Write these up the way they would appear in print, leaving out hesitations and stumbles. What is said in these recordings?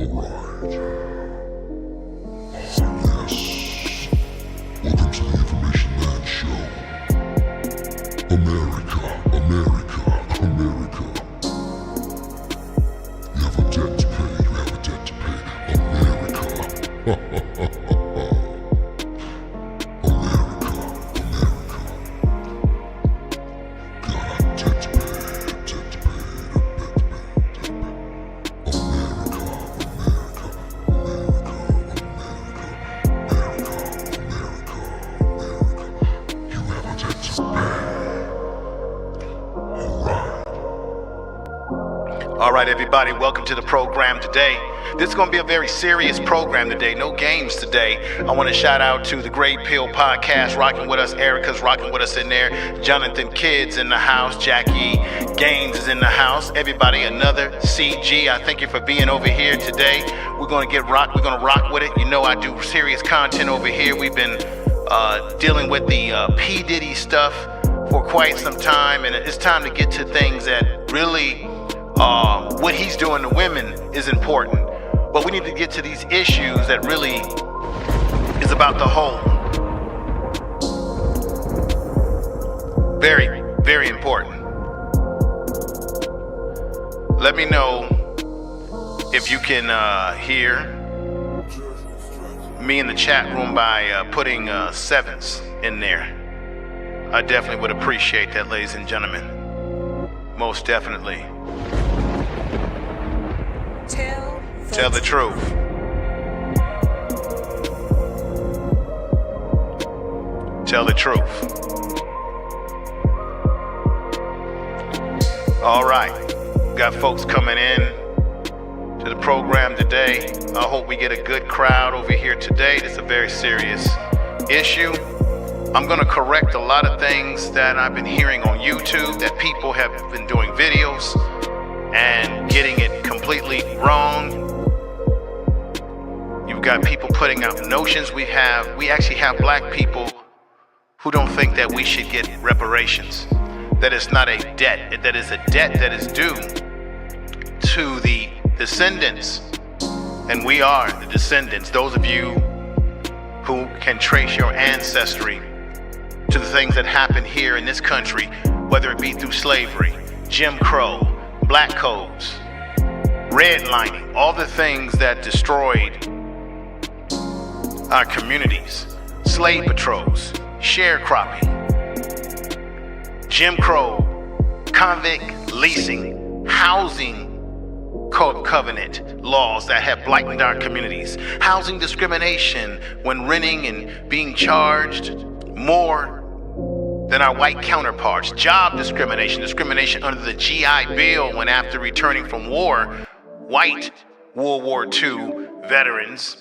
Alright. Yes. Welcome to the Information Man Show. America, America, America. You have a debt to pay, you have a debt to pay. America. America, America. Got a debt to pay, a debt to pay, a debt to pay. America, America, America, America, America, America. You have a debt to pay. All right, everybody, welcome to the program today. This is going to be a very serious program today. No games today. I want to shout out to the Great Pill Podcast, rocking with us. Erica's rocking with us in there. Jonathan Kidd's in the house. Jackie Gaines is in the house. Everybody, another CG. I thank you for being over here today. We're going to rock with it. You know I do serious content over here. We've been dealing with the P. Diddy stuff for quite some time, and it's time to get to things that really what he's doing to women is important. But we need to get to these issues that really is about the whole. Very, very important. Let me know if you can hear me in the chat room by putting sevens in there. I definitely would appreciate that, ladies and gentlemen. Most definitely. Tell the truth. Tell the truth. All right. Got folks coming in to the program today. I hope we get a good crowd over here today. This is a very serious issue. I'm going to correct a lot of things that I've been hearing on YouTube, that people have been doing videos and getting it completely wrong. You've got people putting out notions. We actually have black people who don't think that we should get reparations. That is not a debt. That is a debt that is due to the descendants. And we are the descendants. Those of you who can trace your ancestry to the things that happened here in this country, whether it be through slavery, Jim Crow, black codes, redlining, all the things that destroyed our communities, slave patrols, sharecropping, Jim Crow, convict leasing, housing covenant laws that have blighted our communities, housing discrimination when renting and being charged more than our white counterparts, job discrimination under the GI Bill when after returning from war, white World War II veterans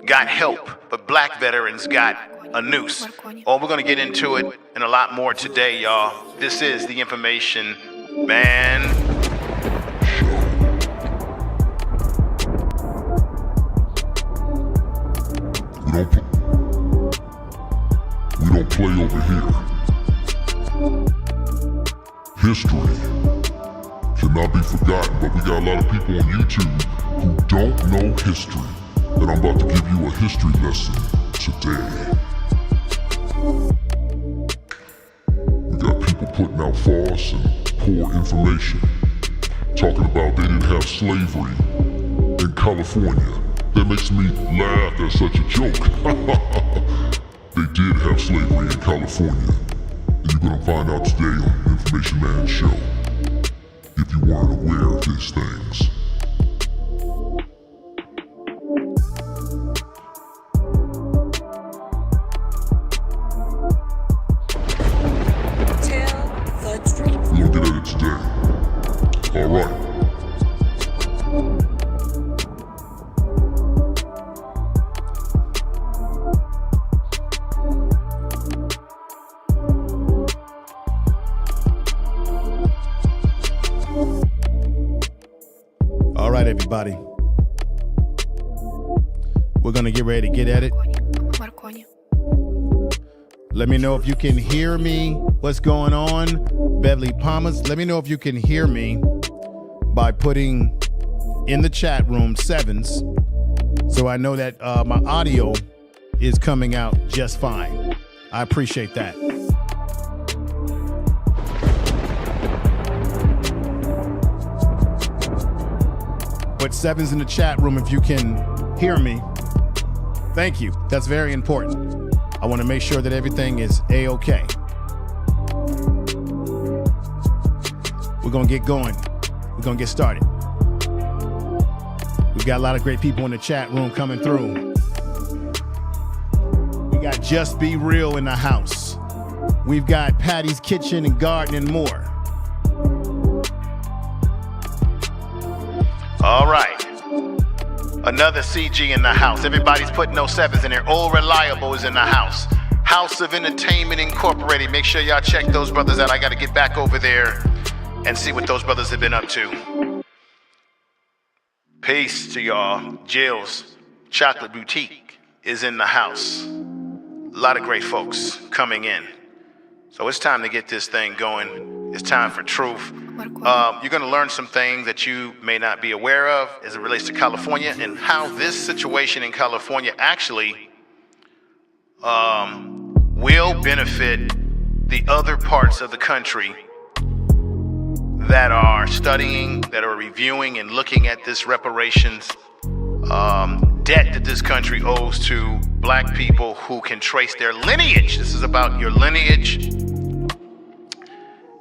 got help, but black veterans got a noose. Oh, we're gonna get into it and a lot more today, y'all. This is the Information Man. We don't play over here. History cannot be forgotten, but we got a lot of people on YouTube who don't know history. And I'm about to give you a history lesson today. We got people putting out false and poor information, talking about they didn't have slavery in California. That makes me laugh at such a joke. They did have slavery in California. And you're gonna find out today on the Information Man Show, if you weren't aware of these things. We're gonna get at it today. All right. All right, everybody. We're gonna get ready to get at it. Let me know if you can hear me. What's going on? Beverly Palmas, let me know if you can hear me by putting in the chat room, sevens, so I know that my audio is coming out just fine. I appreciate that. Put sevens in the chat room if you can hear me. Thank you. That's very important. I want to make sure that everything is A-okay. We're going to get going. We're going to get started. We've got a lot of great people in the chat room coming through. We got Just Be Real in the house. We've got Patty's Kitchen and Garden and more. All right. Another CG in the house. Everybody's putting those sevens in there. Old Reliable is in the house. House of Entertainment Incorporated. Make sure y'all check those brothers out. I got to get back over there and see what those brothers have been up to. Peace to y'all. Jill's Chocolate Boutique is in the house. A lot of great folks coming in. So it's time to get this thing going. It's time for truth. You're going to learn some things that you may not be aware of as it relates to California and how this situation in California actually will benefit the other parts of the country that are studying, that are reviewing and looking at this reparations debt that this country owes to black people who can trace their lineage. This is about your lineage.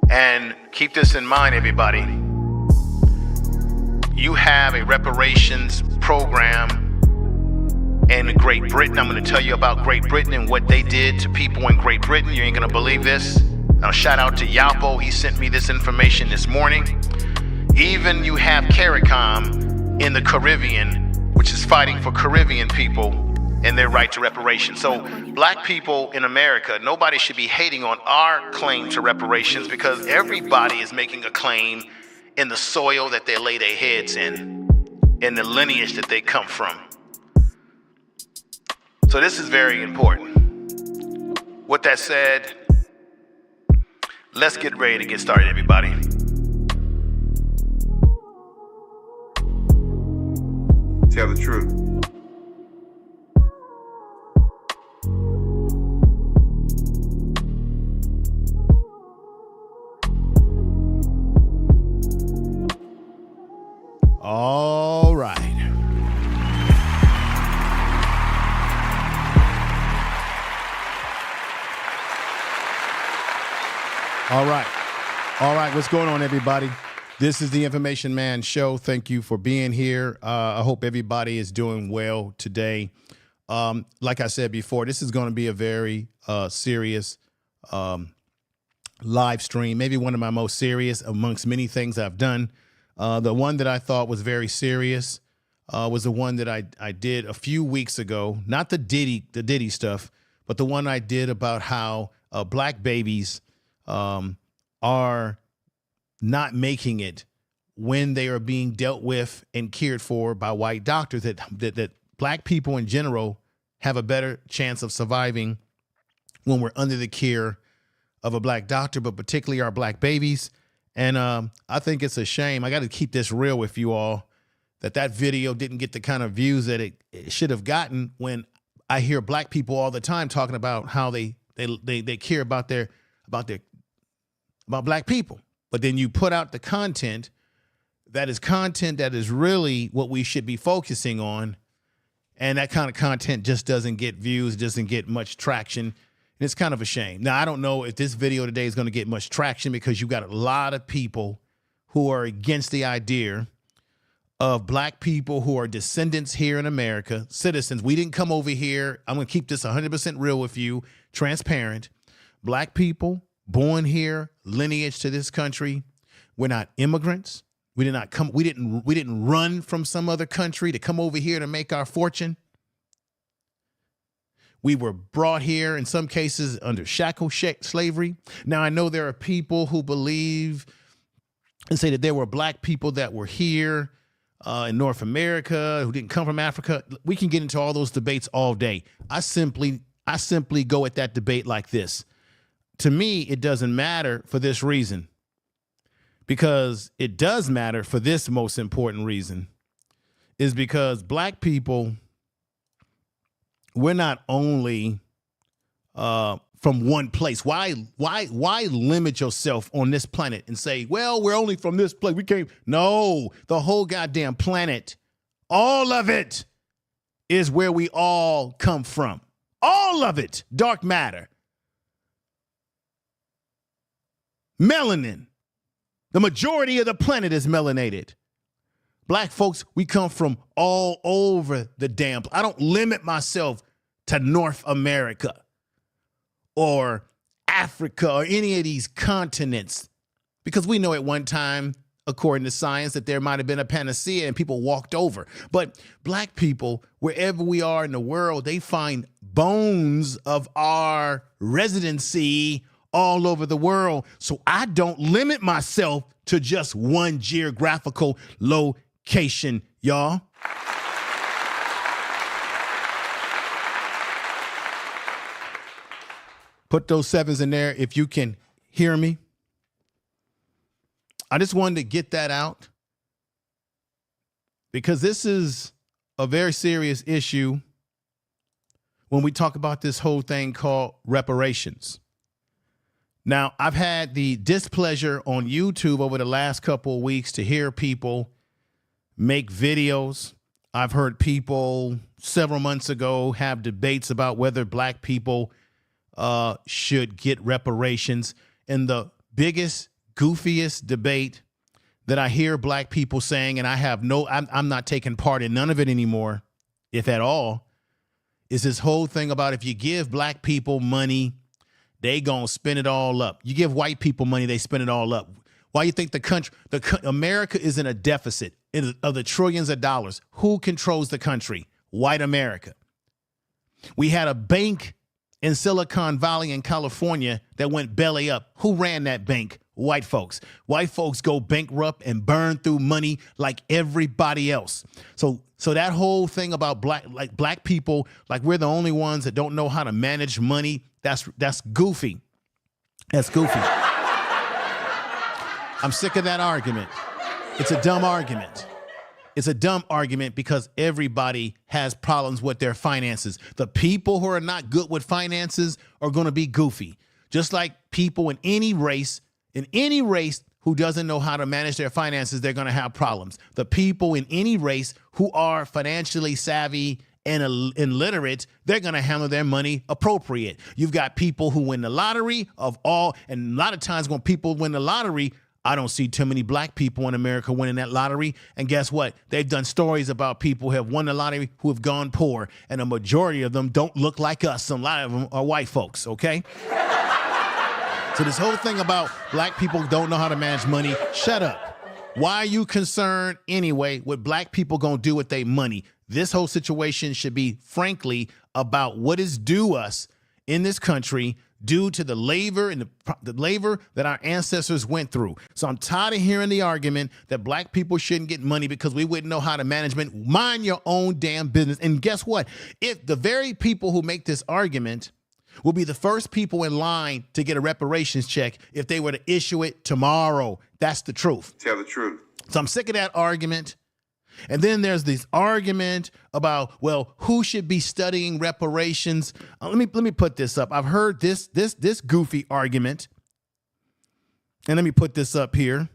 And keep this in mind, everybody. You have a reparations program in Great Britain. I'm going to tell you about Great Britain and what they did to people in Great Britain. You ain't going to believe this. Now, shout out to Yapo. He sent me this information this morning. Even you have CARICOM in the Caribbean, which is fighting for Caribbean people and their right to reparations. So black people in America, nobody should be hating on our claim to reparations because everybody is making a claim in the soil that they lay their heads in the lineage that they come from. So this is very important. With that said, let's get ready to get started, everybody. Tell the truth. All right. All right. All right. What's going on, everybody? This is the Information Man Show. Thank you for being here. I hope everybody is doing well today. Like I said before, this is going to be a very serious live stream, maybe one of my most serious amongst many things I've done. The one that I thought was very serious was the one that I did a few weeks ago, not the Diddy stuff, but the one I did about how black babies are not making it when they are being dealt with and cared for by white doctors, that black people in general have a better chance of surviving when we're under the care of a black doctor, but particularly our black babies. And I think it's a shame. I got to keep this real with you all, that video didn't get the kind of views that it should have gotten, when I hear black people all the time talking about how they care about black people. But then you put out the content that is really what we should be focusing on. And that kind of content just doesn't get views, doesn't get much traction. And it's kind of a shame. Now, I don't know if this video today is going to get much traction because you've got a lot of people who are against the idea of black people who are descendants here in America, citizens. We didn't come over here. I'm going to keep this 100% real with you, transparent. Black people born here, lineage to this country. We're not immigrants. We didn't run from some other country to come over here to make our fortune. We were brought here in some cases under shackle slavery. Now, I know there are people who believe and say that there were black people that were here in North America who didn't come from Africa. We can get into all those debates all day. I simply go at that debate like this. To me, it doesn't matter for this reason, because it does matter for this most important reason. is because black people, we're not only from one place. Why limit yourself on this planet and say, well, we're only from this place. We can't. No, the whole goddamn planet, all of it is where we all come from. All of it. Dark matter. Melanin. The majority of the planet is melanated. Black folks, we come from all over the damn. I don't limit myself to North America or Africa or any of these continents, because we know at one time, according to science, that there might have been a panacea and people walked over. But black people, wherever we are in the world, they find bones of our residency all over the world. So I don't limit myself to just one geographical location, y'all. Put those sevens in there if you can hear me. I just wanted to get that out because this is a very serious issue when we talk about this whole thing called reparations. Now, I've had the displeasure on YouTube over the last couple of weeks to hear people make videos. I've heard people several months ago have debates about whether black people should get reparations. And the biggest, goofiest debate that I hear black people saying, and I'm not taking part in none of it anymore, if at all, is this whole thing about if you give black people money, they gonna spend it all up. You give white people money, they spend it all up. Why you think America is in a deficit of the trillions of dollars? Who controls the country? White America. We had a bank in Silicon Valley in California that went belly up. Who ran that bank? White folks. White folks go bankrupt and burn through money like everybody else. So that whole thing about black people, like we're the only ones that don't know how to manage money, that's goofy. That's goofy. I'm sick of that argument. It's a dumb argument. It's a dumb argument because everybody has problems with their finances. The people who are not good with finances are going to be goofy. Just like people in any race who doesn't know how to manage their finances, they're going to have problems. The people in any race who are financially savvy and illiterate, they're going to handle their money appropriate. You've got people who win the lottery and a lot of times when people win the lottery, I don't see too many black people in America winning that lottery. And guess what? They've done stories about people who have won the lottery who have gone poor, and a majority of them don't look like us. A lot of them are white folks, okay? So this whole thing about black people don't know how to manage money, shut up. Why are you concerned anyway what black people gonna do with their money? This whole situation should be, frankly, about what is due us in this country due to the labor and the labor that our ancestors went through. So I'm tired of hearing the argument that black people shouldn't get money because we wouldn't know how to management. Mind your own damn business. And guess what? If the very people who make this argument will be the first people in line to get a reparations check if they were to issue it tomorrow. That's the truth. Tell the truth. So I'm sick of that argument. And then there's this argument about, well, who should be studying reparations? Let me put this up. I've heard this goofy argument. And let me put this up here.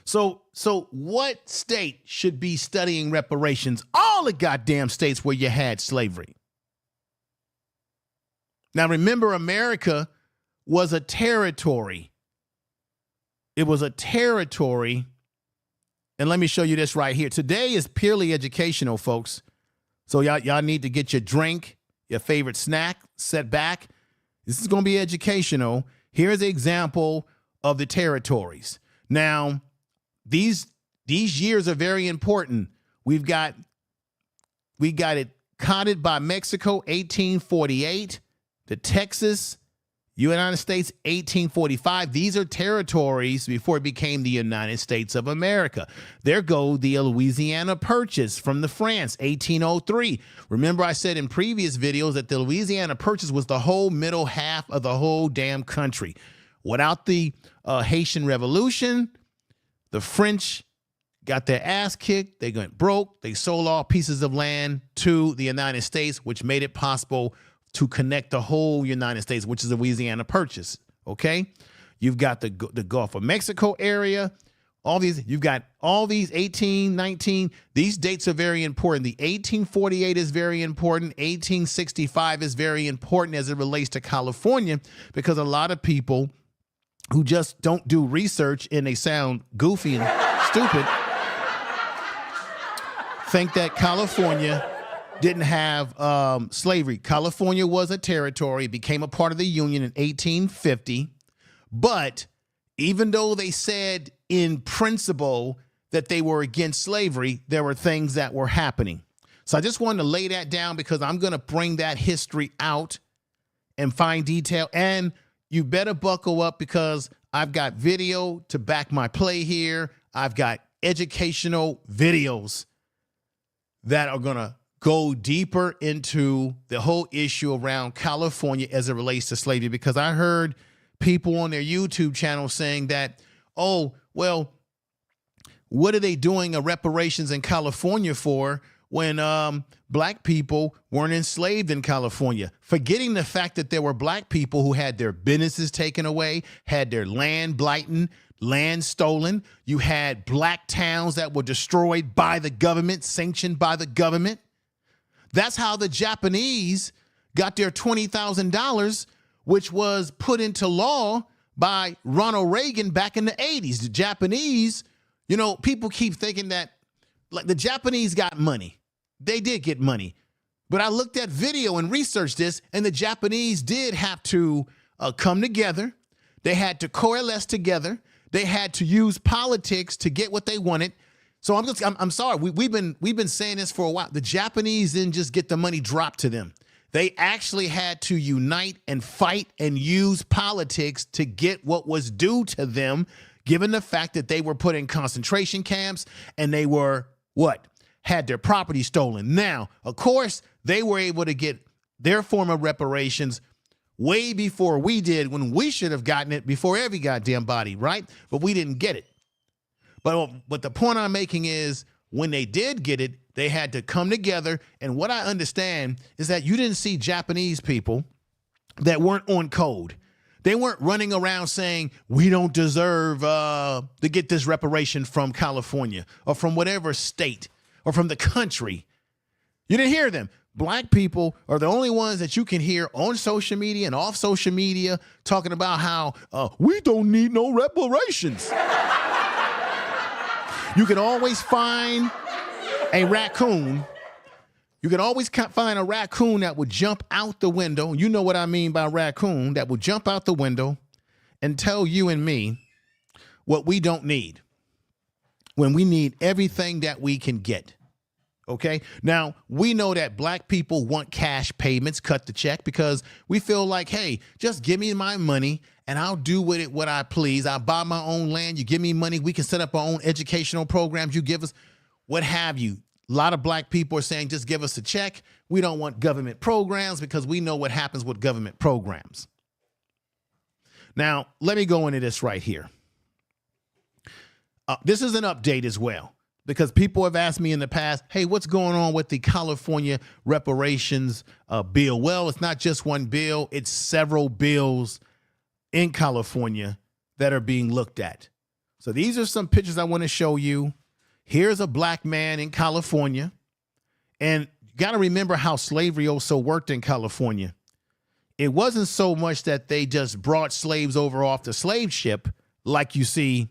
So what state should be studying reparations? All the goddamn states where you had slavery. Now, remember, America was a territory. It was a territory. And let me show you this right here. Today is purely educational, folks. So y'all need to get your drink, your favorite snack, set back. This is going to be educational. Here's an example of the territories. Now, these years are very important. We got it coded by Mexico, 1848. The Texas, United States, 1845. These are territories before it became the United States of America. There go the Louisiana Purchase from the France, 1803. Remember I said in previous videos that the Louisiana Purchase was the whole middle half of the whole damn country. Without the Haitian Revolution, the French got their ass kicked, they went broke, they sold all pieces of land to the United States, which made it possible to connect the whole United States, which is the Louisiana Purchase, okay? You've got the Gulf of Mexico area, you've got all these 1819, these dates are very important. The 1848 is very important. 1865 is very important as it relates to California, because a lot of people who just don't do research and they sound goofy and stupid think that California didn't have slavery. California was a territory, became a part of the Union in 1850. But even though they said in principle that they were against slavery, there were things that were happening. So I just wanted to lay that down because I'm going to bring that history out and find detail. And you better buckle up because I've got video to back my play here. I've got educational videos that are going to go deeper into the whole issue around California as it relates to slavery, because I heard people on their YouTube channel saying that, oh, well, what are they doing a reparations in California for when black people weren't enslaved in California? Forgetting the fact that there were black people who had their businesses taken away, had their land blighted, land stolen. You had black towns that were destroyed by the government, sanctioned by the government. That's how the Japanese got their $20,000, which was put into law by Ronald Reagan back in the 80s. The Japanese, you know, people keep thinking that like the Japanese got money. They did get money. But I looked at video and researched this, and the Japanese did have to come together. They had to coalesce together. They had to use politics to get what they wanted. So I'm sorry. We've been saying this for a while. The Japanese didn't just get the money dropped to them. They actually had to unite and fight and use politics to get what was due to them, given the fact that they were put in concentration camps and they were had their property stolen. Now, of course, they were able to get their form of reparations way before we did, when we should have gotten it before every goddamn body, right? But we didn't get it. But the point I'm making is when they did get it, they had to come together. And what I understand is that you didn't see Japanese people that weren't on code. They weren't running around saying, we don't deserve to get this reparation from California or from whatever state or from the country. You didn't hear them. Black people are the only ones that you can hear on social media and off social media talking about how we don't need no reparations. You can always find a raccoon. You can always find a raccoon that would jump out the window. You know what I mean by raccoon, that will jump out the window and tell you and me what we don't need when we need everything that we can get. Okay. Now, we know that black people want cash payments, cut the check, because we feel like, hey, just give me my money and I'll do with it what I please. I'll buy my own land. You give me money. We can set up our own educational programs. You give us what have you. A lot of black people are saying, just give us a check. We don't want government programs because we know what happens with government programs. Now, let me go into this right here. This is an update as well, because people have asked me in the past, hey, what's going on with the California Reparations Bill? Well, it's not just one bill. It's several bills in California that are being looked at. So these are some pictures I want to show you. Here's a black man in California. And you got to remember how slavery also worked in California. It wasn't so much that they just brought slaves over off the slave ship like you see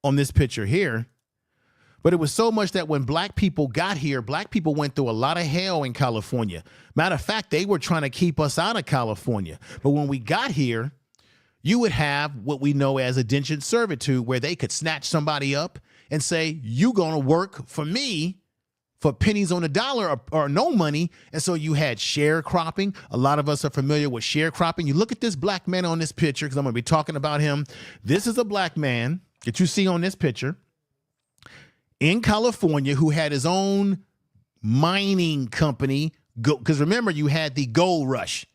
on this picture here. But it was so much that when black people got here, black people went through a lot of hell in California. Matter of fact, they were trying to keep us out of California. But when we got here, you would have what we know as indentured servitude, where they could snatch somebody up and say, you going to work for me for pennies on the dollar or no money. And so you had sharecropping. A lot of us are familiar with sharecropping. You look at this black man on this picture, because I'm going to be talking about him. This is a black man that you see on this picture in California who had his own mining company. Because remember, you had the gold rush.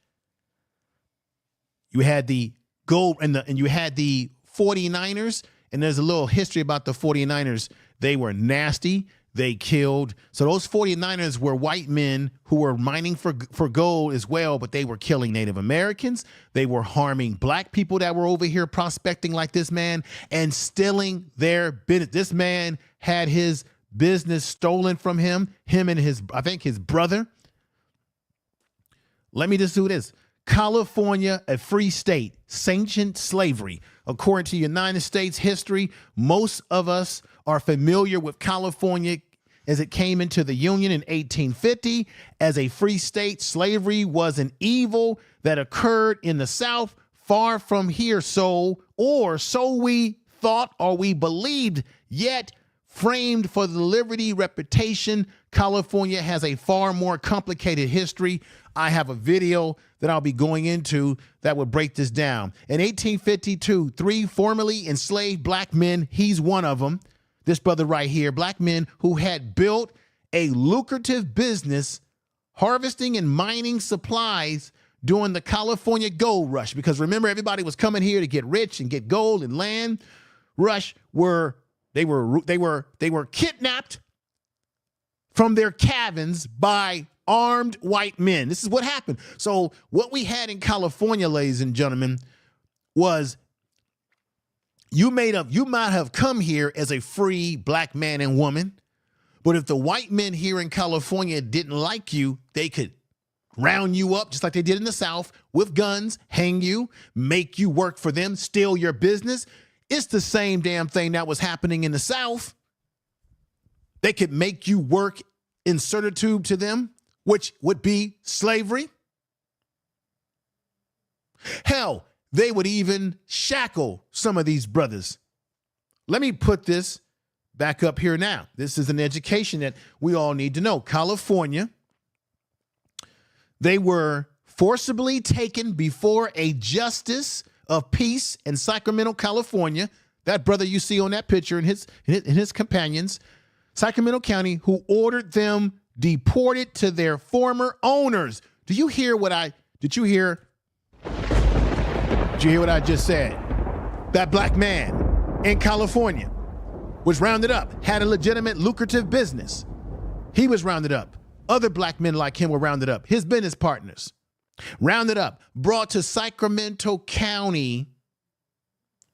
You had the gold and you had the 49ers. And there's a little history about the 49ers They were nasty. They killed. So those 49ers were white men who were mining for gold as well, but they were killing Native Americans. They were harming black people that were over here prospecting like this man and stealing their business. This man had his business stolen from him and his brother. Let me just do this. California, a free state, sanctioned slavery. According to United States history, most of us are familiar with California as it came into the Union in 1850. As a free state, slavery was an evil that occurred in the South far from here. So we thought or we believed, yet framed for the liberty reputation, California has a far more complicated history. I have a video that I'll be going into that would break this down. In 1852, 3 formerly enslaved black men, he's one of them, this brother right here, black men who had built a lucrative business harvesting and mining supplies during the California gold rush. Because remember, everybody was coming here to get rich and get gold and land. Rush they were kidnapped from their cabins by armed white men. This is what happened. So what we had in California, ladies and gentlemen, was you might have come here as a free black man and woman, but if the white men here in California didn't like you, they could round you up just like they did in the South with guns, hang you, make you work for them, steal your business. It's the same damn thing that was happening in the South. They could make you work in servitude to them, which would be slavery. Hell, they would even shackle some of these brothers. Let me put this back up here now. This is an education that we all need to know. California, they were forcibly taken before a justice of peace in Sacramento, California. That brother you see on that picture and his companions, Sacramento County, who ordered them deported to their former owners. Did you hear what I just said? That black man in California was rounded up, had a legitimate, lucrative business. He was rounded up. Other black men like him were rounded up. His business partners, rounded up, brought to Sacramento County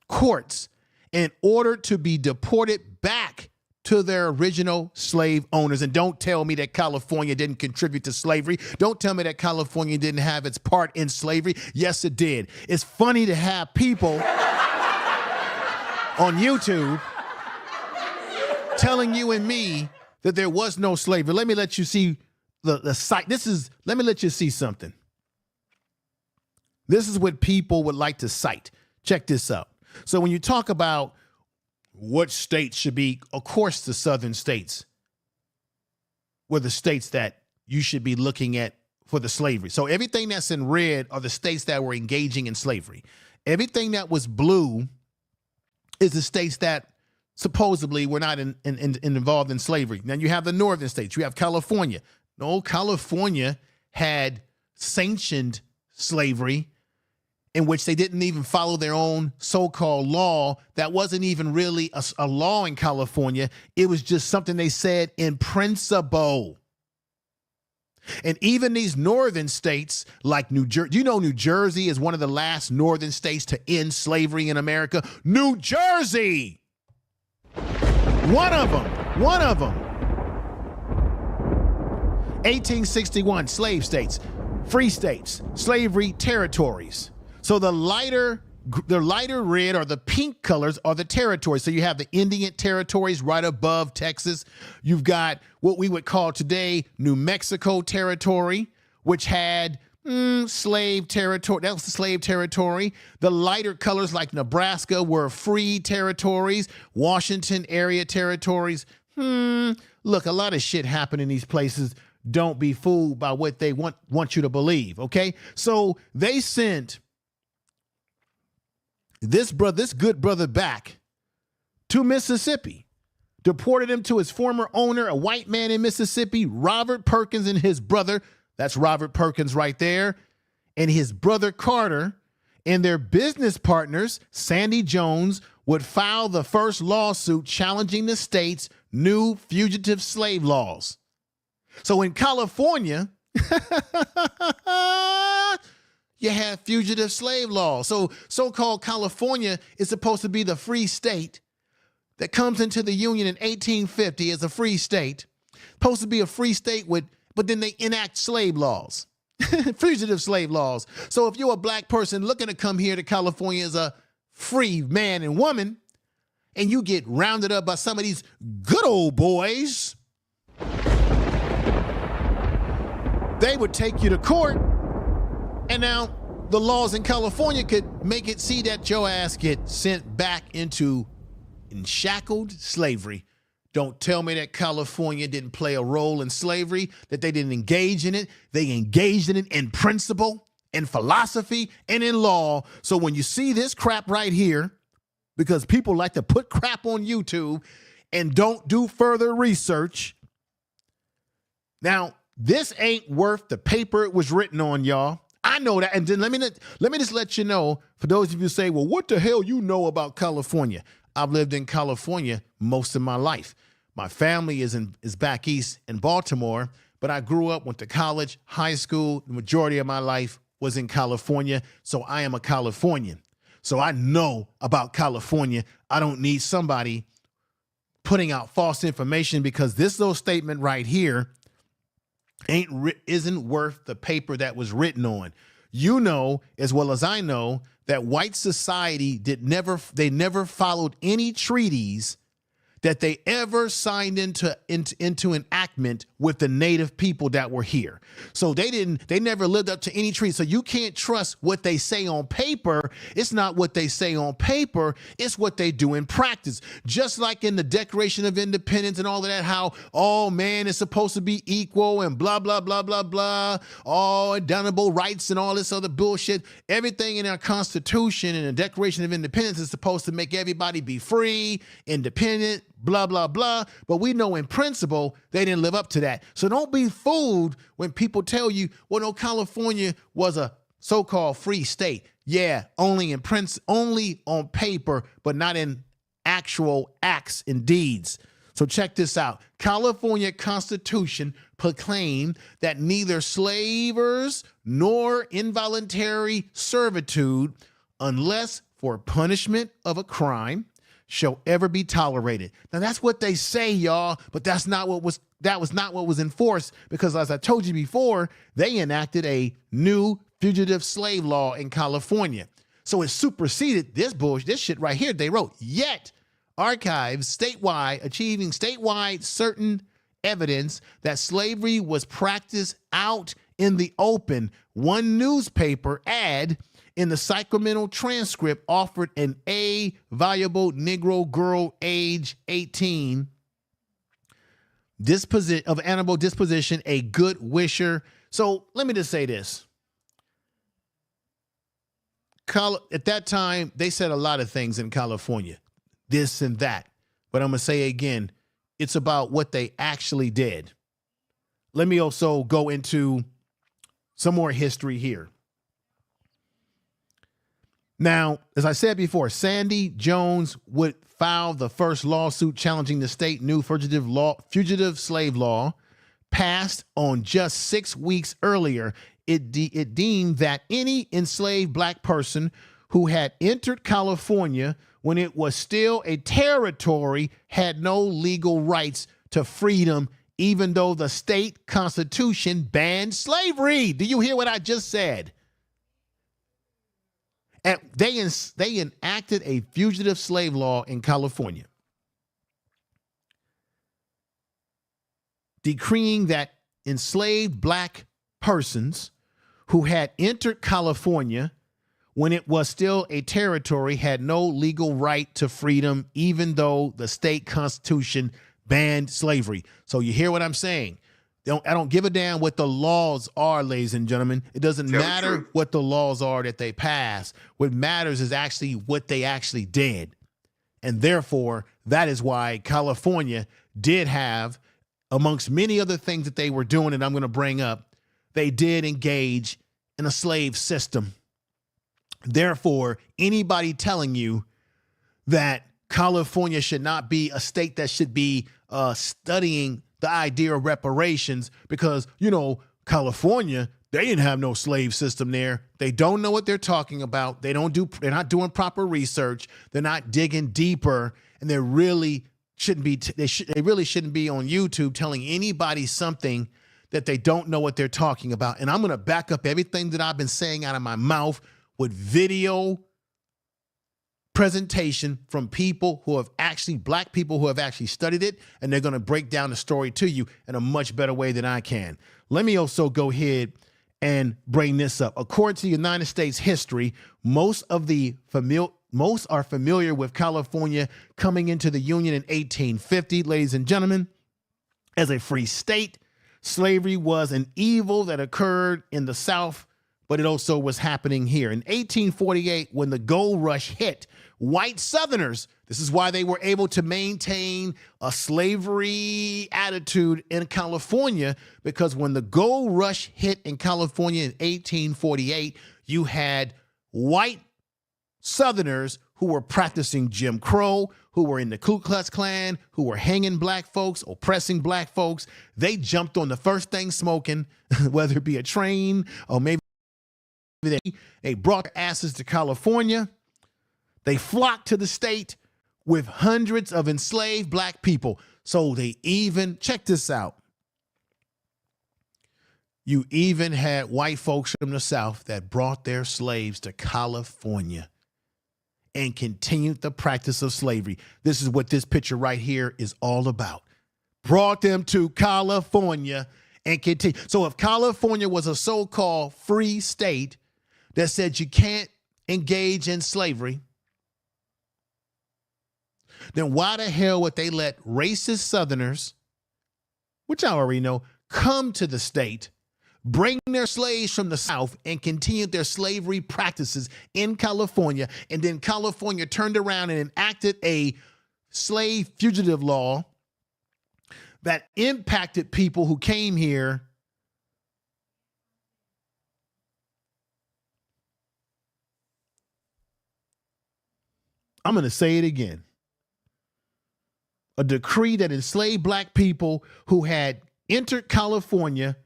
courts and ordered to be deported back to their original slave owners. And don't tell me that California didn't contribute to slavery. Don't tell me that California didn't have its part in slavery. Yes, it did. It's funny to have people on YouTube telling you and me that there was no slavery. Let me let you see the site. Let me let you see something. This is what people would like to cite. Check this out. So when you talk about what states should be, of course, the southern states were the states that you should be looking at for the slavery. So everything that's in red are the states that were engaging in slavery. Everything that was blue is the states that supposedly were not involved in slavery. Now you have the northern states. You have California. No, California had sanctioned slavery, in which they didn't even follow their own so-called law. That wasn't even really a law in California. It was just something they said in principle. And even these northern states like New Jersey, you know, New Jersey is one of the last northern states to end slavery in America. New Jersey! One of them. 1861, slave states, free states, slavery territories. So the lighter red or the pink colors are the territories. So you have the Indian territories right above Texas. You've got what we would call today New Mexico territory, which had slave territory. That was the slave territory. The lighter colors like Nebraska were free territories. Washington area territories. Look, a lot of shit happened in these places. Don't be fooled by what they want you to believe, okay? So they sent this good brother back to Mississippi, deported him to his former owner, a white man in Mississippi, Robert Perkins, and his brother. That's Robert Perkins right there, and his brother Carter, and their business partners, Sandy Jones, would file the first lawsuit challenging the state's new fugitive slave laws. So in California, you have fugitive slave laws. So so-called California is supposed to be the free state that comes into the Union in 1850 as a free state, supposed to be a free state but then they enact slave laws, fugitive slave laws. So if you're a black person looking to come here to California as a free man and woman, and you get rounded up by some of these good old boys, they would take you to court, and now the laws in California could make it see that your ass get sent back into shackled slavery. Don't tell me that California didn't play a role in slavery, that they didn't engage in it. They engaged in it in principle, in philosophy, and in law. So when you see this crap right here, because people like to put crap on YouTube and don't do further research. Now, this ain't worth the paper it was written on, y'all. I know that. And then let me just let you know, for those of you who say, well, what the hell you know about California? I've lived in California most of my life. My family is back east in Baltimore, but I grew up, went to college, high school. The majority of my life was in California, so I am a Californian. So I know about California. I don't need somebody putting out false information, because this little statement right here isn't worth the paper that was written on. You know as well as I know that white society never followed any treaties that they ever signed into enactment with the native people that were here. So they never lived up to any treaty. So you can't trust what they say on paper. It's not what they say on paper. It's what they do in practice. Just like in the Declaration of Independence and all of that, how all man is supposed to be equal and blah, blah, blah, blah, blah, all inalienable rights and all this other bullshit. Everything in our Constitution and the Declaration of Independence is supposed to make everybody be free, independent, blah, blah, blah. But we know in principle, they didn't live up to that. So don't be fooled when people tell you, well, no, California was a so-called free state. Yeah, only on paper, but not in actual acts and deeds. So check this out. California Constitution proclaimed that neither slavers nor involuntary servitude, unless for punishment of a crime, shall ever be tolerated. Now that's what they say, y'all, but that was not what was enforced, because as I told you before, they enacted a new fugitive slave law in California. So it superseded this bullshit, this shit right here they wrote. Yet archives statewide, achieving statewide certain evidence that slavery was practiced out in the open. One newspaper ad in the Sacramento transcript offered an valuable Negro girl age 18 of animal disposition, a good wisher. So let me just say this. At that time, they said a lot of things in California, this and that. But I'm going to say again, it's about what they actually did. Let me also go into some more history here. Now, as I said before, Sandy Jones would file the first lawsuit challenging the state new fugitive slave law passed on just 6 weeks earlier. It deemed that any enslaved black person who had entered California when it was still a territory had no legal rights to freedom, even though the state constitution banned slavery. Do you hear what I just said? And they enacted a fugitive slave law in California, decreeing that enslaved black persons who had entered California when it was still a territory had no legal right to freedom, even though the state constitution banned slavery. So you hear what I'm saying? I don't give a damn what the laws are, ladies and gentlemen. It doesn't matter what the laws are that they pass. What matters is actually what they actually did. And therefore, that is why California did have, amongst many other things that they were doing, and I'm going to bring up, they did engage in a slave system. Therefore, anybody telling you that California should not be a state that should be studying the idea of reparations because, California, they didn't have no slave system there. They don't know what they're talking about. They're not doing proper research. They're not digging deeper, and they really shouldn't be. They really shouldn't be on YouTube telling anybody something that they don't know what they're talking about. And I'm going to back up everything that I've been saying out of my mouth with video presentation from people who have actually, black people who have actually studied it, and they're going to break down the story to you in a much better way than I can. Let me also go ahead and bring this up. According to the United States history, most are familiar with California coming into the Union in 1850, ladies and gentlemen. As a free state, slavery was an evil that occurred in the South, but it also was happening here. In 1848, when the gold rush hit, white Southerners, this is why they were able to maintain a slavery attitude in California, because when the gold rush hit in California in 1848, you had white Southerners who were practicing Jim Crow, who were in the Ku Klux Klan, who were hanging black folks, oppressing black folks. They jumped on the first thing smoking, whether it be a train or maybe they brought their asses to California. They flocked to the state with hundreds of enslaved black people. So they even, check this out. You even had white folks from the South that brought their slaves to California and continued the practice of slavery. This is what this picture right here is all about. Brought them to California and continue. So if California was a so-called free state that said you can't engage in slavery, then why the hell would they let racist Southerners, which I already know, come to the state, bring their slaves from the South, and continue their slavery practices in California, and then California turned around and enacted a slave fugitive law that impacted people who came here I'm going to say it again. A decree that enslaved black people who had entered California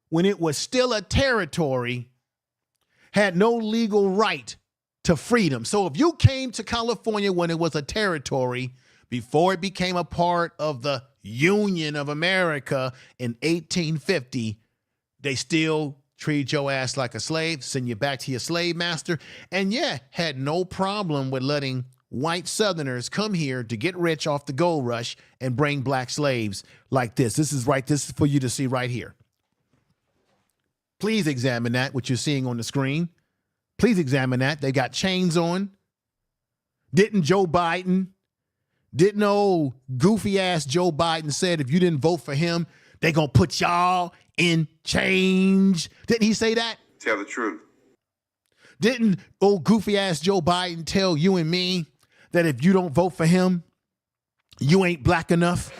when it was still a territory had no legal right to freedom. So if you came to California when it was a territory, before it became a part of the Union of America in 1850, they still treated your ass like a slave, send you back to your slave master, and had no problem with letting white Southerners come here to get rich off the gold rush and bring black slaves like this. This is for you to see right here. Please examine that, what you're seeing on the screen. Please examine that. They got chains on. Didn't old goofy ass Joe Biden said if you didn't vote for him, they gonna put y'all in chains? Didn't he say that? Tell the truth. Didn't old goofy ass Joe Biden tell you and me that if you don't vote for him, you ain't black enough?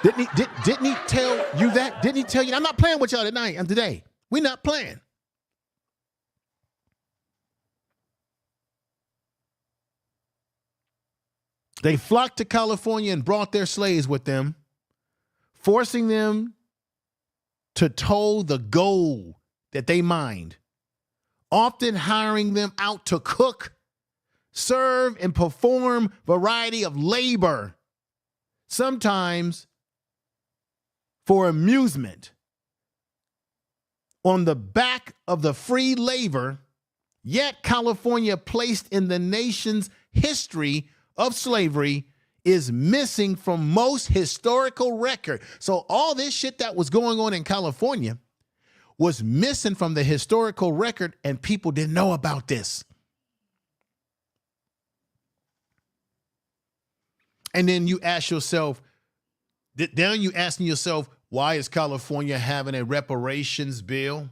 Didn't he tell you that? Didn't he tell you? I'm not playing with y'all tonight and today. We're not playing. They flocked to California and brought their slaves with them, forcing them to toll the gold that they mined, often hiring them out to cook, serve, and perform variety of labor, sometimes for amusement. On the back of the free labor, yet California, placed in the nation's history of slavery, is missing from most historical record. So all this shit that was going on in California was missing from the historical record, and people didn't know about this. And then you ask yourself, why is California having a reparations bill?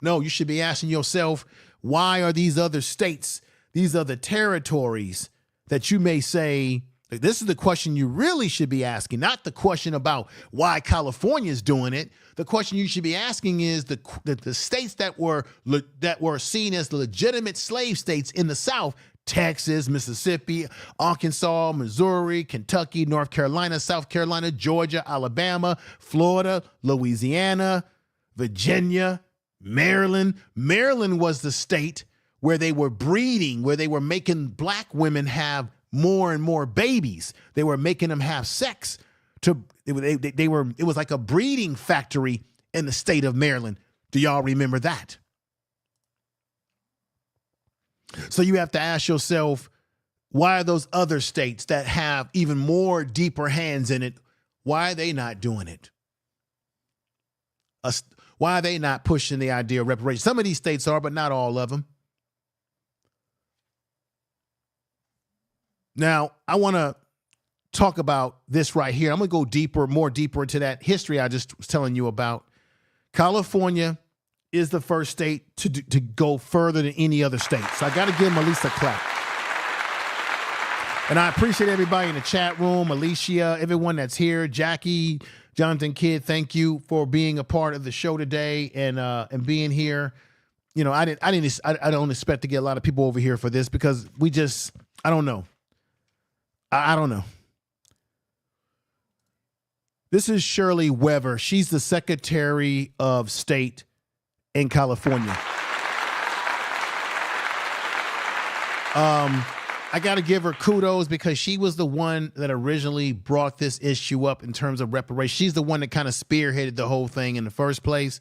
No, you should be asking yourself, why are these other states, these other territories that you may say This is the question you really should be asking, not the question about why California is doing it. The question you should be asking is the states that were seen as the legitimate slave states in the South: Texas, Mississippi, Arkansas, Missouri, Kentucky, North Carolina, South Carolina, Georgia, Alabama, Florida, Louisiana, Virginia, Maryland. Maryland was the state where they were breeding, where they were making black women have more and more babies. They were making them have sex. It was like a breeding factory in the state of Maryland. Do y'all remember that? So you have to ask yourself, why are those other states that have even more deeper hands in it, why are they not doing it? Why are they not pushing the idea of reparations? Some of these states are, but not all of them. Now, I want to talk about this right here. I'm going to go more deeper into that history I just was telling you about. California is the first state to go further than any other state. So I got to give them at least a clap. And I appreciate everybody in the chat room, Alicia, everyone that's here, Jackie, Jonathan Kidd, thank you for being a part of the show today and being here. You know, I don't expect to get a lot of people over here for this because I don't know. I don't know. This is Shirley Weaver. She's the Secretary of State in California. I got to give her kudos because she was the one that originally brought this issue up in terms of reparations. She's the one that kind of spearheaded the whole thing in the first place.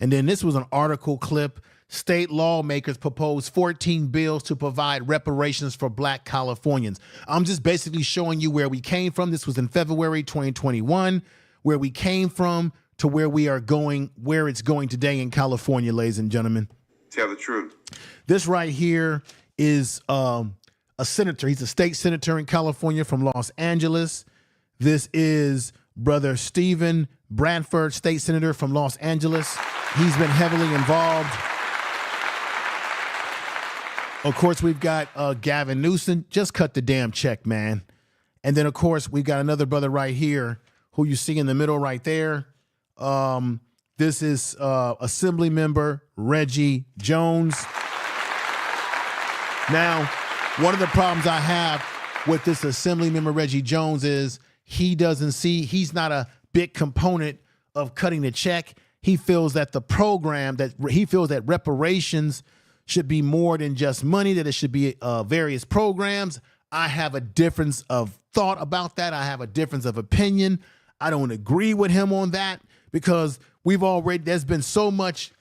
And then this was an article clip. State lawmakers propose 14 bills to provide reparations for black Californians. I'm just basically showing you where we came from. This was in February 2021, where we came from to where we are going, where it's going today in California, ladies and gentlemen. Tell the truth. This right here is a senator. He's a state senator in California from Los Angeles. This is Brother Stephen Bradford, state senator from Los Angeles. He's been heavily involved. Of course, we've got Gavin Newsom. Just cut the damn check, man. And then, of course, we've got another brother right here who you see in the middle right there. This is Assembly Member Reggie Jones. Now, one of the problems I have with this Assembly Member Reggie Jones is he's not a big component of cutting the check. He feels that that reparations should be more than just money, that it should be various programs. I have a difference of thought about that. I have a difference of opinion. I don't agree with him on that because there's been so much,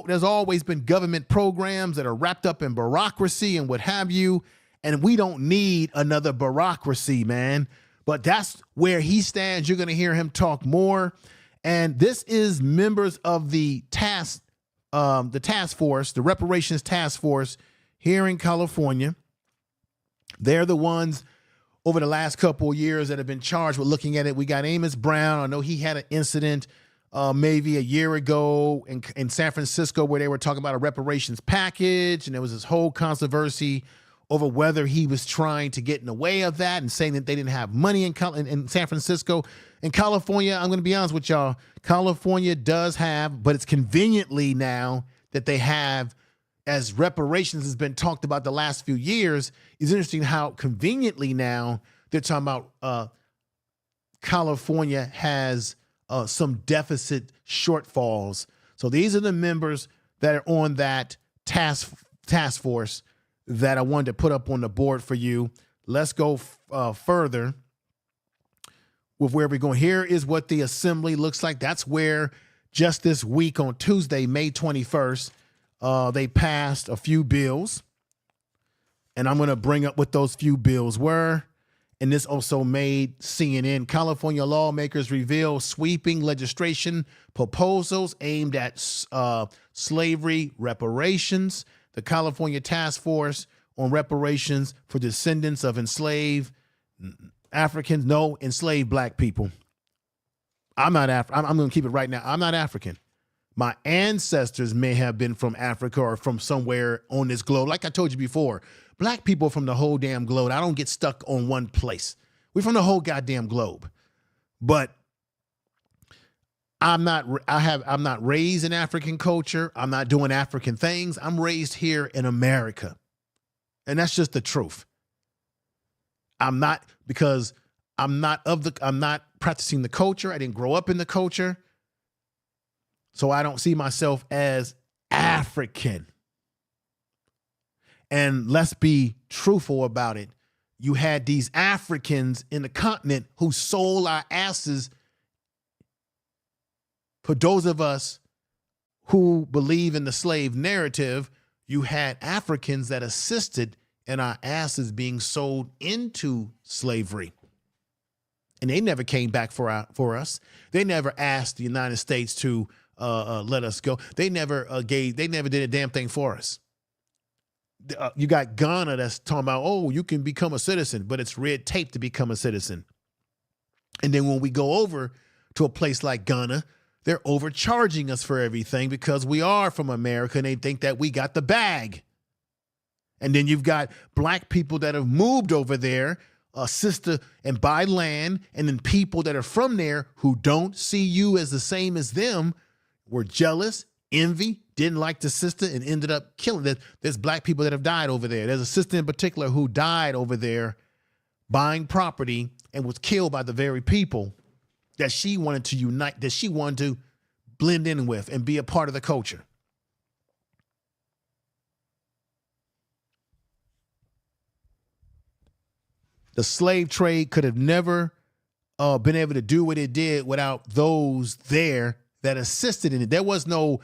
there's always been government programs that are wrapped up in bureaucracy and what have you, and we don't need another bureaucracy, man. But that's where he stands. You're going to hear him talk more. And this is members of the task force, the Reparations Task Force here in California. They're the ones over the last couple of years that have been charged with looking at it. We got Amos Brown. I know he had an incident maybe a year ago in San Francisco where they were talking about a reparations package, and there was this whole controversy over whether he was trying to get in the way of that and saying that they didn't have money in San Francisco. In California, I'm going to be honest with y'all, California does have, but it's conveniently now that they have, as reparations has been talked about the last few years, it's interesting how conveniently now they're talking about California has some deficit shortfalls. So these are the members that are on that task force that I wanted to put up on the board for you. Let's go further with where we're going. Here is what the assembly looks like. That's where just this week on Tuesday, May 21st, they passed a few bills. And I'm going to bring up what those few bills were. And this also made CNN. California lawmakers reveal sweeping legislation proposals aimed at slavery reparations. The California Task Force on Reparations for Descendants of Enslaved Africans, enslaved black people. I'm not I'm going to keep it right now. I'm not African. My ancestors may have been from Africa or from somewhere on this globe. Like I told you before, black people from the whole damn globe. I don't get stuck on one place. We're from the whole goddamn globe. But I'm not raised in African culture. I'm not doing African things. I'm raised here in America. And that's just the truth. I'm not practicing the culture. I didn't grow up in the culture. So I don't see myself as African. And let's be truthful about it. You had these Africans in the continent who sold our asses. For those of us who believe in the slave narrative, you had Africans that assisted in our asses being sold into slavery. And they never came back for us. They never asked the United States to let us go. They never did a damn thing for us. You got Ghana that's talking about, oh, you can become a citizen, but it's red tape to become a citizen. And then when we go over to a place like Ghana, they're overcharging us for everything because we are from America and they think that we got the bag. And then you've got black people that have moved over there, sister, and buy land, and then people that are from there who don't see you as the same as them were jealous, envy, didn't like the sister, and ended up killing it. There's black people that have died over there. There's a sister in particular who died over there buying property and was killed by the very people that she wanted to unite, that she wanted to blend in with and be a part of the culture. The slave trade could have never been able to do what it did without those there that assisted in it. There was no,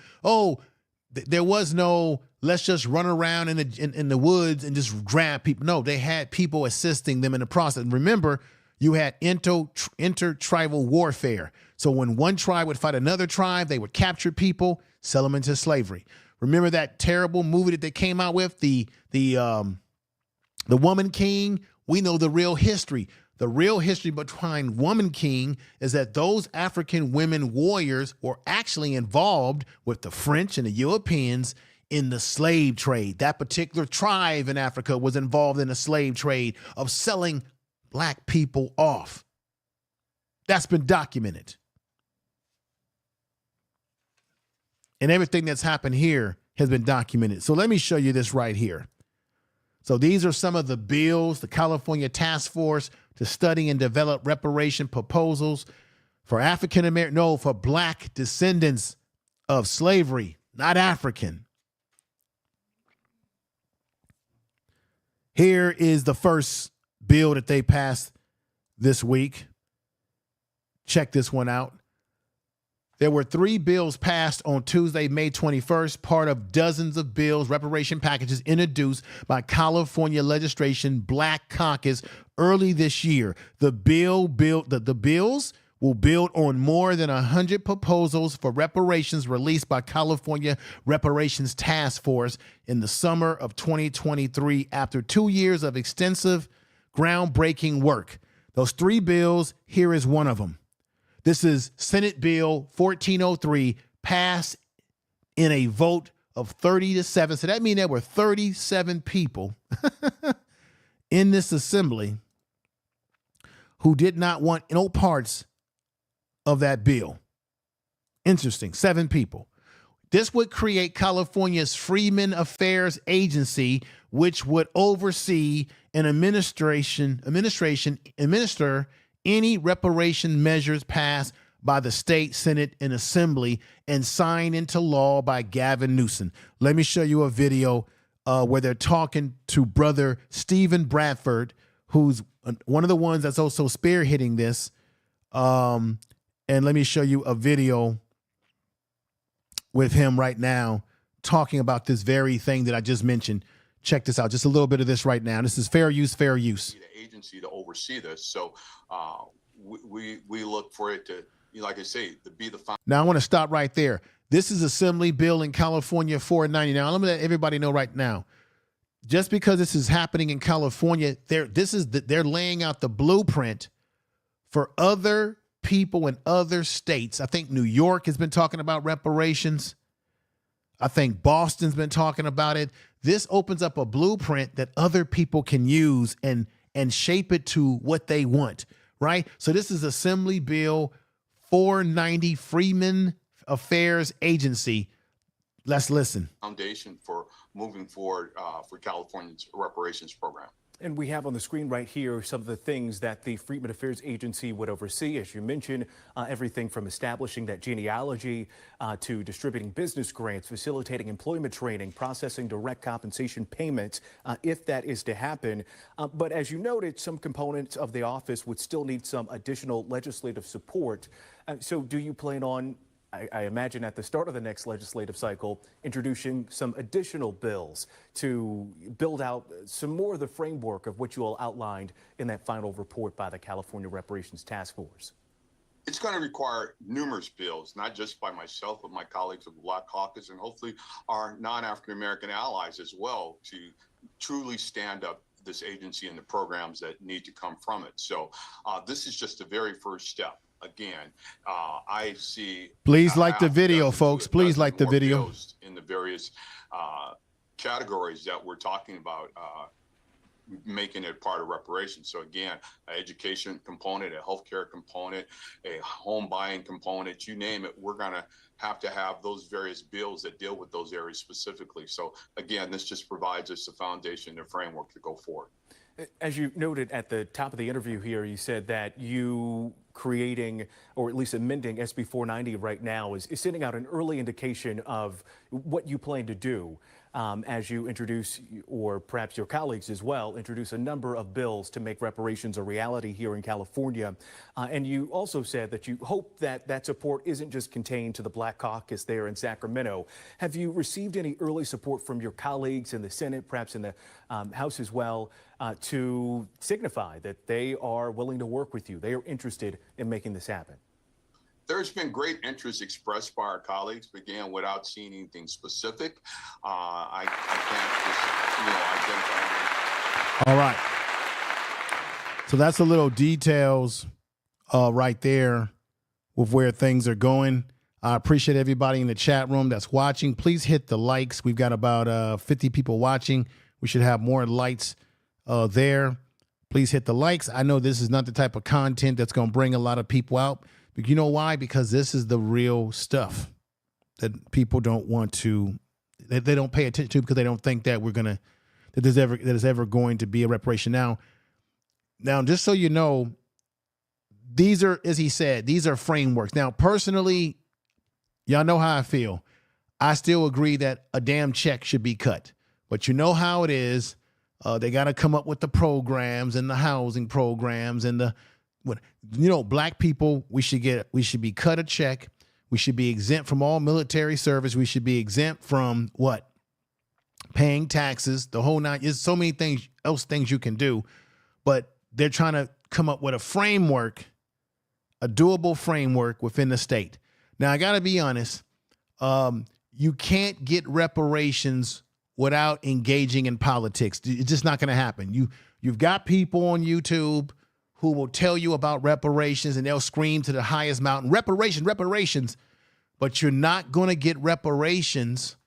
let's just run around in the woods and just grab people. No, they had people assisting them in the process. And remember, you had intertribal warfare. So when one tribe would fight another tribe, they would capture people, sell them into slavery. Remember that terrible movie that they came out with, the Woman King? We know the real history. The real history behind Woman King is that those African women warriors were actually involved with the French and the Europeans in the slave trade. That particular tribe in Africa was involved in the slave trade of selling black people off. That's been documented. And everything that's happened here has been documented. So let me show you this right here. So these are some of the bills, the California Task Force to study and develop reparation proposals for for black descendants of slavery, not African. Here is the first bill that they passed this week. Check this one out. There were 3 bills passed on Tuesday, May 21st, part of dozens of bills, reparation packages introduced by California Legislative Black Caucus early this year. The bills will build on more than 100 proposals for reparations released by California Reparations Task Force in the summer of 2023 after 2 years of extensive groundbreaking work. Those 3 bills, here is one of them. This is Senate Bill 1403, passed in a vote of 30-7. So that means there were 37 people in this assembly who did not want no parts of that bill. Interesting, 7 people. This would create California's Freedmen Affairs Agency, which would oversee and administer any reparation measures passed by the state Senate and Assembly and signed into law by Gavin Newsom. Let me show you a video where they're talking to brother Stephen Bradford, who's one of the ones that's also spearheading this. And let me show you a video with him right now talking about this very thing that I just mentioned. Check this out. Just a little bit of this right now. This is fair use, fair use. The agency to oversee this. So we look for it to, like I say, to be the final. Now I want to stop right there. This is Assembly Bill in California 490. Now let me let everybody know right now. Just because this is happening in California, they're laying out the blueprint for other people in other states. I think New York has been talking about reparations. I think Boston's been talking about it. This opens up a blueprint that other people can use and and shape it to what they want, right? So this is Assembly Bill 490, Freeman Affairs Agency. Let's listen. Foundation for moving forward for California's reparations program. And we have on the screen right here some of the things that the Freedmen Affairs Agency would oversee. As you mentioned, everything from establishing that genealogy to distributing business grants, facilitating employment training, processing direct compensation payments, if that is to happen. But as you noted, some components of the office would still need some additional legislative support. So do you plan on, I imagine at the start of the next legislative cycle, introducing some additional bills to build out some more of the framework of what you all outlined in that final report by the California Reparations Task Force? It's going to require numerous bills, not just by myself, but my colleagues of the Black Caucus, and hopefully our non-African American allies as well, to truly stand up this agency and the programs that need to come from it. So this is just the very first step. Again, I see. Please like the video, folks. Please like the video. In the various categories that we're talking about, making it part of reparations. So again, an education component, a healthcare component, a home buying component, you name it, we're going to have those various bills that deal with those areas specifically. So again, this just provides us a foundation and a framework to go forward. As you noted at the top of the interview here, you said that you creating or at least amending SB 490 right now is sending out an early indication of what you plan to do as you introduce, or perhaps your colleagues as well, introduce a number of bills to make reparations a reality here in California. And you also said that you hope that that support isn't just contained to the Black Caucus there in Sacramento. Have you received any early support from your colleagues in the Senate, perhaps in the House as well, to signify that they are willing to work with you? They are interested in making this happen. There's been great interest expressed by our colleagues, but again, without seeing anything specific, I can't just, identify. All right. So that's a little details right there with where things are going. I appreciate everybody in the chat room that's watching. Please hit the likes. We've got about 50 people watching. We should have more lights there. Please hit the likes. I know this is not the type of content that's going to bring a lot of people out. But you know why? Because this is the real stuff that people don't want to, that they don't pay attention to, because they don't think that that there's ever going to be a reparation. Now, just so you know, these are, as he said, these are frameworks. Now, personally, y'all know how I feel. I still agree that a damn check should be cut. But you know how it is. They got to come up with the programs and the housing programs and black people, we should be cut a check. We should be exempt from all military service. We should be exempt from what? Paying taxes, the whole nine. There's so many things you can do, but they're trying to come up with a framework, a doable framework within the state. Now, I got to be honest. You can't get reparations without engaging in politics. It's just not going to happen. You've got people on YouTube who will tell you about reparations, and they'll scream to the highest mountain, reparations, but you're not going to get reparations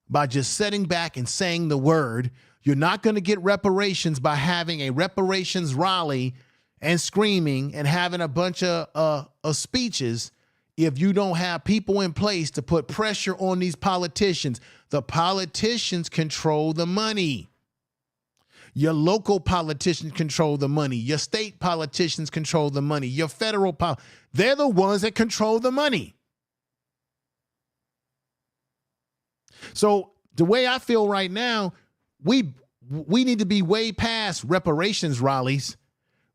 by just sitting back and saying the word. You're not going to get reparations by having a reparations rally and screaming and having a bunch of speeches if you don't have people in place to put pressure on these politicians. The politicians control the money. Your local politicians control the money. Your state politicians control the money. Your federal they're the ones that control the money. So the way I feel right now, we need to be way past reparations rallies.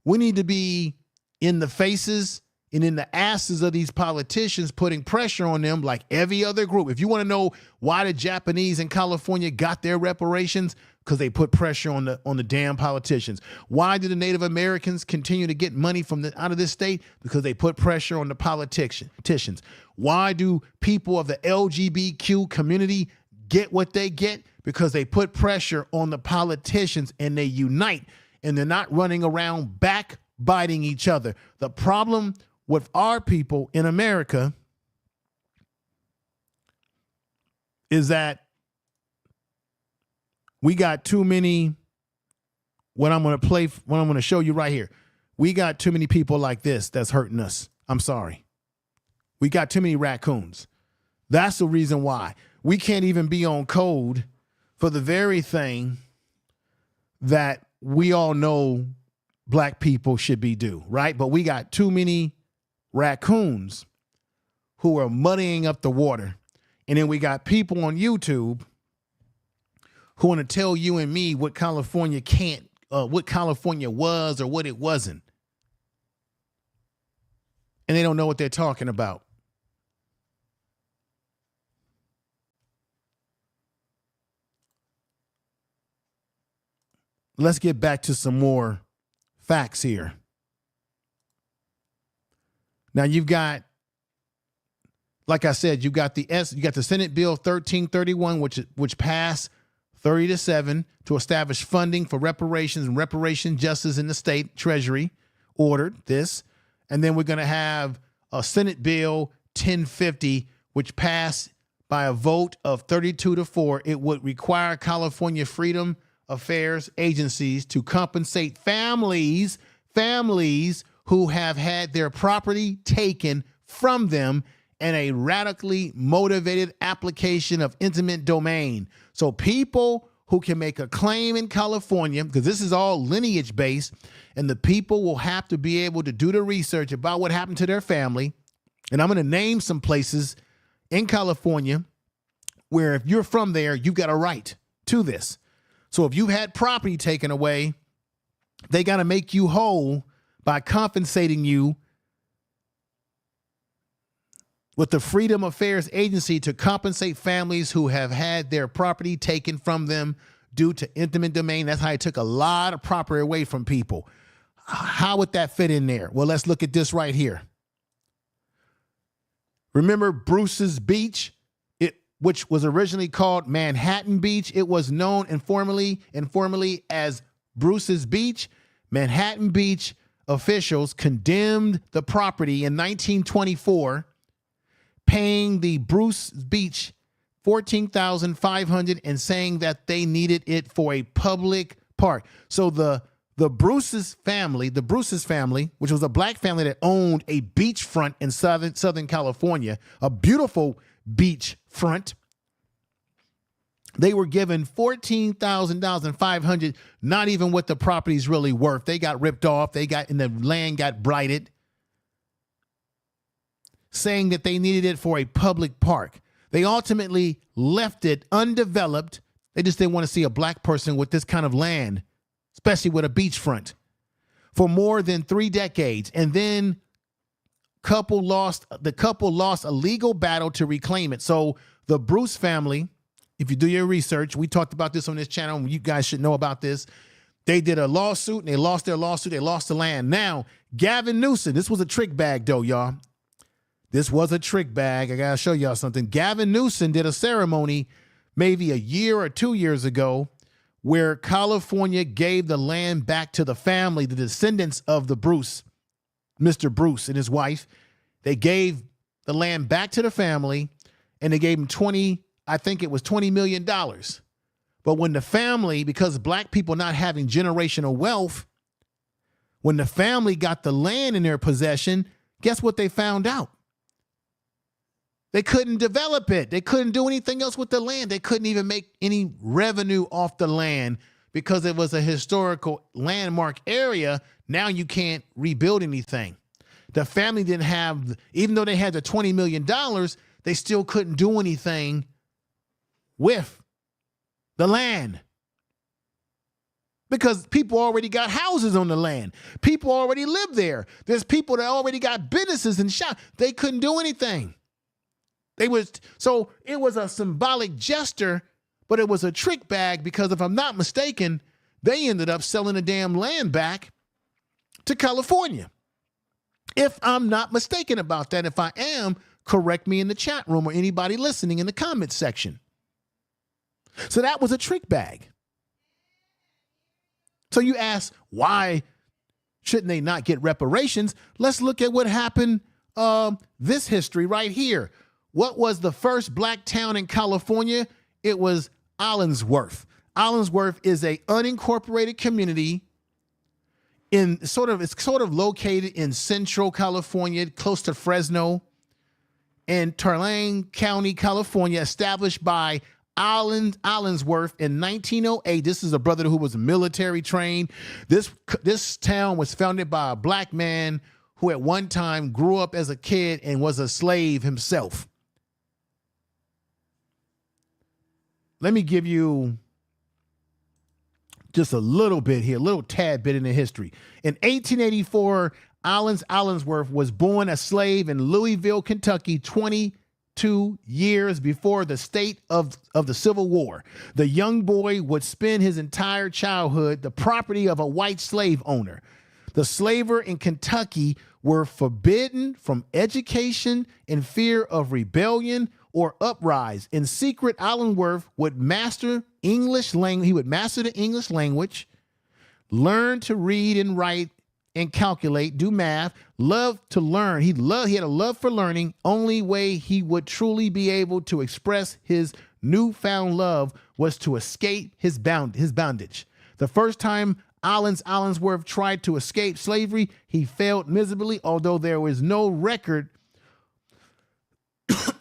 We need to be in the faces and in the asses of these politicians, putting pressure on them like every other group. If you want to know why the Japanese in California got their reparations, because they put pressure on the damn politicians. Why did the Native Americans continue to get money out of this state? Because they put pressure on the politicians. Why do people of the LGBTQ community get what they get? Because they put pressure on the politicians and they unite, and they're not running around backbiting each other. The problem with our people in America is that we got too many what I'm going to show you right here. We got too many people like this that's hurting us. I'm sorry. We got too many raccoons. That's the reason why we can't even be on code for the very thing that we all know black people should be due, right? But we got too many raccoons who are muddying up the water. And then we got people on YouTube who want to tell you and me what California what California was or what it wasn't. And they don't know what they're talking about. Let's get back to some more facts here. Now you've got, like I said, you got the Senate Bill 1331, which passed 30-7 to establish funding for reparations and reparation justice in the state treasury, ordered this. And then we're going to have a Senate Bill 1050, which passed by a vote of 32-4. It would require California Freedom Affairs agencies to compensate families who have had their property taken from them in a radically motivated application of intimate domain. So people who can make a claim in California, because this is all lineage based, and the people will have to be able to do the research about what happened to their family. And I'm going to name some places in California where if you're from there, you've got a right to this. So if you've had property taken away, they got to make you whole by compensating you with the Freedom Affairs Agency to compensate families who have had their property taken from them due to intimate domain. That's how it took a lot of property away from people. How would that fit in there? Well, let's look at this right here. Remember Bruce's Beach, which was originally called Manhattan Beach. It was known informally as Bruce's Beach. Manhattan Beach officials condemned the property in 1924, paying the Bruce Beach $14,500 and saying that they needed it for a public park. So the Bruce's family, which was a black family that owned a beachfront in Southern California, a beautiful beach front, they were given $14,500, not even what the property's really worth. They got ripped off. And the land got blighted, saying that they needed it for a public park. They ultimately left it undeveloped. They just didn't want to see a black person with this kind of land, especially with a beachfront, for more than 3 decades. And then the couple lost a legal battle to reclaim it. So the Bruce family, if you do your research, we talked about this on this channel, and you guys should know about this. They did a lawsuit and they lost their lawsuit. They lost the land. Now, Gavin Newsom, this was a trick bag though, y'all. This was a trick bag. I got to show y'all something. Gavin Newsom did a ceremony maybe a year or 2 years ago where California gave the land back to the family, the descendants of the Bruce, Mr. Bruce and his wife. They gave the land back to the family, and they gave him $20 million. But when the family, because black people not having generational wealth, when the family got the land in their possession, guess what they found out? They couldn't develop it. They couldn't do anything else with the land. They couldn't even make any revenue off the land because it was a historical landmark area. Now you can't rebuild anything. The family didn't have, even though they had the $20 million, they still couldn't do anything with the land because people already got houses on the land. People already live there. There's people that already got businesses and shop. They couldn't do anything. So it was a symbolic gesture, but it was a trick bag because if I'm not mistaken, they ended up selling the damn land back to California. If I'm not mistaken about that, if I am, correct me in the chat room or anybody listening in the comments section. So that was a trick bag. So you ask, why shouldn't they not get reparations? Let's look at what happened, this history right here. What was the first black town in California? It was Allensworth. Allensworth is a unincorporated community it's sort of located in central California, close to Fresno, in Tulane County, California, established by Allensworth in 1908. This is a brother who was military trained. This town was founded by a black man who at one time grew up as a kid and was a slave himself. Let me give you just a little bit here, a little tad bit in the history. In 1884, Allensworth was born a slave in Louisville, Kentucky, 22 years before the state of the Civil War. The young boy would spend his entire childhood the property of a white slave owner. The slaver in Kentucky were forbidden from education in fear of rebellion or uprise. In secret, Allensworth would master English language. He would master the English language, learn to read and write and calculate, do math, love to learn. He had a love for learning. Only way he would truly be able to express his newfound love was to escape his bondage. The first time Allensworth tried to escape slavery, he failed miserably, although there was no record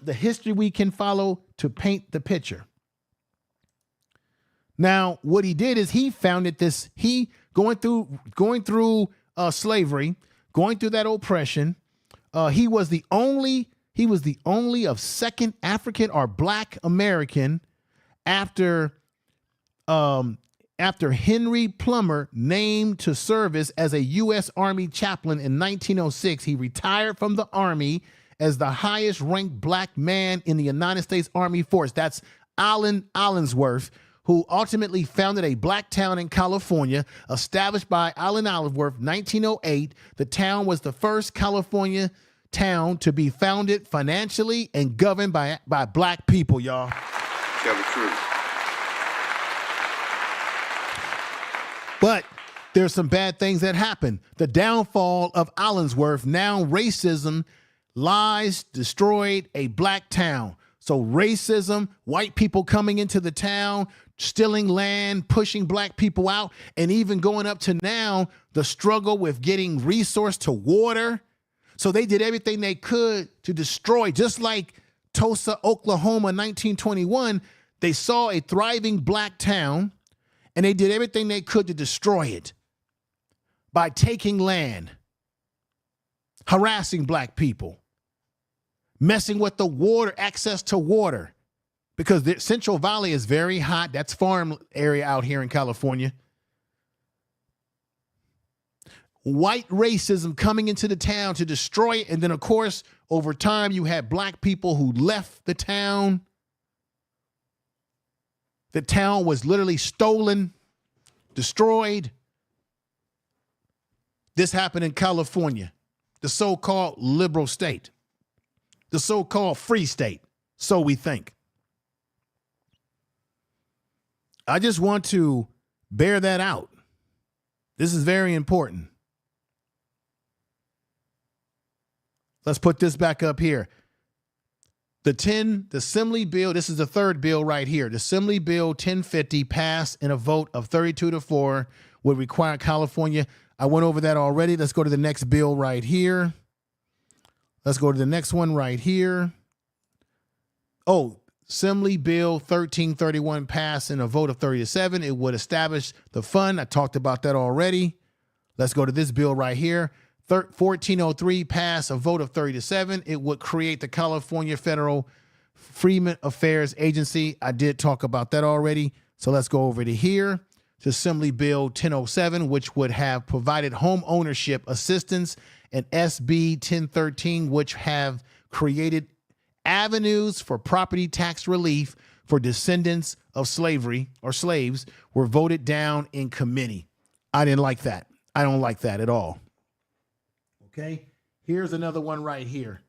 the history we can follow to paint the picture. Now, what he did is he founded this, going through slavery, going through that oppression. He was the only of second African or black American after Henry Plummer named to service as a U.S. Army chaplain in 1906. He retired from the Army as the highest ranked black man in the United States Army Force. That's Allensworth, who ultimately founded a black town in California, established by Allensworth, 1908. The town was the first California town to be founded financially and governed by black people, y'all. Tell the truth. But there's some bad things that happen. The downfall of Allensworth, now racism, lies, destroyed a black town. So racism, white people coming into the town, stealing land, pushing black people out, and even going up to now, the struggle with getting resource to water. So they did everything they could to destroy, just like Tulsa, Oklahoma, 1921, they saw a thriving black town and they did everything they could to destroy it by taking land, harassing black people, messing with the water, access to water, because the Central Valley is very hot. That's farm area out here in California. White racism coming into the town to destroy it. And then, of course, over time, you had black people who left the town. The town was literally stolen, destroyed. This happened in California, the so-called liberal state. The so-called free state, so we think. I just want to bear that out. This is very important. Let's put this back up here. The Assembly Bill, this is the third bill right here. The Assembly Bill 1050 passed in a vote of 32-4, would require California. I went over that already. Let's go to the next bill right here. Let's go to the next one right here. Oh, Assembly Bill 1331 passed in a vote of 30-7. It would establish the fund. I talked about that already. Let's go to this bill right here. 1403 passed a vote of 30-7. It would create the California Federal Freedmen Affairs Agency. I did talk about that already. So let's go over to here. To Assembly Bill 1007, which would have provided home ownership assistance, and SB 1013, which have created avenues for property tax relief for descendants of slavery or slaves, were voted down in committee. I didn't like that. I don't like that at all. Okay, here's another one right here.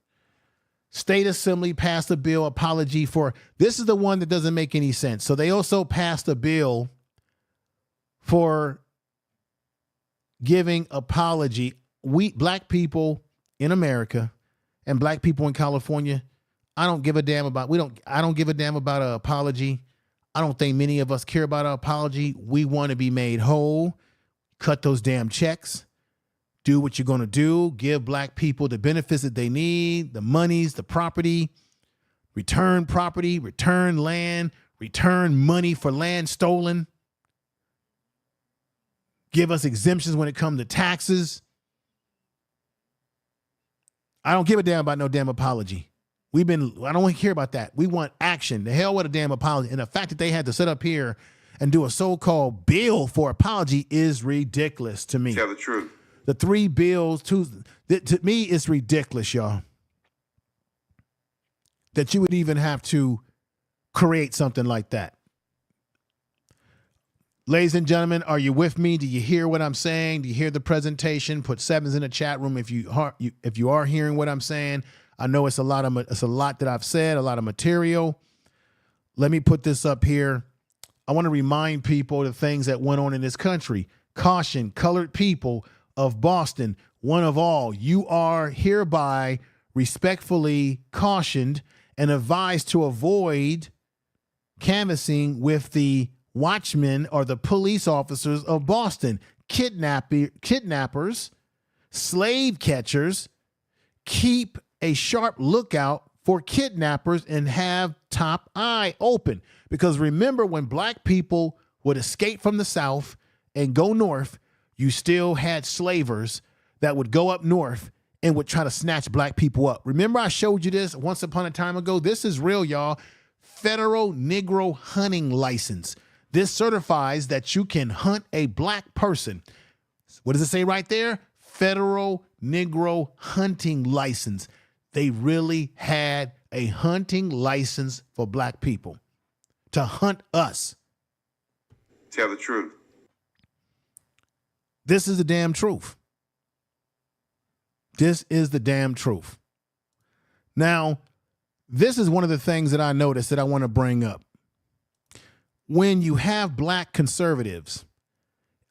State Assembly passed a bill apology for, this is the one that doesn't make any sense. So they also passed a bill for giving apology. We black people in America and black people in California, I don't give a damn about an apology. I don't think many of us care about an apology. We want to be made whole. Cut those damn checks. do what you're going to do, give black people the benefits that they need, the monies, the property, return land, return money for land stolen, give us exemptions when it comes to taxes. I don't give a damn about no damn apology. I don't want to hear about that. We want action. The hell with a damn apology. And the fact that they had to sit up here and do a so-called bill for apology is ridiculous to me. Tell the truth. The 3 bills, to me, it's ridiculous, y'all. That you would even have to create something like that. Ladies and gentlemen, are you with me? Do you hear what I'm saying? Do you hear the presentation? Put 7s in the chat room if you are hearing what I'm saying. I know it's a lot that I've said, a lot of material. Let me put this up here. I want to remind people the things that went on in this country. Caution, colored people of Boston, one of all, you are hereby respectfully cautioned and advised to avoid canvassing with the watchmen or the police officers of Boston. Kidnappers, slave catchers, keep a sharp lookout for kidnappers and have top eye open. Because remember, when black people would escape from the South and go north, you still had slavers that would go up north and would try to snatch black people up. Remember, I showed you this once upon a time ago. This is real, y'all. Federal Negro hunting license. This certifies that you can hunt a black person. What does it say right there? Federal Negro hunting license. They really had a hunting license for black people to hunt us. Tell the truth. This is the damn truth. This is the damn truth. Now, this is one of the things that I noticed that I want to bring up. When you have black conservatives,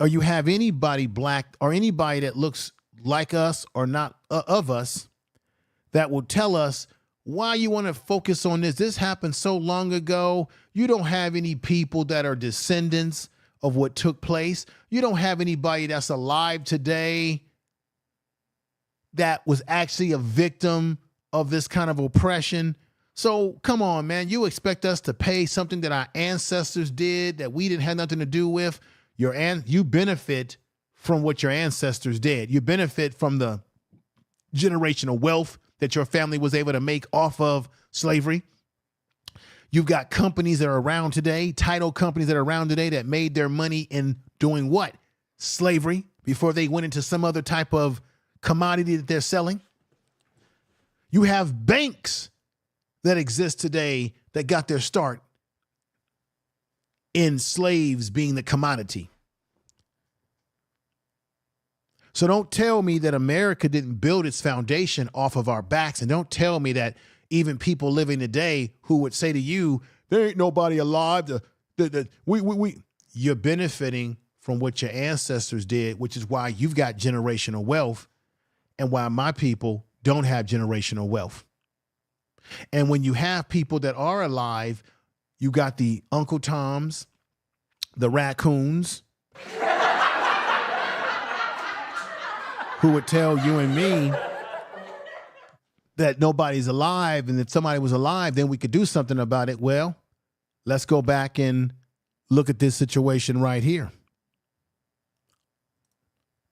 or you have anybody black or anybody that looks like us or not of us, that will tell us why you want to focus on this. This happened so long ago. You don't have any people that are descendants of what took place. You don't have anybody that's alive today that was actually a victim of this kind of oppression. So come on, man. You expect us to pay something that our ancestors did that we didn't have nothing to do with? You benefit from what your ancestors did. You benefit from the generational wealth that your family was able to make off of slavery. You've got companies that are around today, title companies that are around today that made their money in doing what? Slavery, before they went into some other type of commodity that they're selling. You have banks that exist today that got their start in slaves being the commodity. So don't tell me that America didn't build its foundation off of our backs. And don't tell me that even people living today who would say to you, there ain't nobody alive. You're benefiting from what your ancestors did, which is why you've got generational wealth and why my people don't have generational wealth. And when you have people that are alive, you got the Uncle Toms, the raccoons, who would tell you and me that nobody's alive, and if somebody was alive, then we could do something about it. Well, let's go back and look at this situation right here.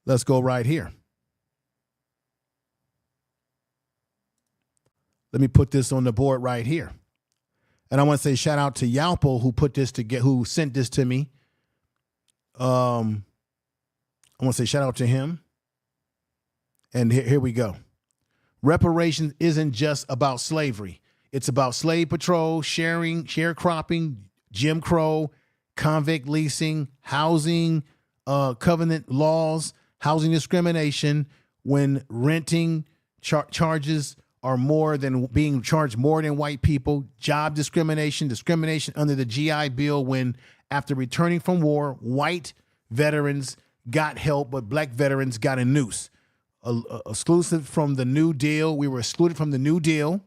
Let's go right here. Let me put this on the board right here. And I want to say shout out to Yalpo who sent this to me. I want to say shout out to him. And here we go. Reparations isn't just about slavery. It's about slave patrol, sharecropping, Jim Crow, convict leasing, housing, covenant laws, housing discrimination, when renting charges are more than being charged more than white people, job discrimination under the GI Bill when, after returning from war, white veterans got help, but black veterans got a noose. Exclusive from the New Deal. We were excluded from the New Deal,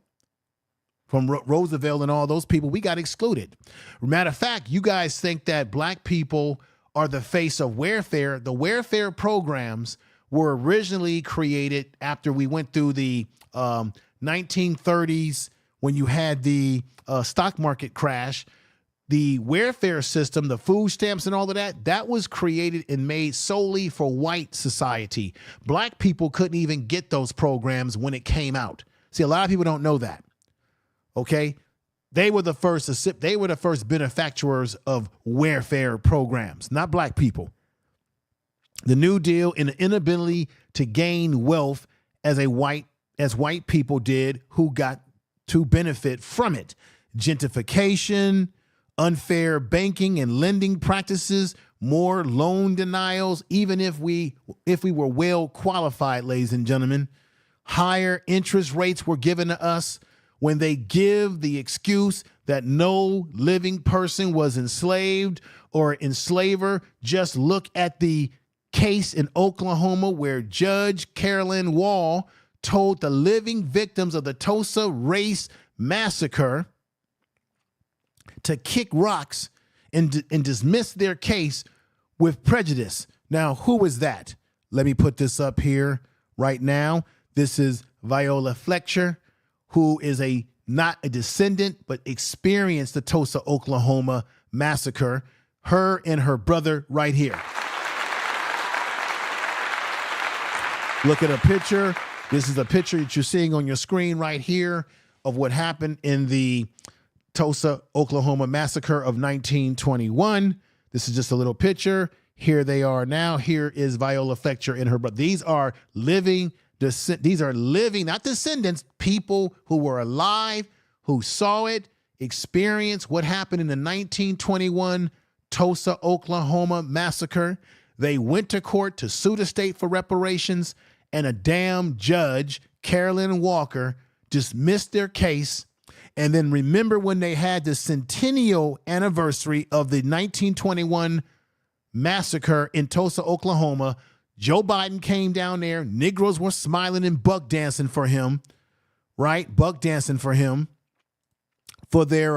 from Roosevelt and all those people. We got excluded. Matter of fact, you guys think that black people are the face of welfare. The welfare programs were originally created after we went through the 1930s when you had the stock market crash. The welfare system, the food stamps and all of that, that was created and made solely for white society. Black people couldn't even get those programs when it came out. See, a lot of people don't know that. Okay? They were the first benefactors of welfare programs, not black people. The New Deal and the inability to gain wealth as white people did who got to benefit from it. Gentrification, unfair banking and lending practices, more loan denials, even if we were well qualified, ladies and gentlemen. Higher interest rates were given to us when they give the excuse that no living person was enslaved or enslaver. Just look at the case in Oklahoma where Judge Carolyn Wall told the living victims of the Tulsa race massacre to kick rocks and dismiss their case with prejudice. Now, who is that? Let me put this up here right now. This is Viola Fletcher, who is not a descendant, but experienced the Tulsa, Oklahoma massacre. Her and her brother right here. Look at a picture. This is a picture that you're seeing on your screen right here of what happened in the Tulsa, Oklahoma massacre of 1921. This is just a little picture. Here they are now. Here is Viola Fletcher and her brother. These are living, not descendants, people who were alive, who saw it, experienced what happened in the 1921 Tulsa, Oklahoma massacre. They went to court to sue the state for reparations, and a damn judge, Carolyn Walker, dismissed their case. And then remember when they had the centennial anniversary of the 1921 massacre in Tulsa, Oklahoma, Joe Biden came down there. Negroes were smiling and buck dancing for him, right? Buck dancing for him for their,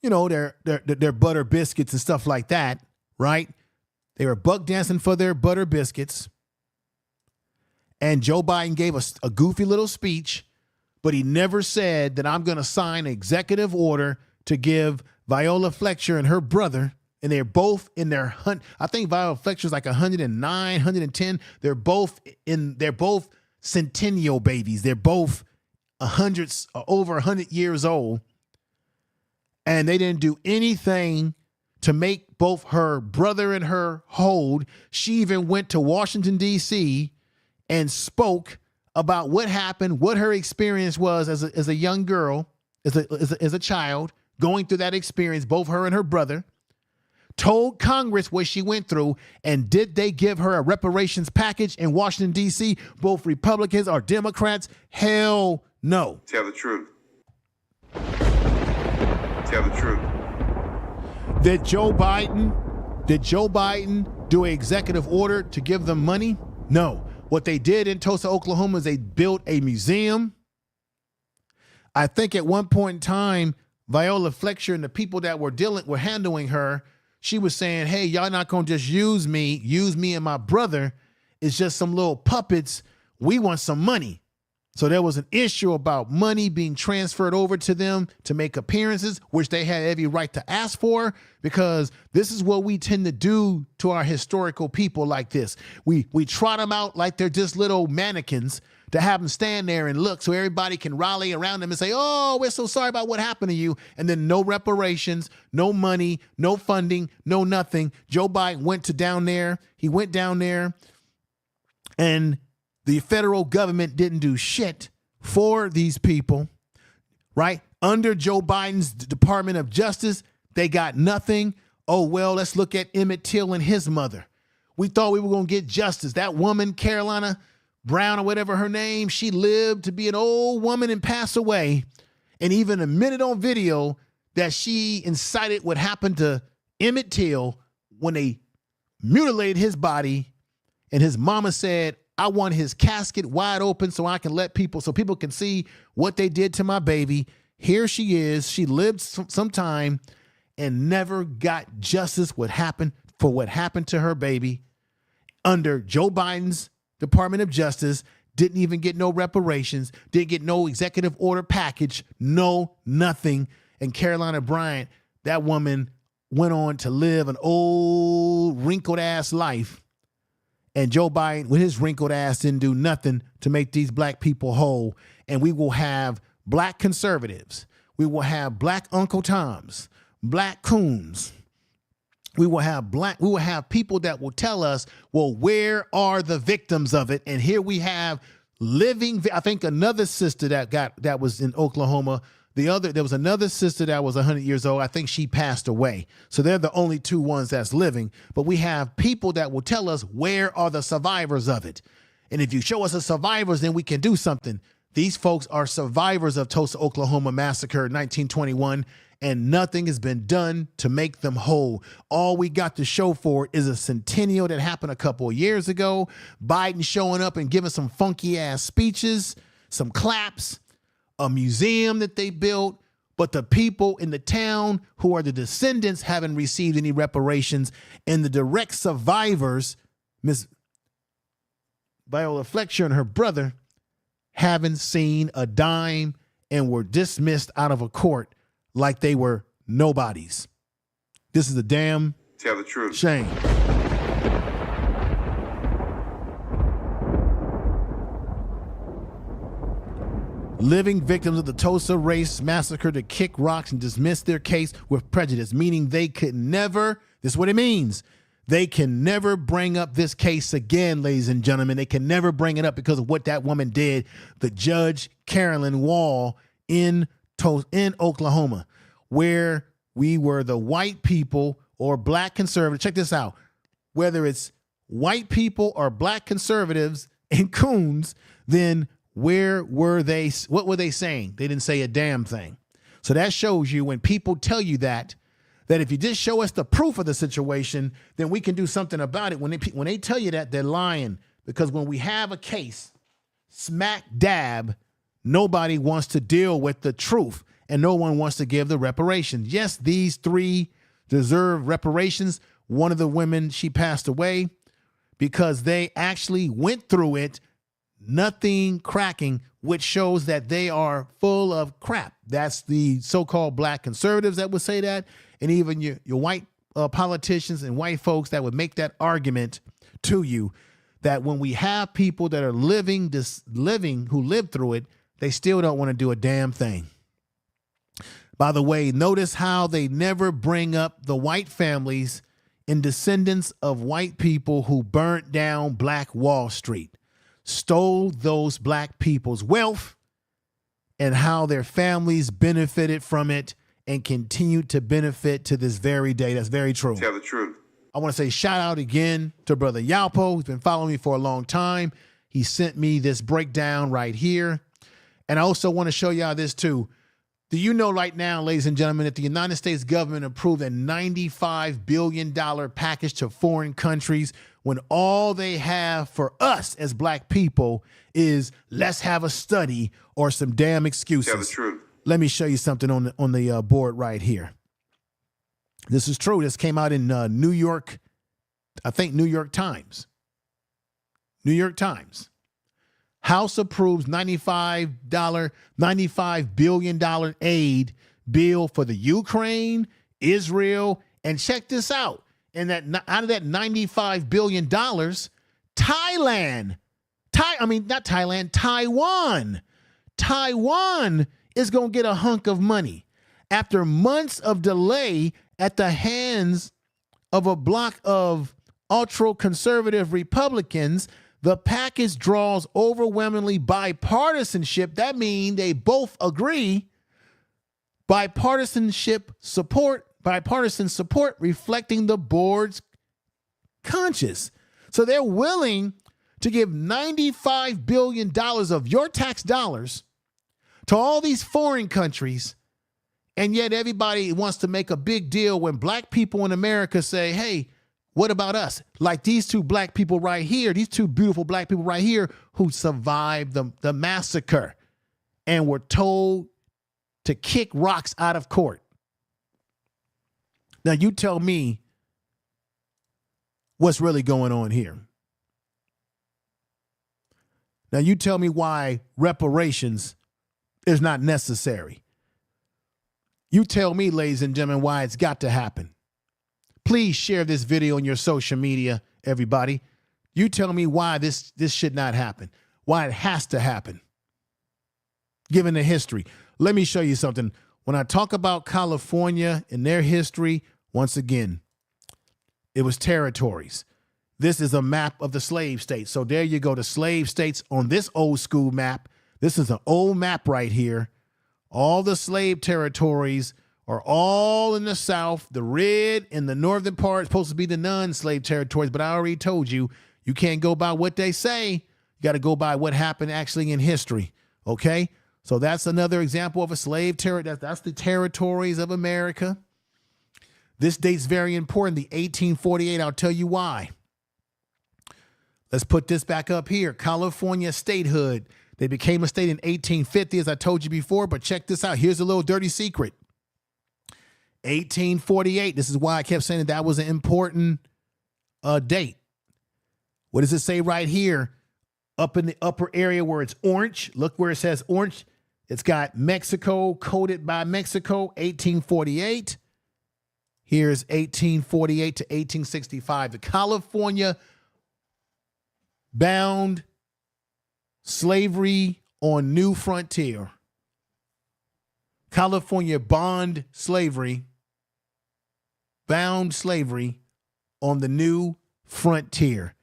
their butter biscuits and stuff like that, right? They were buck dancing for their butter biscuits. And Joe Biden gave us a goofy little speech, but he never said that I'm going to sign an executive order to give Viola Fletcher and her brother, and they're both in their I think Viola Fletcher's like 109, 110. They're both centennial babies. They're both over 100 years old. And they didn't do anything to make both her brother and her hold. She even went to Washington, D.C. and spoke about what happened, what her experience was as a young girl, as a child, going through that experience, both her and her brother, told Congress what she went through, and did they give her a reparations package in Washington, D.C., both Republicans or Democrats? Hell no. Tell the truth. Tell the truth. Did Joe Biden do an executive order to give them money? No. What they did in Tulsa, Oklahoma is they built a museum. I think at one point in time, Viola Fletcher and the people that were handling her, she was saying, hey, y'all not going to just use me and my brother. It's just some little puppets. We want some money. So there was an issue about money being transferred over to them to make appearances, which they had every right to ask for, because this is what we tend to do to our historical people like this. We trot them out like they're just little mannequins to have them stand there and look so everybody can rally around them and say, oh, we're so sorry about what happened to you. And then no reparations, no money, no funding, no nothing. Joe Biden went down there. He went down there and the federal government didn't do shit for these people, right? Under Joe Biden's Department of Justice, they got nothing. Oh, well, let's look at Emmett Till and his mother. We thought we were going to get justice. That woman, Carolina Brown or whatever her name, she lived to be an old woman and pass away. And even a minute on video that she incited what happened to Emmett Till when they mutilated his body. And his mama said, I want his casket wide open so people can see what they did to my baby. Here she is. She lived some time and never got justice for what happened to her baby. under Joe Biden's Department of Justice, didn't even get no reparations, didn't get no executive order package, no nothing. And Carolina Bryant, that woman went on to live an old wrinkled ass life. And Joe Biden, with his wrinkled ass, didn't do nothing to make these black people whole. And we will have black conservatives. We will have black Uncle Toms, black coons. We will have people that will tell us, well, where are the victims of it? And here we have living, I think another sister that was in Oklahoma. There was another sister that was 100 years old. I think she passed away. So they're the only two ones that's living. But we have people that will tell us, where are the survivors of it? And if you show us the survivors, then we can do something. These folks are survivors of Tulsa, Oklahoma massacre in 1921, and nothing has been done to make them whole. All we got to show for is a centennial that happened a couple of years ago, Biden showing up and giving some funky ass speeches, some claps, a museum that they built, but the people in the town who are the descendants haven't received any reparations, and the direct survivors, Miss Viola Fletcher and her brother, haven't seen a dime and were dismissed out of a court like they were nobodies. This is a damn Tell the truth. shame. Living victims of the Tulsa race massacre to kick rocks and dismiss their case with prejudice, meaning they could never, this is what it means, they can never bring up this case again, ladies and gentlemen. They can never bring it up because of what that woman did, the Judge Carolyn Wall in Oklahoma, where we were the white people or black conservatives. Check this out. Whether it's white people or black conservatives and coons, then where were they? What were they saying? They didn't say a damn thing. So that shows you when people tell you that if you just show us the proof of the situation, then we can do something about it. When they tell you that, they're lying, because when we have a case smack dab, nobody wants to deal with the truth and no one wants to give the reparations. Yes, these three deserve reparations. One of the women, she passed away because they actually went through it, nothing cracking, which shows that they are full of crap. That's the so-called black conservatives that would say that, and even your white politicians and white folks that would make that argument to you, that when we have people that are living who lived through it, they still don't want to do a damn thing. By the way, notice how they never bring up the white families and descendants of white people who burnt down Black Wall Street, stole those black people's wealth, and how their families benefited from it and continue to benefit to this very day. That's very true. Tell the truth. I want to say shout out again to Brother Yalpo, who's been following me for a long time. He sent me this breakdown right here. And I also want to show y'all this too. Do you know right now, ladies and gentlemen, that the United States government approved a $95 billion package to foreign countries when all they have for us as black people is let's have a study or some damn excuses? Tell the truth. Let me show you something on the board right here. This is true. This came out in New York, I think New York Times. New York Times. House approves $95 billion aid bill for the Ukraine, Israel, and check this out. And that out of that $95 billion, Taiwan is going to get a hunk of money. After months of delay at the hands of a block of ultra-conservative Republicans, the package draws overwhelmingly bipartisanship. That means they both agree. Bipartisan support reflecting the board's conscience. So they're willing to give $95 billion of your tax dollars to all these foreign countries, and yet everybody wants to make a big deal when black people in America say, hey, what about us? Like these two black people right here, these two beautiful black people right here who survived the massacre and were told to kick rocks out of court. Now you tell me what's really going on here. Now you tell me why reparations is not necessary. You tell me, ladies and gentlemen, why it's got to happen. Please share this video on your social media, everybody. You tell me why this should not happen, why it has to happen, given the history. Let me show you something. When I talk about California and their history, once again, it was territories. This is a map of the slave states. So there you go, the slave states on this old school map. This is an old map right here. All the slave territories are all in the South. The red in the northern part is supposed to be the non-slave territories, but I already told you, you can't go by what they say. You got to go by what happened actually in history, okay? So that's another example of a slave territory. That's the territories of America. This date's very important, the 1848. I'll tell you why. Let's put this back up here. California statehood. They became a state in 1850, as I told you before, but check this out. Here's a little dirty secret. 1848. This is why I kept saying that was an important date. What does it say right here? Up in the upper area where it's orange. Look where it says orange. It's got Mexico, coded by Mexico, 1848. Here's 1848 to 1865. The California bound slavery on new frontier. California bond slavery, bound slavery on the new frontier.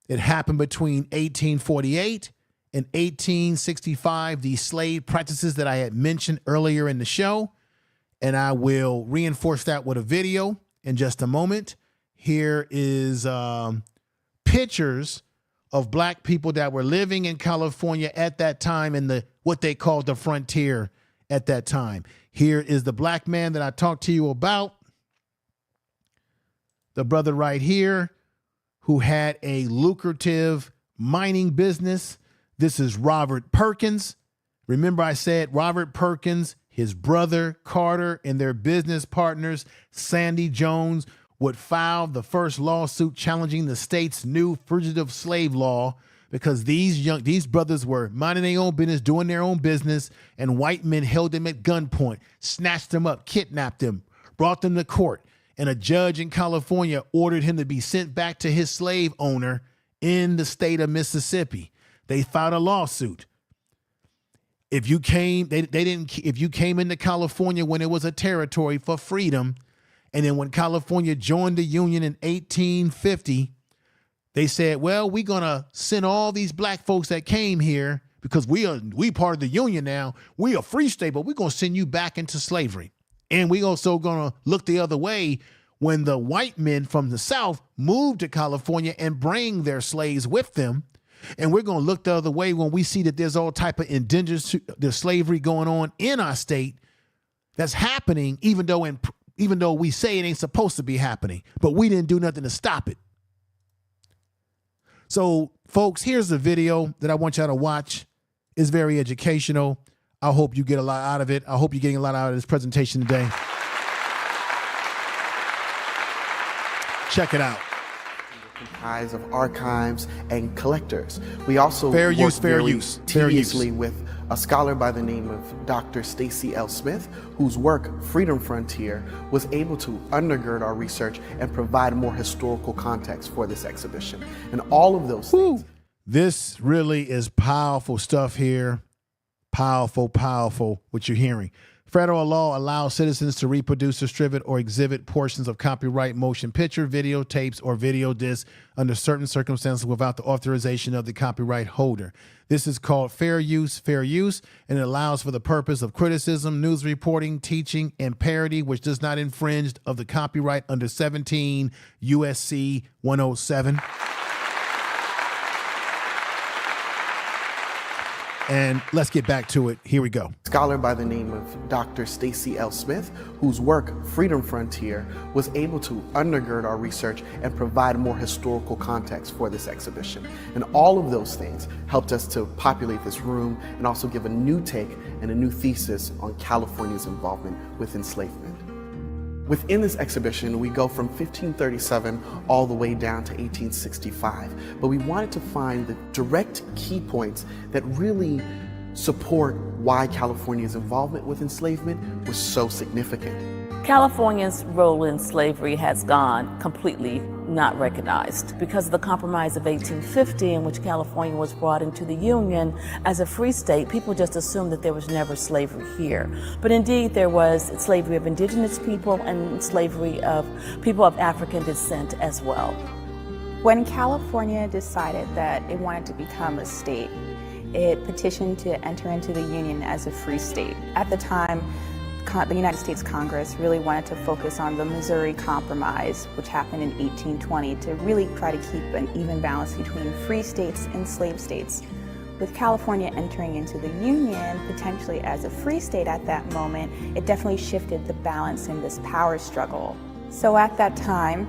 It happened between 1848 and 1865, these slave practices that I had mentioned earlier in the show. And I will reinforce that with a video in just a moment. Here is pictures of black people that were living in California at that time in the what they called the frontier at that time. Here is the black man that I talked to you about. The brother right here who had a lucrative mining business. This is Robert Perkins. Remember I said Robert Perkins, his brother Carter, and their business partners, Sandy Jones, would file the first lawsuit challenging the state's new fugitive slave law because these brothers were minding their own business, doing their own business, and white men held them at gunpoint, snatched them up, kidnapped them, brought them to court, and a judge in California ordered him to be sent back to his slave owner in the state of Mississippi. They filed a lawsuit. If you came, if you came into California when it was a territory for freedom, and then when California joined the Union in 1850, they said, well, we're going to send all these black folks that came here because we part of the Union now. We a free state, but we're going to send you back into slavery. And we also going to look the other way when the white men from the South moved to California and bring their slaves with them. And we're going to look the other way when we see that there's all type of indigenous slavery going on in our state that's happening, even though we say it ain't supposed to be happening, but we didn't do nothing to stop it. So, folks, here's the video that I want y'all to watch. It's very educational. I hope you get a lot out of it. I hope you're getting a lot out of this presentation today. Check it out. Comprised of archives and collectors. We also fair work use tediously with a scholar by the name of Dr. Stacy L. Smith, whose work, Freedom Frontier, was able to undergird our research and provide more historical context for this exhibition. And all of those things. This really is powerful stuff here. Powerful, what you're hearing. Federal law allows citizens to reproduce, distribute, or exhibit portions of copyright motion picture, videotapes, or video discs under certain circumstances without the authorization of the copyright holder. This is called fair use, and it allows for the purpose of criticism, news reporting, teaching, and parody, which does not infringe of the copyright under 17 USC 107. And let's get back to it. Here we go. Scholar by the name of Dr. Stacy L. Smith, whose work, Freedom Frontier, was able to undergird our research and provide more historical context for this exhibition. And all of those things helped us to populate this room and also give a new take and a new thesis on California's involvement with enslavement. Within this exhibition, we go from 1537 all the way down to 1865, but we wanted to find the direct key points that really support why California's involvement with enslavement was so significant. California's role in slavery has gone completely not recognized. Because of the Compromise of 1850, in which California was brought into the Union as a free state, people just assumed that there was never slavery here. But indeed, there was slavery of indigenous people and slavery of people of African descent as well. When California decided that it wanted to become a state, it petitioned to enter into the Union as a free state. At the time, the United States Congress really wanted to focus on the Missouri Compromise, which happened in 1820, to really try to keep an even balance between free states and slave states. With California entering into the Union, potentially as a free state at that moment, it definitely shifted the balance in this power struggle. So at that time,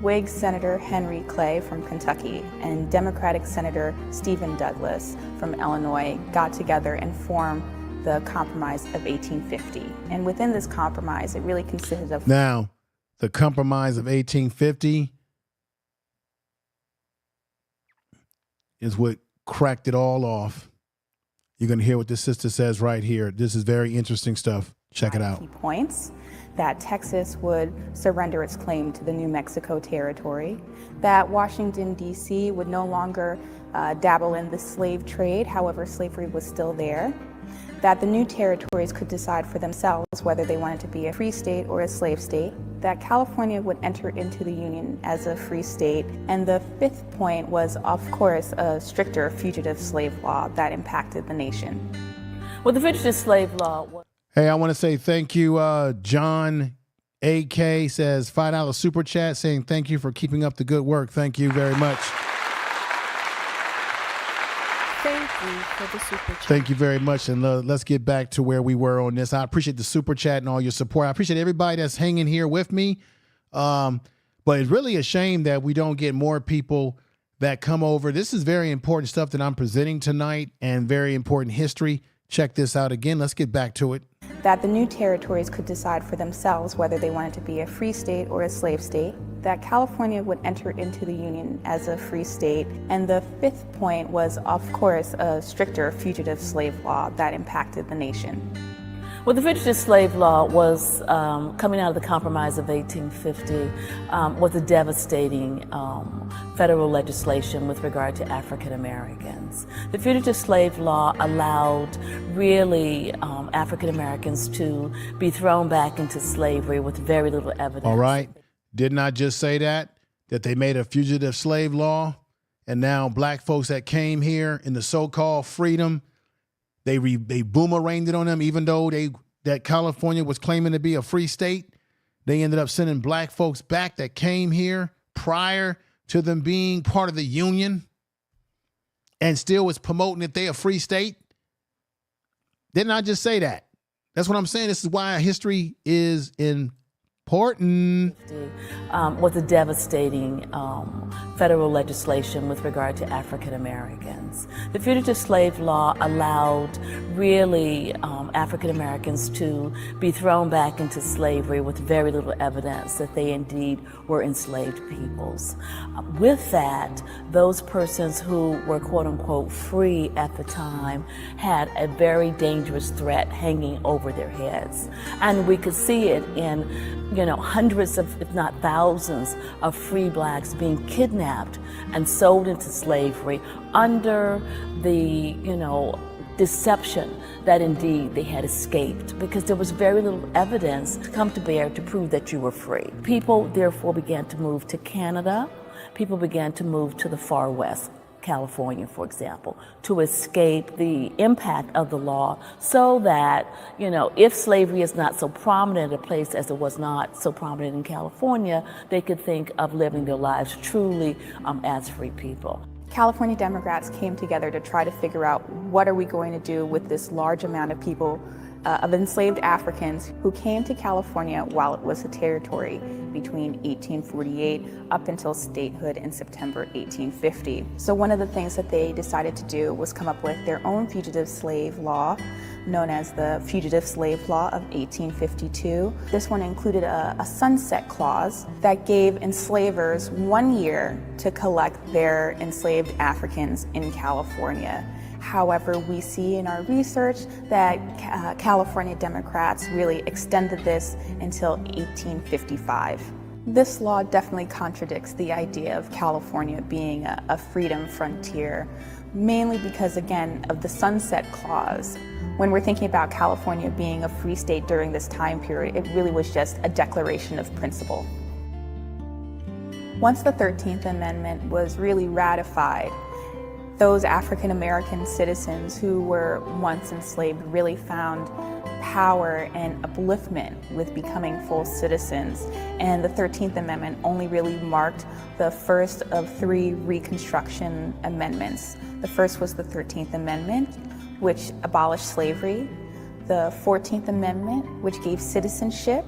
Whig Senator Henry Clay from Kentucky and Democratic Senator Stephen Douglas from Illinois got together and formed the Compromise of 1850. And within this compromise, it really consisted of... Now, the Compromise of 1850 is what cracked it all off. You're going to hear what this sister says right here. This is very interesting stuff. Check it out. Key points: that Texas would surrender its claim to the New Mexico territory, that Washington, D.C. would no longer dabble in the slave trade, however, slavery was still there, that the new territories could decide for themselves whether they wanted to be a free state or a slave state, that California would enter into the Union as a free state, and the fifth point was, of course, a stricter fugitive slave law that impacted the nation. Well, the fugitive slave law was... Hey, I want to say thank you. John AK says $5 super chat saying thank you for keeping up the good work. Thank you very much. Thank you for the super chat. Thank you very much. And let's get back to where we were on this. I appreciate the super chat and all your support. I appreciate everybody that's hanging here with me. But it's really a shame that we don't get more people that come over. This is very important stuff that I'm presenting tonight and very important history. Check this out again. Let's get back to it. That the new territories could decide for themselves whether they wanted to be a free state or a slave state, that California would enter into the Union as a free state, and the fifth point was, of course, a stricter fugitive slave law that impacted the nation. Well, the fugitive slave law was coming out of the Compromise of 1850, was a devastating federal legislation with regard to African Americans. The fugitive slave law allowed really African Americans to be thrown back into slavery with very little evidence. All right. Didn't I just say that they made a fugitive slave law, and now black folks that came here in the so-called freedom, they boomeranged it on them, even though that California was claiming to be a free state. They ended up sending black folks back that came here prior to them being part of the Union and still was promoting that they a free state. Didn't I just say that? That's what I'm saying. This is why history is important. Was a devastating federal legislation with regard to African Americans. The fugitive slave law allowed really African Americans to be thrown back into slavery with very little evidence that they indeed were enslaved peoples. With that, those persons who were quote unquote free at the time had a very dangerous threat hanging over their heads. And we could see it in hundreds of, if not thousands, of free blacks being kidnapped and sold into slavery under the, deception that indeed they had escaped, because there was very little evidence to come to bear to prove that you were free. People therefore began to move to Canada. People began to move to the far west, California, for example, to escape the impact of the law, so that, if slavery is not so prominent a place as it was not so prominent in California, they could think of living their lives truly as free people. California Democrats came together to try to figure out what are we going to do with this large amount of people of enslaved Africans who came to California while it was a territory between 1848 up until statehood in September 1850. So one of the things that they decided to do was come up with their own fugitive slave law, known as the Fugitive Slave Law of 1852. This one included a sunset clause that gave enslavers 1 year to collect their enslaved Africans in California. However, we see in our research that California Democrats really extended this until 1855. This law definitely contradicts the idea of California being a freedom frontier, mainly because, again, of the Sunset Clause. When we're thinking about California being a free state during this time period, it really was just a declaration of principle. Once the 13th Amendment was really ratified, those African American citizens who were once enslaved really found power and upliftment with becoming full citizens. And the 13th Amendment only really marked the first of 3 Reconstruction amendments. The first was the 13th Amendment, which abolished slavery, the 14th Amendment, which gave citizenship,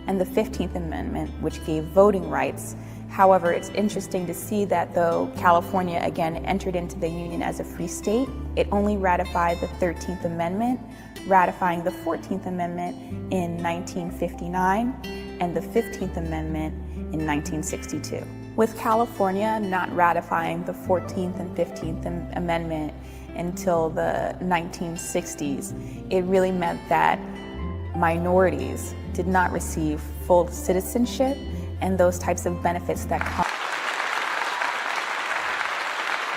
and the 15th Amendment, which gave voting rights. However, it's interesting to see that though California again entered into the Union as a free state, it only ratified the 13th Amendment, ratifying the 14th Amendment in 1959 and the 15th Amendment in 1962. With California not ratifying the 14th and 15th Amendment until the 1960s, it really meant that minorities did not receive full citizenship and those types of benefits that come.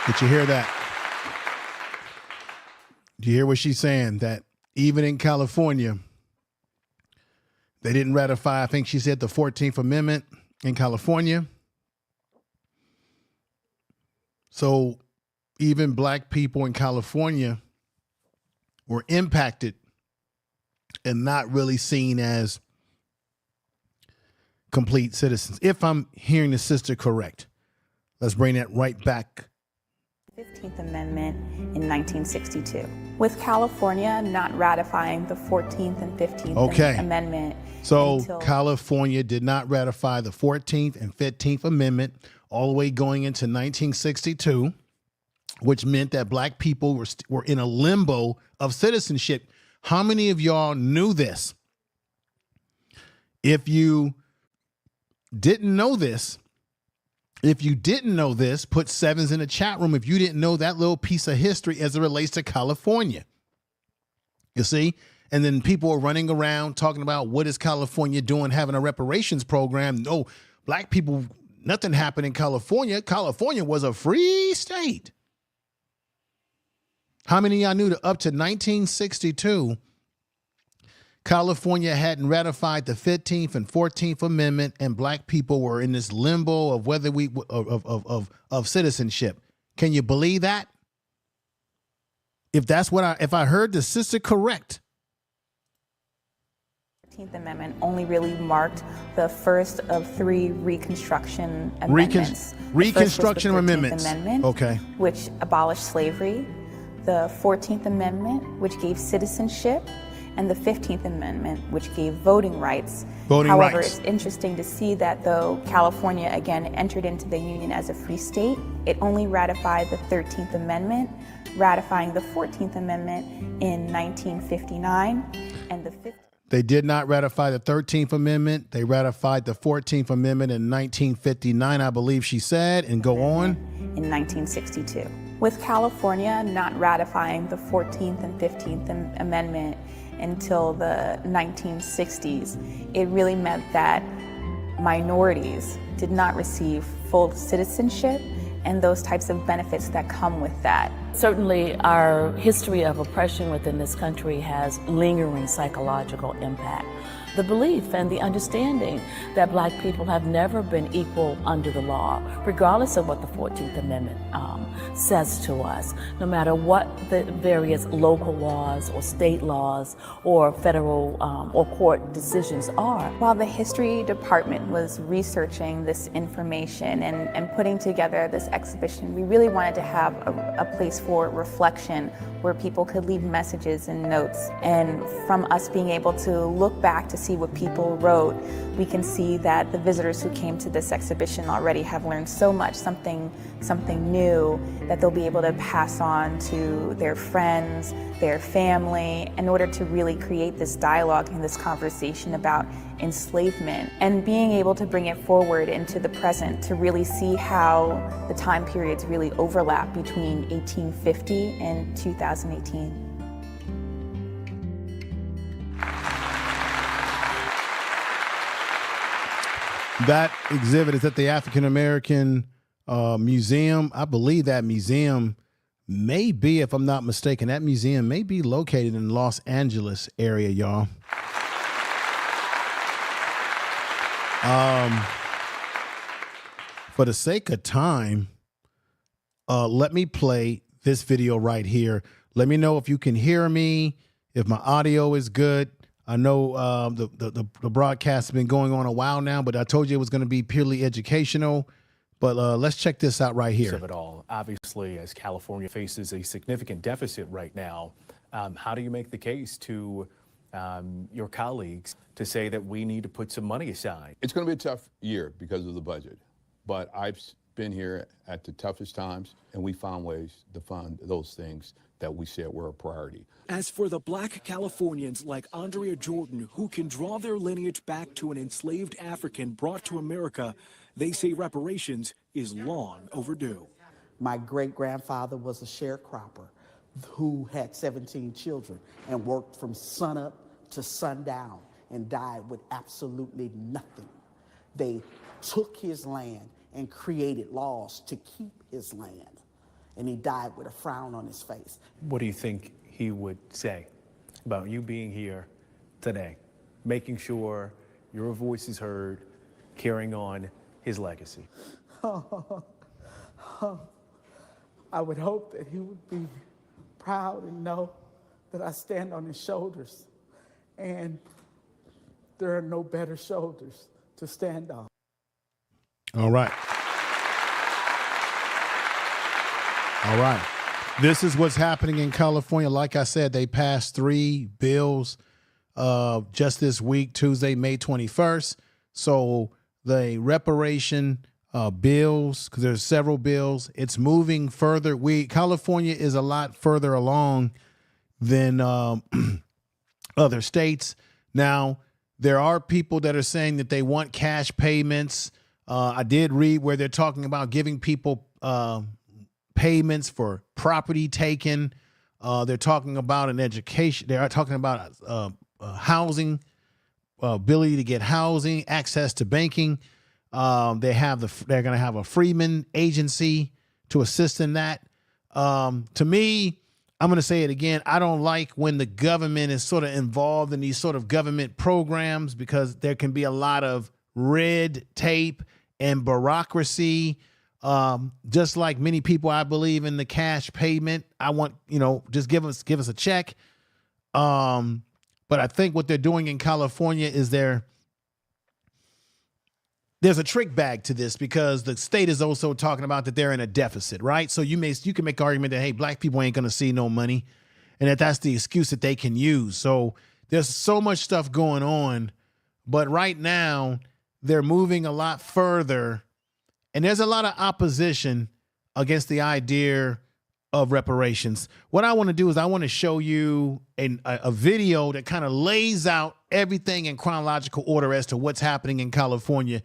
Did you hear that? Do you hear what she's saying? That even in California, they didn't ratify, I think she said, the 14th Amendment in California. So even black people in California were impacted and not really seen as complete citizens. If I'm hearing the sister correct, let's bring that right back. 15th Amendment in 1962. With California not ratifying the 14th and 15th Amendment. So California did not ratify the 14th and 15th Amendment all the way going into 1962, which meant that black people were in a limbo of citizenship. How many of y'all knew this? If you didn't know this, put 7s in the chat room if you didn't know that little piece of history as it relates to California. You see? And then people are running around talking about what is California doing, having a reparations program. No, black people, nothing happened in California. California was a free state. How many of y'all knew that up to 1962, California hadn't ratified the 15th and 14th Amendment, and black people were in this limbo of whether of citizenship? Can you believe that? If that's what if I heard the sister correct. 15th Amendment only really marked the first of 3 Reconstruction amendments. Reconstruction amendments. Amendment, okay. Which abolished slavery, the 14th Amendment, which gave citizenship, and the 15th Amendment, which gave voting rights. However, it's interesting to see that though California again entered into the Union as a free state, it only ratified the 13th Amendment, ratifying the 14th Amendment in 1959 and the 15th. They did not ratify the 13th Amendment. They ratified the 14th Amendment in 1959, I believe she said, and go on. In 1962. With California not ratifying the 14th and 15th Amendment until the 1960s, it really meant that minorities did not receive full citizenship and those types of benefits that come with that. Certainly, our history of oppression within this country has lingering psychological impact. The belief and the understanding that black people have never been equal under the law, regardless of what the 14th Amendment says to us, no matter what the various local laws or state laws or federal or court decisions are. While the history department was researching this information and putting together this exhibition, we really wanted to have a place for reflection where people could leave messages and notes. And from us being able to look back to see what people wrote, we can see that the visitors who came to this exhibition already have learned so much, something new that they'll be able to pass on to their friends, their family, in order to really create this dialogue and this conversation about enslavement, and being able to bring it forward into the present to really see how the time periods really overlap between 1850 and 2018. That exhibit is at the African American Museum. I believe that museum may be, if I'm not mistaken, that museum may be located in Los Angeles area, y'all. For the sake of time, let me play this video right here. Let me know if you can hear me, if my audio is good. I know the broadcast has been going on a while now, but I told you it was going to be purely educational. But let's check this out right here. Of it all, obviously, as California faces a significant deficit right now, how do you make the case to your colleagues to say that we need to put some money aside? It's going to be a tough year because of the budget, but I've been here at the toughest times, and we found ways to fund those things that we said were a priority. As for the Black Californians like Andrea Jordan, who can draw their lineage back to an enslaved African brought to America, they say reparations is long overdue. My great-grandfather was a sharecropper who had 17 children and worked from sunup to sundown and died with absolutely nothing. They took his land and created laws to keep his land, and he died with a frown on his face. What do you think he would say about you being here today, making sure your voice is heard, carrying on his legacy? I would hope that he would be proud and know that I stand on his shoulders, and there are no better shoulders to stand on. All right. All right. This is what's happening in California. Like I said, they passed 3 bills just this week, Tuesday, May 21st. So the reparation bills, because there's several bills, it's moving further. California is a lot further along than other states. Now, there are people that are saying that they want cash payments. I did read where they're talking about giving people payments for property taken. They're talking about an education. They're talking about housing, ability to get housing, access to banking. They're going to have a Freeman agency to assist in that. To me, I'm going to say it again. I don't like when the government is sort of involved in these sort of government programs, because there can be a lot of red tape and bureaucracy. Just like many people, I believe in the cash payment. I want, just give us a check. But I think what they're doing in California is there's a trick bag to this, because the state is also talking about that they're in a deficit, right? So you can make an argument that, hey, black people ain't going to see no money, and that's the excuse that they can use. So there's so much stuff going on, but right now they're moving a lot further, and there's a lot of opposition against the idea of reparations. What I want to do is I want to show you a video that kind of lays out everything in chronological order as to what's happening in California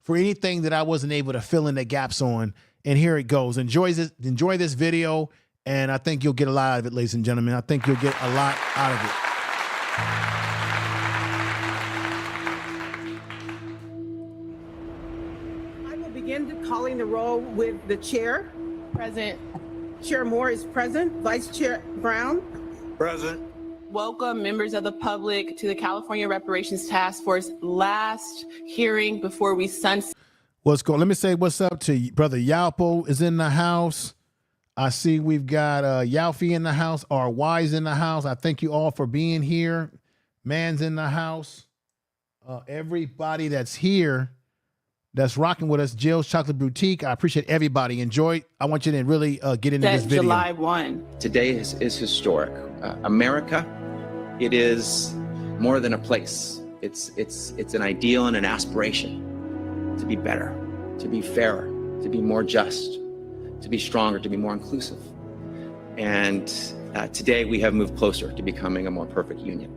for anything that I wasn't able to fill in the gaps on. And here it goes. Enjoy this video, and I think you'll get a lot out of it, ladies and gentlemen. I think you'll get a lot out of it. I will begin calling the roll with the chair. Present. Chair Moore is present. Vice Chair Brown. Present. Welcome, members of the public, to the California Reparations Task Force last hearing before we sunset. Let me say what's up to Brother Yalpo is in the house. I see we've got Yalfi in the house, RY's in the house. I thank you all for being here. Man's in the house. Everybody that's here, that's rocking with us. Jill's Chocolate Boutique. I appreciate everybody. Enjoy. I want you to really get into this video. July 1. Today is historic. America, it is more than a place. It's an ideal and an aspiration to be better, to be fairer, to be more just, to be stronger, to be more inclusive. And today we have moved closer to becoming a more perfect union.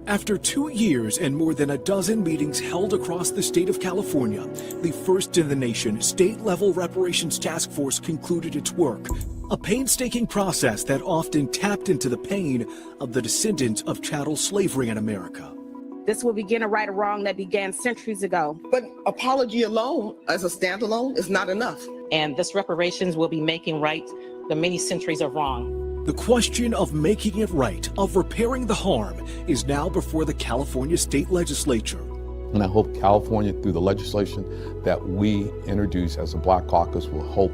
After 2 years and more than a dozen meetings held across the state of California, the first in the nation state-level reparations task force concluded its work. A painstaking process that often tapped into the pain of the descendants of chattel slavery in America. This will begin a right or wrong that began centuries ago. But apology alone, as a standalone, is not enough. And this reparations will be making right the many centuries of wrong. The question of making it right, of repairing the harm, is now before the California State Legislature. And I hope California, through the legislation that we introduce as a Black Caucus, will help,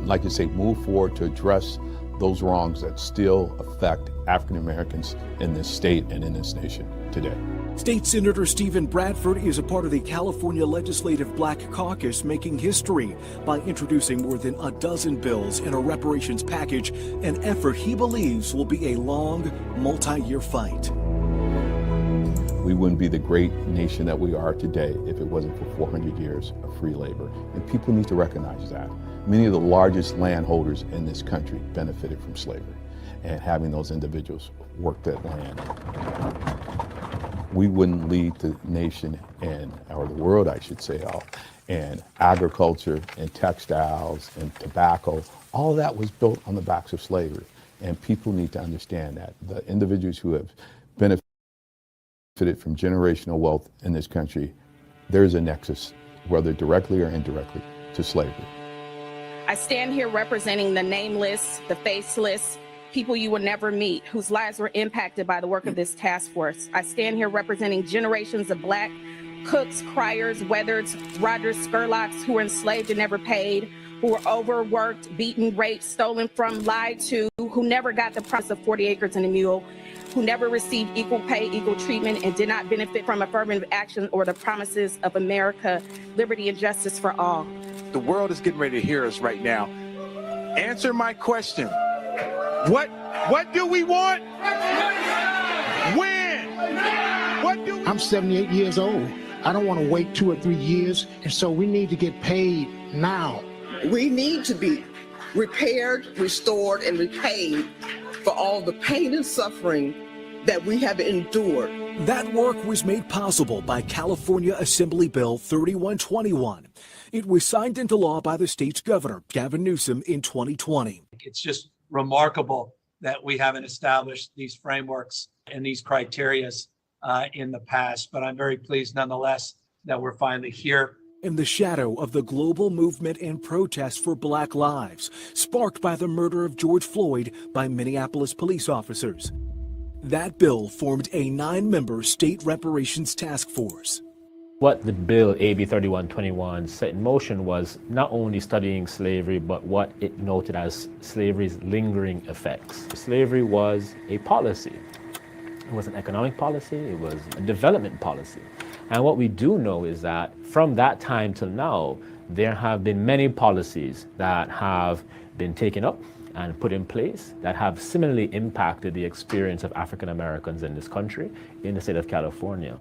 like you say, move forward to address those wrongs that still affect African Americans in this state and in this nation today. State Senator Stephen Bradford is a part of the California Legislative Black Caucus, making history by introducing more than a dozen bills in a reparations package, an effort he believes will be a long, multi-year fight. We wouldn't be the great nation that we are today if it wasn't for 400 years of free labor. And people need to recognize that. Many of the largest landholders in this country benefited from slavery, and having those individuals work that land. We wouldn't lead the nation or the world, I should say, and agriculture and textiles and tobacco. All of that was built on the backs of slavery. And people need to understand that. The individuals who have benefited from generational wealth in this country, there's a nexus, whether directly or indirectly, to slavery. I stand here representing the nameless, the faceless, people you will never meet, whose lives were impacted by the work of this task force. I stand here representing generations of Black cooks, criers, weathers, Rogers, Skurlocks, who were enslaved and never paid, who were overworked, beaten, raped, stolen from, lied to, who never got the promise of 40 acres and a mule, who never received equal pay, equal treatment, and did not benefit from affirmative action or the promises of America, liberty and justice for all. The world is getting ready to hear us right now. Answer my question. What do we want? When? What do we... I'm 78 years old. I don't want to wait 2 or 3 years, and so we need to get paid now. We need to be repaired, restored, and repaid for all the pain and suffering that we have endured. That work was made possible by California Assembly Bill 3121. It was signed into law by the state's governor, Gavin Newsom, in 2020. It's just remarkable that we haven't established these frameworks and these criterias in the past, but I'm very pleased nonetheless that we're finally here. In the shadow of the global movement and protest for Black lives, sparked by the murder of George Floyd by Minneapolis police officers. That bill formed a 9-member state reparations task force. What the bill AB 3121 set in motion was not only studying slavery, but what it noted as slavery's lingering effects. Slavery was a policy. It was an economic policy, it was a development policy. And what we do know is that from that time till now, there have been many policies that have been taken up and put in place that have similarly impacted the experience of African Americans in this country, in the state of California.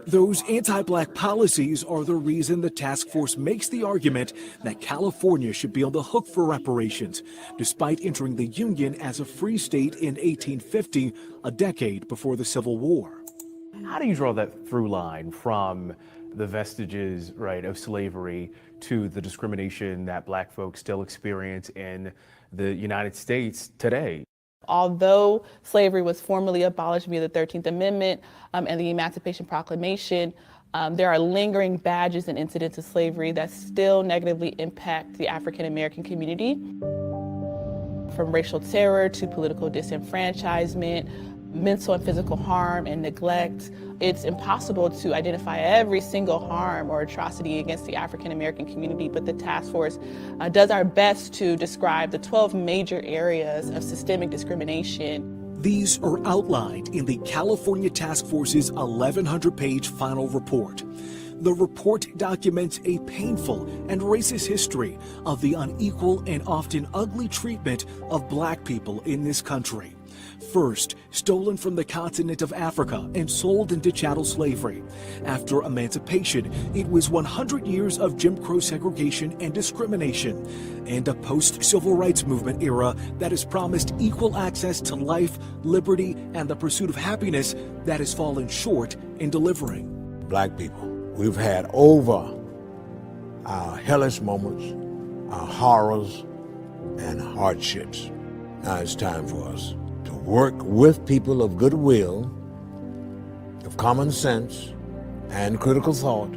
Those anti-Black policies are the reason the task force makes the argument that California should be on the hook for reparations, despite entering the Union as a free state in 1850, a decade before the Civil War. How do you draw that through line from the vestiges, right, of slavery to the discrimination that Black folks still experience in the United States today? Although slavery was formally abolished via the 13th Amendment and the Emancipation Proclamation, there are lingering badges and incidents of slavery that still negatively impact the African American community. From racial terror to political disenfranchisement, mental and physical harm and neglect. It's impossible to identify every single harm or atrocity against the African American community, but the task force does our best to describe the 12 major areas of systemic discrimination. These are outlined in the California Task Force's 1,100-page final report. The report documents a painful and racist history of the unequal and often ugly treatment of black people in this country. First, stolen from the continent of Africa and sold into chattel slavery. After emancipation, it was 100 years of Jim Crow segregation and discrimination, and a post-civil rights movement era that has promised equal access to life, liberty, and the pursuit of happiness that has fallen short in delivering. Black people, we've had over our hellish moments, our horrors, and hardships. Now it's time for us to work with people of goodwill, of common sense, and critical thought,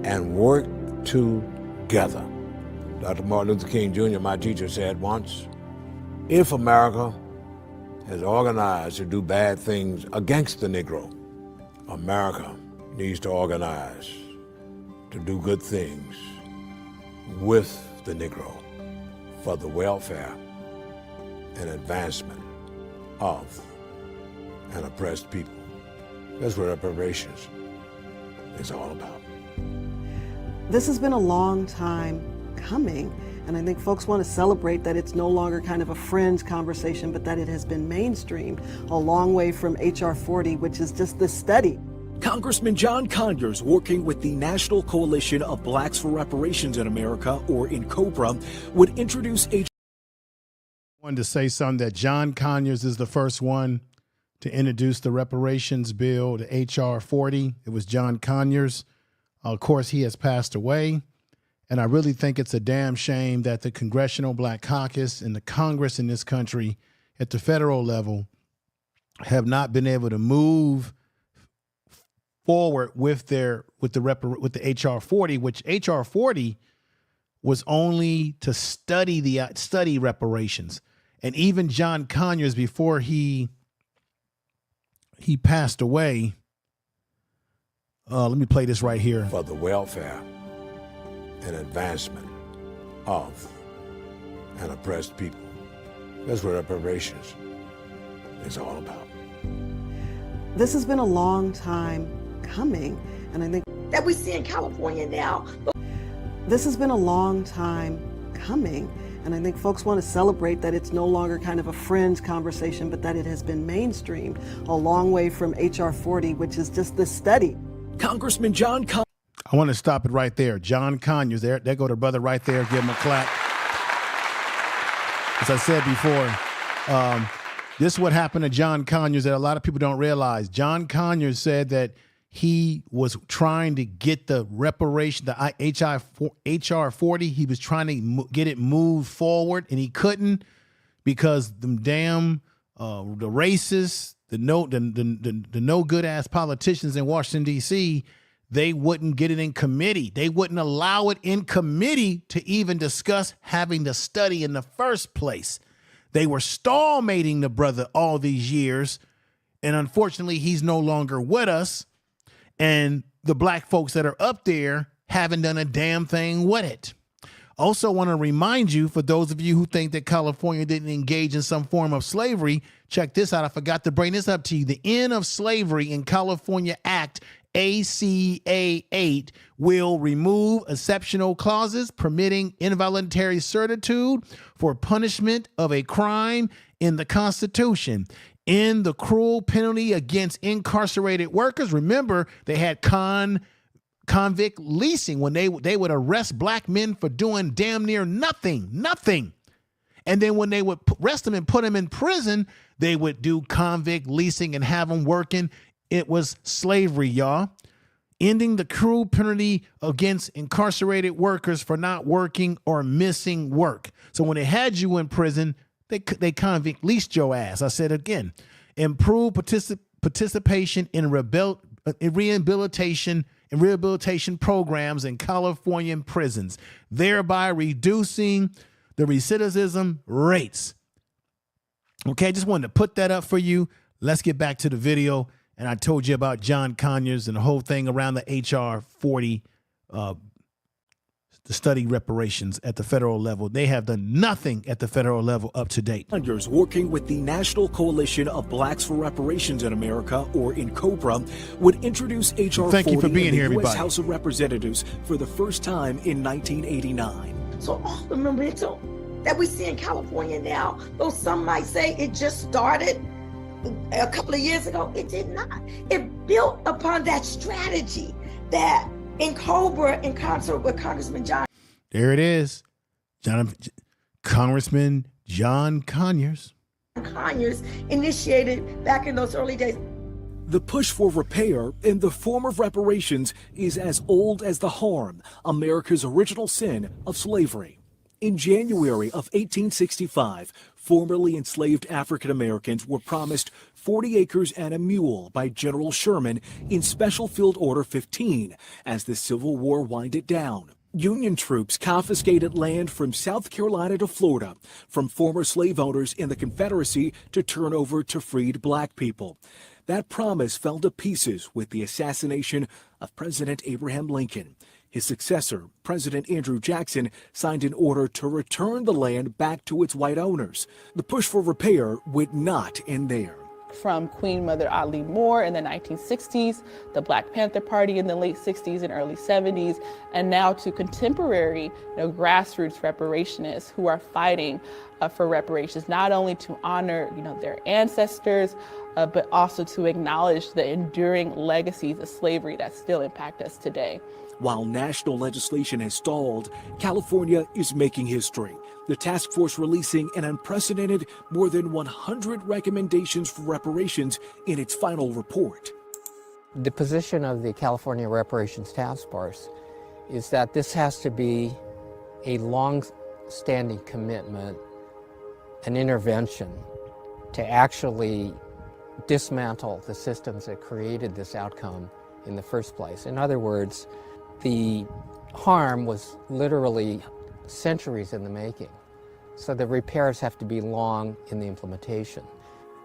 and work together. Dr. Martin Luther King Jr., my teacher, said once, if America has organized to do bad things against the Negro, America needs to organize to do good things with the Negro for the welfare and advancement of an oppressed people. That's what reparations is all about. This has been a long time coming, and I think folks want to celebrate that it's no longer kind of a fringe conversation, but that it has been mainstreamed a long way from H.R. 40, which is just this study. Congressman John Conyers, working with the National Coalition of Blacks for Reparations in America, or in COBRA, would introduce H. I wanted to say something that John Conyers is the first one to introduce the reparations bill, the H.R. 40. It was John Conyers. Of course, he has passed away. And I really think it's a damn shame that the Congressional Black Caucus and the Congress in this country at the federal level have not been able to move forward with the H.R. 40, which H.R. 40 was only to study reparations. And even John Conyers, before he passed away, let me play this right here. For the welfare and advancement of an oppressed people. That's what reparations is all about. This has been a long time coming, and I think that we see in California now. This has been a long time coming, and I think folks want to celebrate that it's no longer kind of a fringe conversation, but that it has been mainstreamed a long way from H.R. 40, which is just this study. Congressman John Conyers. I want to stop it right there. John Conyers, there go the brother right there. Give him a clap. As I said before, this is what happened to John Conyers that a lot of people don't realize. John Conyers said that he was trying to get the reparation, the H.R. 40. He was trying to get it moved forward, and he couldn't because the damn the racists, the no good ass politicians in Washington D.C. They wouldn't get it in committee. They wouldn't allow it in committee to even discuss having the study in the first place. They were stallmating the brother all these years, and unfortunately, he's no longer with us. And the black folks that are up there haven't done a damn thing with it. Also want to remind you, for those of you who think that California didn't engage in some form of slavery, check this out. I forgot to bring this up to you. The End of Slavery in California Act, ACA 8, will remove exceptional clauses permitting involuntary servitude for punishment of a crime in the Constitution. In the cruel penalty against incarcerated workers. Remember, they had convict leasing when they would arrest black men for doing damn near nothing. And then when they would arrest them and put them in prison, they would do convict leasing and have them working. It was slavery, y'all. Ending the cruel penalty against incarcerated workers for not working or missing work. So when they had you in prison, they convict leased your ass. I said again, improve participation in rehabilitation programs in California prisons, thereby reducing the recidivism rates. Okay, I just wanted to put that up for you. Let's get back to the video. And I told you about John Conyers and the whole thing around the H.R. 40 to study reparations at the federal level. They have done nothing at the federal level up to date. Working with the National Coalition of Blacks for Reparations in America, or NCOBRA, would introduce H.R. 40 Thank you for being in the here, U.S. everybody. House of Representatives for the first time in 1989. So all the momentum that we see in California now, though some might say it just started a couple of years ago, it did not. It built upon that strategy that in COBRA, in concert with Congressman John. There it is. Congressman John Conyers Initiated back in those early days. The push for repair in the form of reparations is as old as the harm, America's original sin of slavery. In January of 1865, formerly enslaved African Americans were promised 40 acres and a mule by General Sherman in Special Field Order 15 as the Civil War winded down. Union troops confiscated land from South Carolina to Florida from former slave owners in the Confederacy to turn over to freed black people. That promise fell to pieces with the assassination of President Abraham Lincoln. His successor, President Andrew Jackson, signed an order to return the land back to its white owners. The push for repair would not end there. From Queen Mother Audley Moore in the 1960s, the Black Panther Party in the late 60s and early 70s, and now to contemporary grassroots reparationists who are fighting for reparations, not only to honor their ancestors, but also to acknowledge the enduring legacies of slavery that still impact us today. While national legislation has stalled, California is making history. The task force releasing an unprecedented more than 100 recommendations for reparations in its final report. The position of the California Reparations Task Force is that this has to be a long-standing commitment, an intervention to actually dismantle the systems that created this outcome in the first place. In other words, the harm was literally centuries in the making. So the repairs have to be long in the implementation.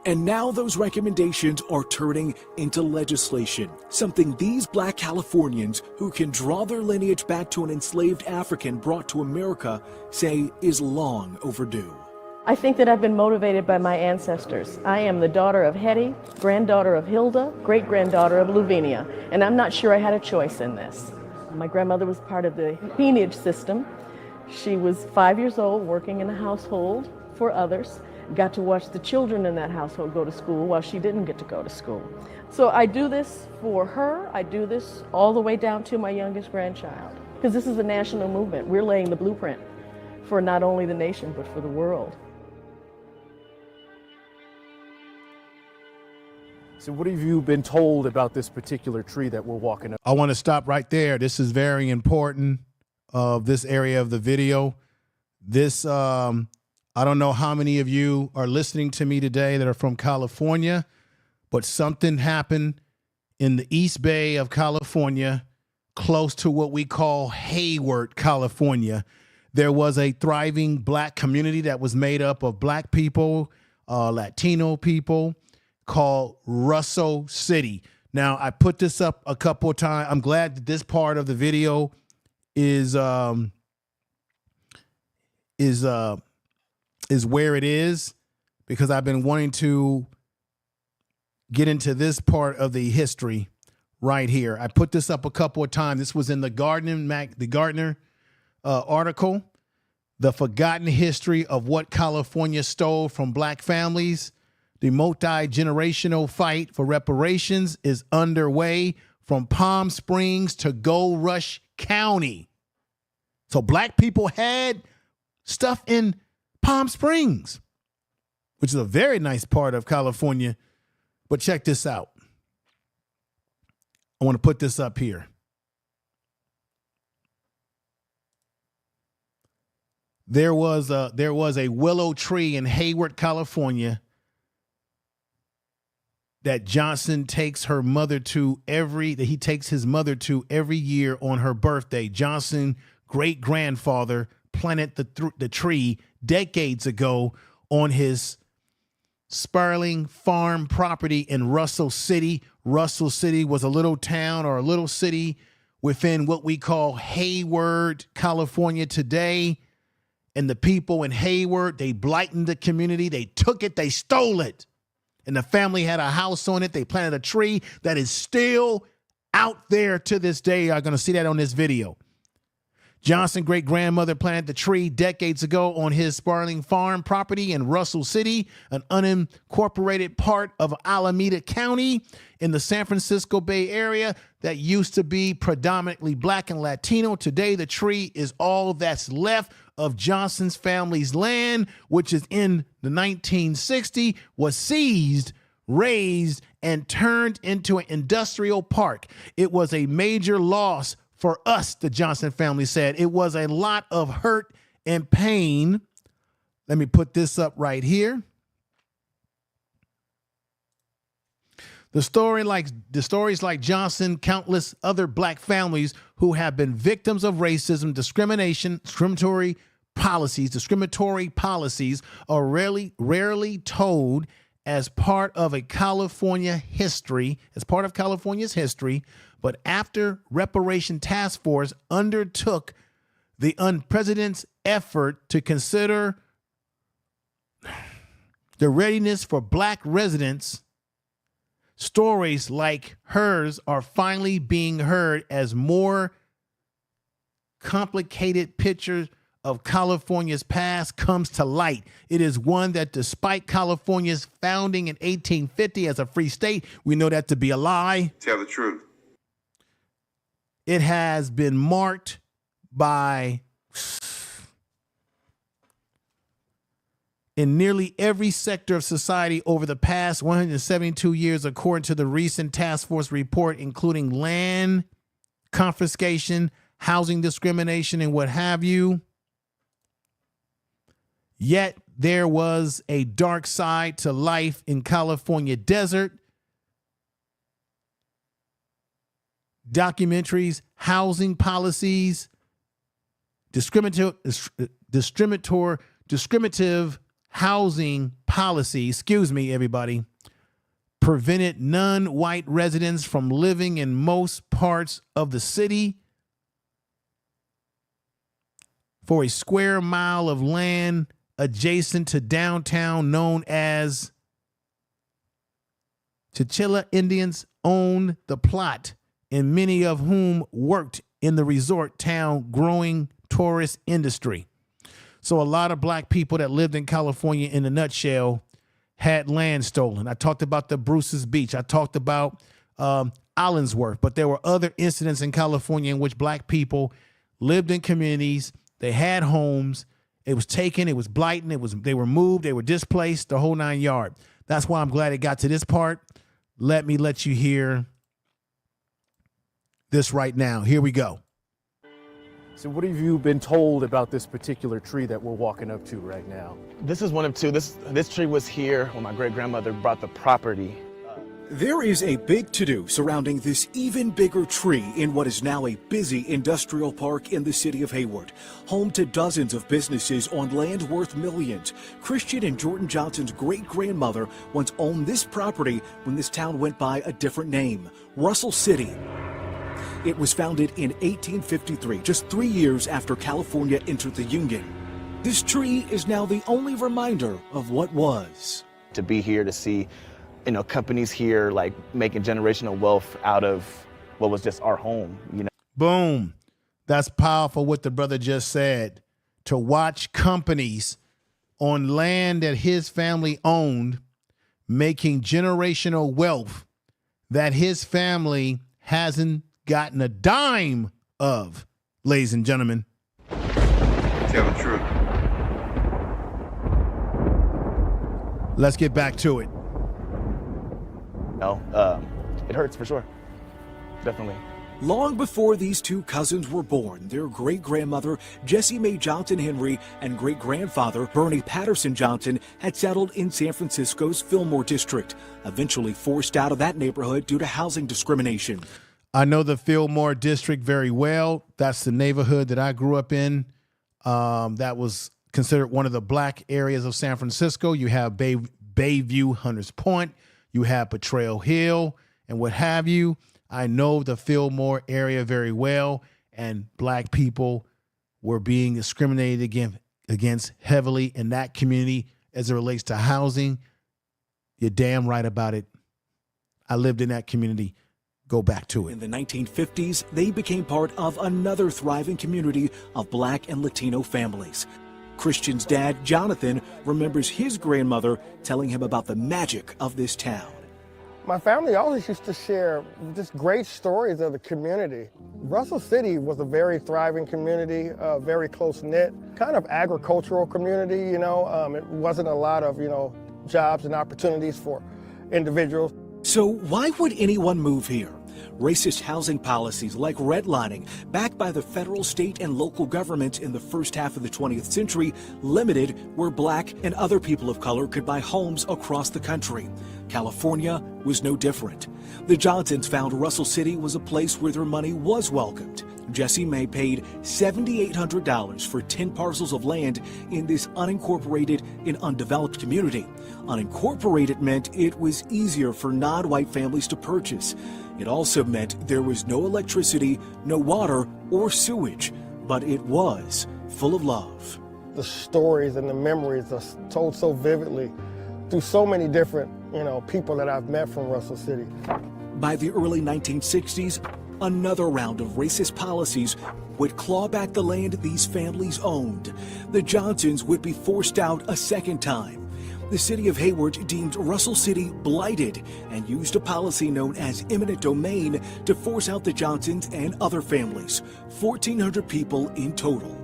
And now those recommendations are turning into legislation, something these black Californians who can draw their lineage back to an enslaved African brought to America say is long overdue. I think that I've been motivated by my ancestors. I am the daughter of Hetty, granddaughter of Hilda, great-granddaughter of Lavinia, and I'm not sure I had a choice in this. My grandmother was part of the peonage system. She was 5 years old, working in a household for others, got to watch the children in that household go to school while she didn't get to go to school. So I do this for her. I do this all the way down to my youngest grandchild, because this is a national movement. We're laying the blueprint for not only the nation, but for the world. So what have you been told about this particular tree that we're walking up? I want to stop right there. This is very important of this area of the video. This, I don't know how many of you are listening to me today that are from California, but something happened in the East Bay of California, close to what we call Hayward, California. There was a thriving black community that was made up of black people, Latino people, called Russell City. Now, I put this up a couple of times. I'm glad that this part of the video is where it is, because I've been wanting to get into this part of the history right here. I put this up a couple of times. This was in the Gardner article, The Forgotten History of What California Stole from Black Families. The multi-generational fight for reparations is underway from Palm Springs to Gold Rush County. So black people had stuff in Palm Springs, which is a very nice part of California. But check this out. I want to put this up here. There was a willow tree in Hayward, California, that Johnson takes his mother to every year on her birthday. Johnson, great-grandfather, planted the tree decades ago on his Sperling Farm property in Russell City. Russell City was a little town or a little city within what we call Hayward, California today. And the people in Hayward, they blighted the community. They took it, they stole it. And the family had a house on it. They planted a tree that is still out there to this day. You're going to see that on this video. Johnson's great-grandmother planted the tree decades ago on his sprawling farm property in Russell City, an unincorporated part of Alameda County in the San Francisco Bay Area that used to be predominantly Black and Latino. Today, the tree is all that's left of Johnson's family's land, which is in the 1960s, was seized, razed, and turned into an industrial park. It was a major loss for us, the Johnson family said. It was a lot of hurt and pain. Let me put this up right here. The stories like Johnson, countless other Black families who have been victims of racism, discrimination, discriminatory policies are rarely told as part of California's history. But after Reparations Task Force undertook the unprecedented effort to consider the readiness for Black residents, stories like hers are finally being heard as more complicated pictures of California's past comes to light. It is one that, despite California's founding in 1850 as a free state, we know that to be a lie. Tell the truth. It has been marked by, in nearly every sector of society over the past 172 years, according to the recent task force report, including land confiscation, housing discrimination, and what have you. Yet there was a dark side to life in California desert. Documentaries, housing policies, discriminative housing policy, everybody, prevented non-white residents from living in most parts of the city. For a square mile of land adjacent to downtown known as Chicxulub, Indians owned the plot, and many of whom worked in the resort town growing tourist industry. So a lot of Black people that lived in California, in a nutshell, had land stolen. I talked about the Bruce's Beach. I talked about Allensworth, but there were other incidents in California in which Black people lived in communities. They had homes. It was taken. It was blighted. They were moved. They were displaced, the whole 9 yards. That's why I'm glad it got to this part. Let me let you hear this right now. Here we go. So what have you been told about this particular tree that we're walking up to right now? This is one of two. This tree was here when my great-grandmother bought the property. There is a big to-do surrounding this even bigger tree in what is now a busy industrial park in the city of Hayward, home to dozens of businesses on land worth millions. Christian and Jordan Johnson's great-grandmother once owned this property when this town went by a different name, Russell City. It was founded in 1853, just 3 years after California entered the Union. This tree is now the only reminder of what was. To be here, to see companies here like making generational wealth out of what was just our home, Boom. That's powerful what the brother just said. To watch companies on land that his family owned making generational wealth that his family hasn't gotten a dime of, ladies and gentlemen. Tell the truth. Let's get back to it. It hurts for sure. Definitely. Long before these two cousins were born, their great-grandmother, Jessie Mae Johnson Henry, and great-grandfather, Bernie Patterson Johnson, had settled in San Francisco's Fillmore district, eventually forced out of that neighborhood due to housing discrimination. I know the Fillmore district very well. That's the neighborhood that I grew up in. That was considered one of the Black areas of San Francisco. You have Bayview, Hunters Point. You have Potrero Hill and what have you. I know the Fillmore area very well, and black people were being discriminated against heavily in that community as it relates to housing. You're damn right about it. I lived in that community. Go back to it. In the 1950s, they became part of another thriving community of black and Latino families. Christian's dad, Jonathan, remembers his grandmother telling him about the magic of this town. My family always used to share just great stories of the community. Russell City was a very thriving community, very close-knit, kind of agricultural community, you know. It wasn't a lot of, jobs and opportunities for individuals. So why would anyone move here? Racist housing policies like redlining, backed by the federal, state, and local governments in the first half of the 20th century, limited where black and other people of color could buy homes across the country. California was no different. The Johnsons found Russell City was a place where their money was welcomed. Jesse May paid $7,800 for 10 parcels of land in this unincorporated and undeveloped community. Unincorporated meant it was easier for non-white families to purchase. It also meant there was no electricity, no water, or sewage, but it was full of love. The stories and the memories are told so vividly through so many different, people that I've met from Russell City. By the early 1960s, another round of racist policies would claw back the land these families owned. The Johnsons would be forced out a second time. The city of Hayward deemed Russell City blighted and used a policy known as eminent domain to force out the Johnsons and other families, 1,400 people in total.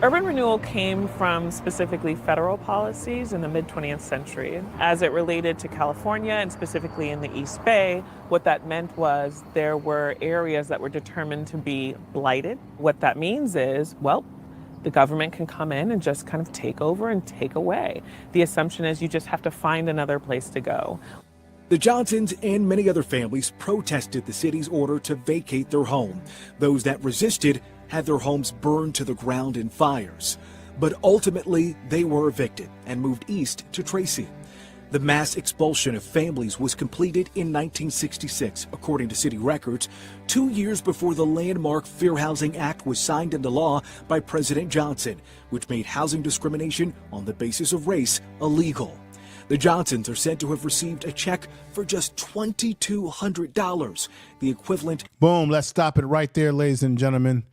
Urban renewal came from specifically federal policies in the mid-20th century. As it related to California and specifically in the East Bay, what that meant was there were areas that were determined to be blighted. What that means is, the government can come in and just kind of take over and take away. The assumption is you just have to find another place to go. The Johnsons and many other families protested the city's order to vacate their home. Those that resisted had their homes burned to the ground in fires. But ultimately, they were evicted and moved east to Tracy. The mass expulsion of families was completed in 1966, according to city records, 2 years before the landmark Fair Housing Act was signed into law by President Johnson, which made housing discrimination on the basis of race illegal. The Johnsons are said to have received a check for just $2,200, the equivalent. Boom, let's stop it right there, ladies and gentlemen.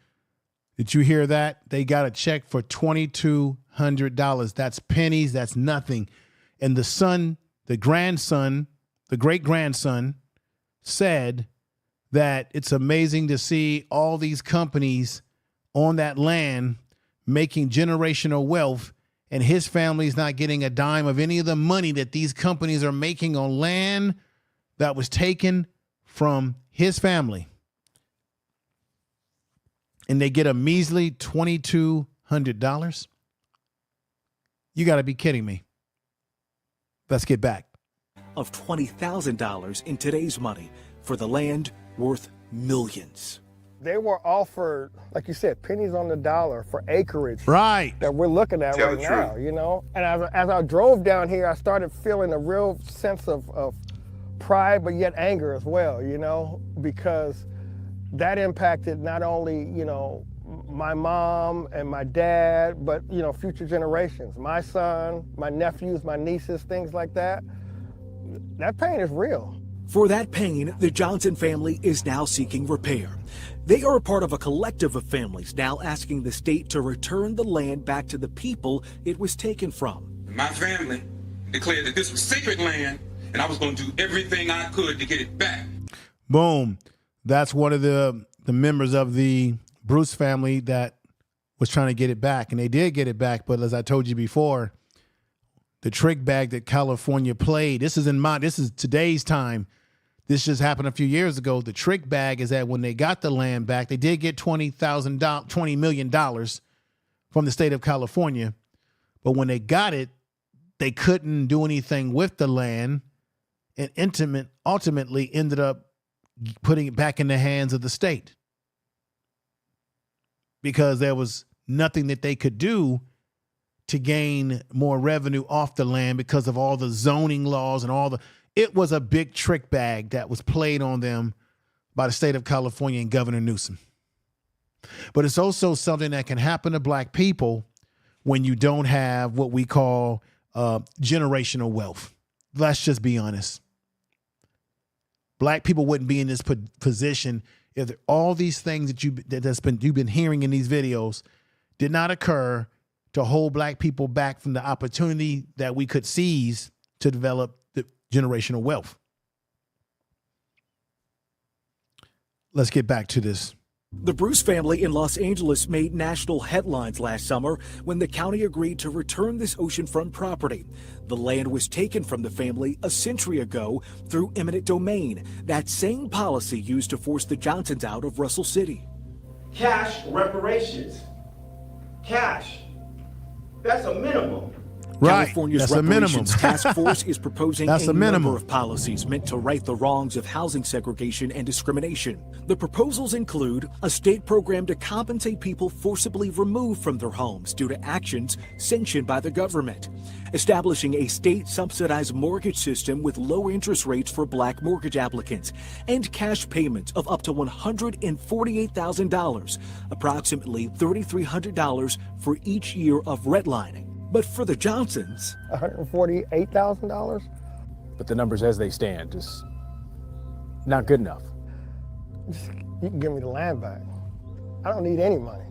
Did you hear that? They got a check for $2,200. That's pennies, that's nothing. And the son, the grandson, the great-grandson said that it's amazing to see all these companies on that land making generational wealth, and his family's not getting a dime of any of the money that these companies are making on land that was taken from his family. And they get a measly $2,200. You got to be kidding me. Let's get back. Of $20,000 in today's money for the land worth millions. They were offered, like you said, pennies on the dollar for acreage. Right. That we're looking at right now, And as I drove down here, I started feeling a real sense of pride, but yet anger as well, because that impacted not only, my mom and my dad, but, future generations. My son, my nephews, my nieces, things like that. That pain is real. For that pain, the Johnson family is now seeking repair. They are a part of a collective of families now asking the state to return the land back to the people it was taken from. My family declared that this was sacred land, and I was going to do everything I could to get it back. Boom. That's one of the members of the Bruce family that was trying to get it back, and they did get it back. But as I told you before, the trick bag that California played, this is today's time. This just happened a few years ago. The trick bag is that when they got the land back, they did get $20 million from the state of California. But when they got it, they couldn't do anything with the land, and ultimately ended up putting it back in the hands of the state because there was nothing that they could do to gain more revenue off the land because of all the zoning laws and it was a big trick bag that was played on them by the state of California and Governor Newsom. But it's also something that can happen to black people when you don't have what we call generational wealth. Let's just be honest. Black people wouldn't be in this position if all these things that you've been hearing in these videos did not occur to hold black people back from the opportunity that we could seize to develop the generational wealth. Let's get back to this. The Bruce family in Los Angeles made national headlines last summer when the county agreed to return this oceanfront property. The land was taken from the family a century ago through eminent domain, that same policy used to force the Johnsons out of Russell City. Cash reparations. Cash. That's a minimum. Right. California's That's a minimum. Reparations Task Force is proposing That's a a minimum. number of policies meant to right the wrongs of housing segregation and discrimination. The proposals include a state program to compensate people forcibly removed from their homes due to actions sanctioned by the government, establishing a state-subsidized mortgage system with low interest rates for black mortgage applicants, and cash payments of up to $148,000, approximately $3,300 for each year of redlining. But for the Johnsons, $148,000? But the numbers as they stand is not good enough. You can give me the land back. I don't need any money.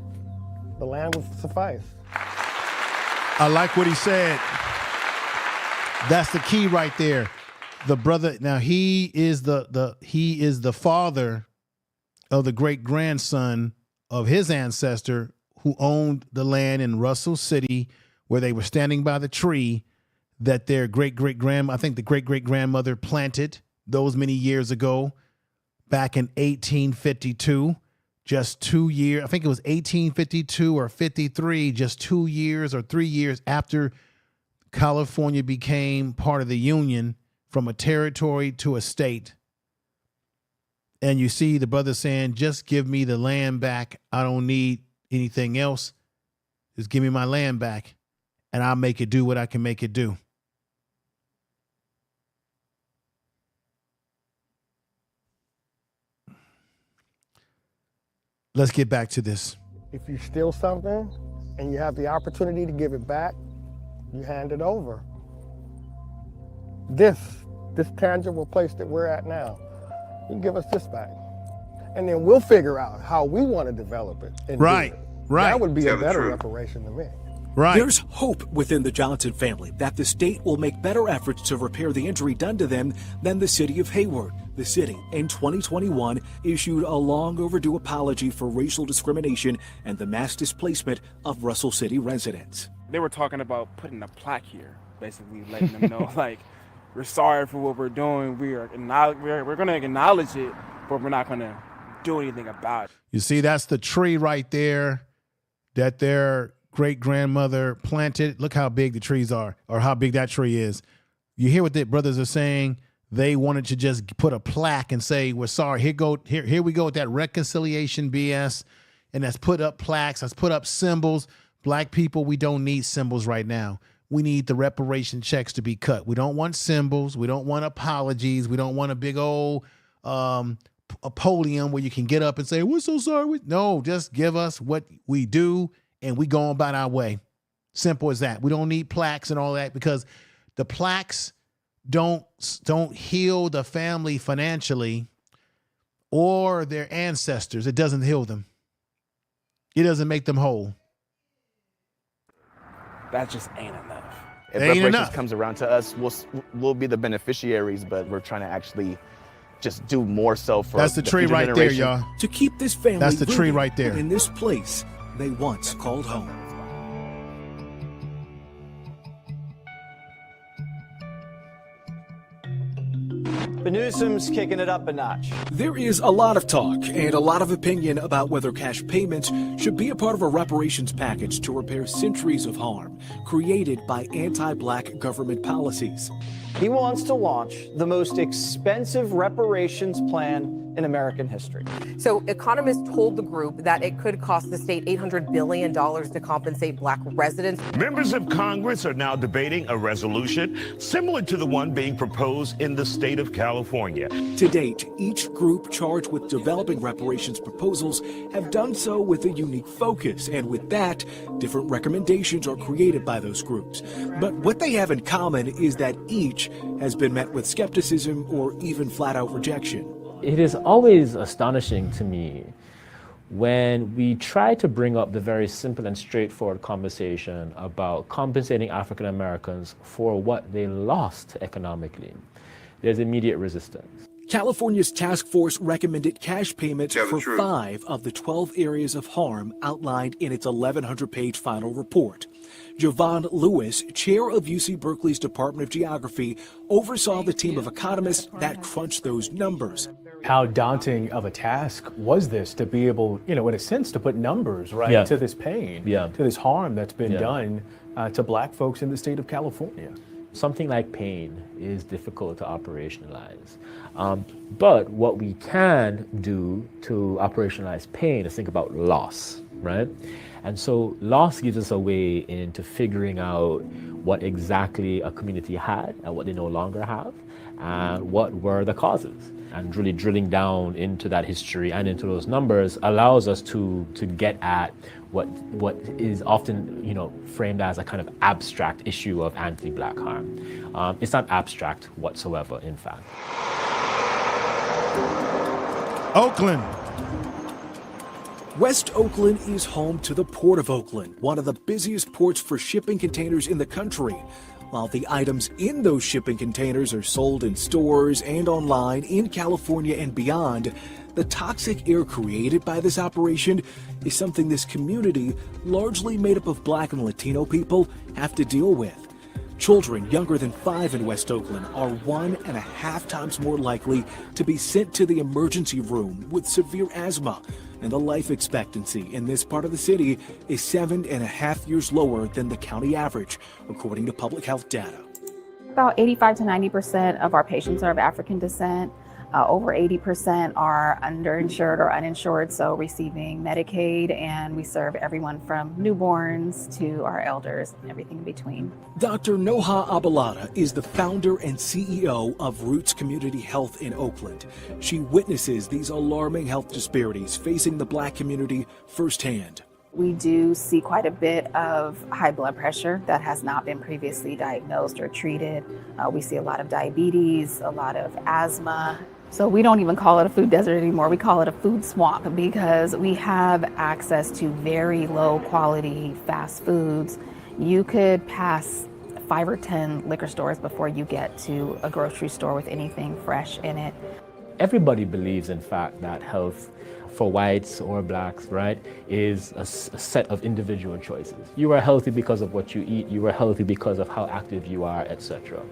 The land will suffice. I like what he said. That's the key right there. The brother, now he is the father of the great grandson of his ancestor who owned the land in Russell City, where they were standing by the tree that their I think the great-great-grandmother planted those many years ago, back in 1852, just 2 years, I think it was 1852 or 53, just 2 years or 3 years after California became part of the Union from a territory to a state. And you see the brother saying, just give me the land back. I don't need anything else. Just give me my land back, and I'll make it do what I can make it do. Let's get back to this. If you steal something and you have the opportunity to give it back, you hand it over. This tangible place that we're at now, you can give us this back. And then we'll figure out how we want to develop it. And right, do it. right. That would be a better reparation to me. Right. There's hope within the Johnson family that the state will make better efforts to repair the injury done to them than the city of Hayward. The city, in 2021, issued a long overdue apology for racial discrimination and the mass displacement of Russell City residents. They were talking about putting a plaque here, basically letting them know, like, we're sorry for what we're doing. We're going to acknowledge it, but we're not going to do anything about it. You see, that's the tree right there that their great-grandmother planted. Look how big the trees are, or how big that tree is. You hear what the brothers are saying? They wanted to just put a plaque and say, we're sorry. Here we go with that reconciliation BS. And let's put up plaques. Let's put up symbols. Black people, we don't need symbols right now. We need the reparation checks to be cut. We don't want symbols. We don't want apologies. We don't want a big old a podium where you can get up and say, we're so sorry. No, just give us what we do and we go about our way. Simple as that. We don't need plaques and all that, because the plaques don't heal the family financially or their ancestors. It doesn't heal them. It doesn't make them whole. That just ain't enough. If reparations comes around to us, we'll be the beneficiaries, but we're trying to actually just do more so for That's the tree right there, y'all. To keep this family That's the tree rooted right there. in this place they once called home. But Newsom's kicking it up a notch. There is a lot of talk and a lot of opinion about whether cash payments should be a part of a reparations package to repair centuries of harm created by anti-black government policies. He wants to launch the most expensive reparations plan in American history. So economists told the group that it could cost the state $800 billion to compensate black residents. Members of Congress are now debating a resolution similar to the one being proposed in the state of California. To date, each group charged with developing reparations proposals have done so with a unique focus, and with that, different recommendations are created by those groups. But what they have in common is that each has been met with skepticism or even flat-out rejection. It is always astonishing to me when we try to bring up the very simple and straightforward conversation about compensating African Americans for what they lost economically. There's immediate resistance. California's task force recommended cash payments for 5 of the 12 areas of harm outlined in its 1,100-page final report. Javon Lewis, chair of UC Berkeley's Department of Geography, oversaw the team of economists that crunched those numbers. How daunting of a task was this to be able, in a sense, to put numbers, right, to this pain, to this harm that's been done to black folks in the state of California? Something like pain is difficult to operationalize. But what we can do to operationalize pain is think about loss, right? And so loss gives us a way into figuring out what exactly a community had and what they no longer have, and what were the causes. And really drilling down into that history and into those numbers allows us to get at what is often framed as a kind of abstract issue of anti-black harm. It's not abstract whatsoever, in fact. Oakland. West Oakland is home to the Port of Oakland, one of the busiest ports for shipping containers in the country. While the items in those shipping containers are sold in stores and online in California and beyond, the toxic air created by this operation is something this community, largely made up of Black and Latino people, have to deal with. Children younger than 5 in West Oakland are 1.5 times more likely to be sent to the emergency room with severe asthma, and the life expectancy in this part of the city is 7.5 years lower than the county average, according to public health data. About 85 to 90% of our patients are of African descent. Over 80% are underinsured or uninsured, so receiving Medicaid, and we serve everyone from newborns to our elders and everything in between. Dr. Noha Abalada is the founder and CEO of Roots Community Health in Oakland. She witnesses these alarming health disparities facing the Black community firsthand. We do see quite a bit of high blood pressure that has not been previously diagnosed or treated. We see a lot of diabetes, a lot of asthma. So we don't even call it a food desert anymore. We call it a food swamp because we have access to very low quality fast foods. You could pass 5 or 10 liquor stores before you get to a grocery store with anything fresh in it. Everybody believes, in fact, that health for whites or blacks, right, is a set of individual choices. You are healthy because of what you eat, you are healthy because of how active you are, etc.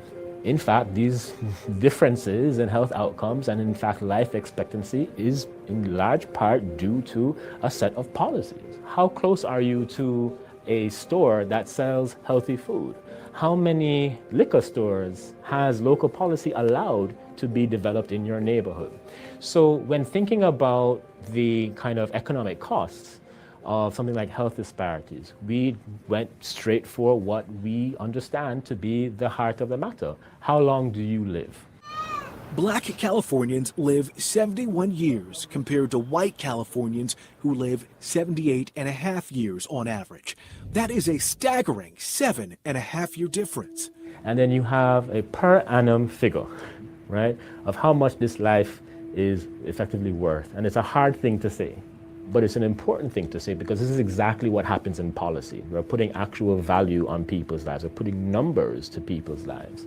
In fact, these differences in health outcomes and in fact life expectancy is in large part due to a set of policies. How close are you to a store that sells healthy food? How many liquor stores has local policy allowed to be developed in your neighborhood? So when thinking about the kind of economic costs of something like health disparities, we went straight for what we understand to be the heart of the matter. How long do you live? Black Californians live 71 years compared to white Californians who live 78.5 years on average. That is a staggering 7.5-year difference. And then you have a per annum figure, right, of how much this life is effectively worth. And it's a hard thing to say, but it's an important thing to say because this is exactly what happens in policy. We're putting actual value on people's lives. We're putting numbers to people's lives.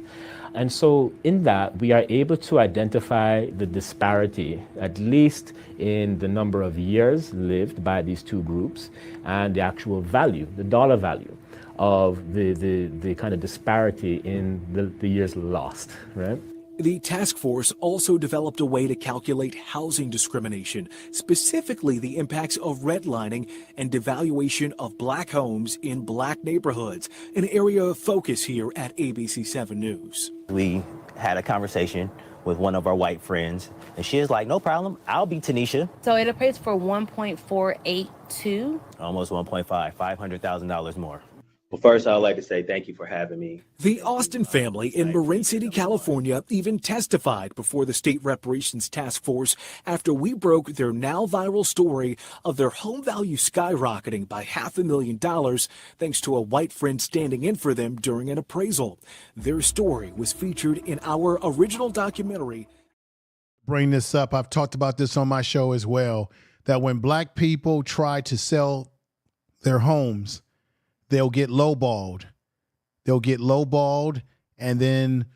And so in that, we are able to identify the disparity, at least in the number of years lived by these two groups and the actual value, the dollar value of the kind of disparity in the years lost, right? The task force also developed a way to calculate housing discrimination, specifically the impacts of redlining and devaluation of black homes in black neighborhoods, an area of focus here at ABC 7 News. We had a conversation with one of our white friends. And she is like, no problem, I'll be Tanisha. So it appraised for 1.482. Almost 1.5, $500,000 more. Well, first, I'd like to say thank you for having me. The Austin family in Marin City, California, even testified before the State Reparations Task Force after we broke their now viral story of their home value skyrocketing by $500,000 thanks to a white friend standing in for them during an appraisal. Their story was featured in our original documentary. Bring this up. I've talked about this on my show as well, that when black people try to sell their homes, they'll get lowballed. And then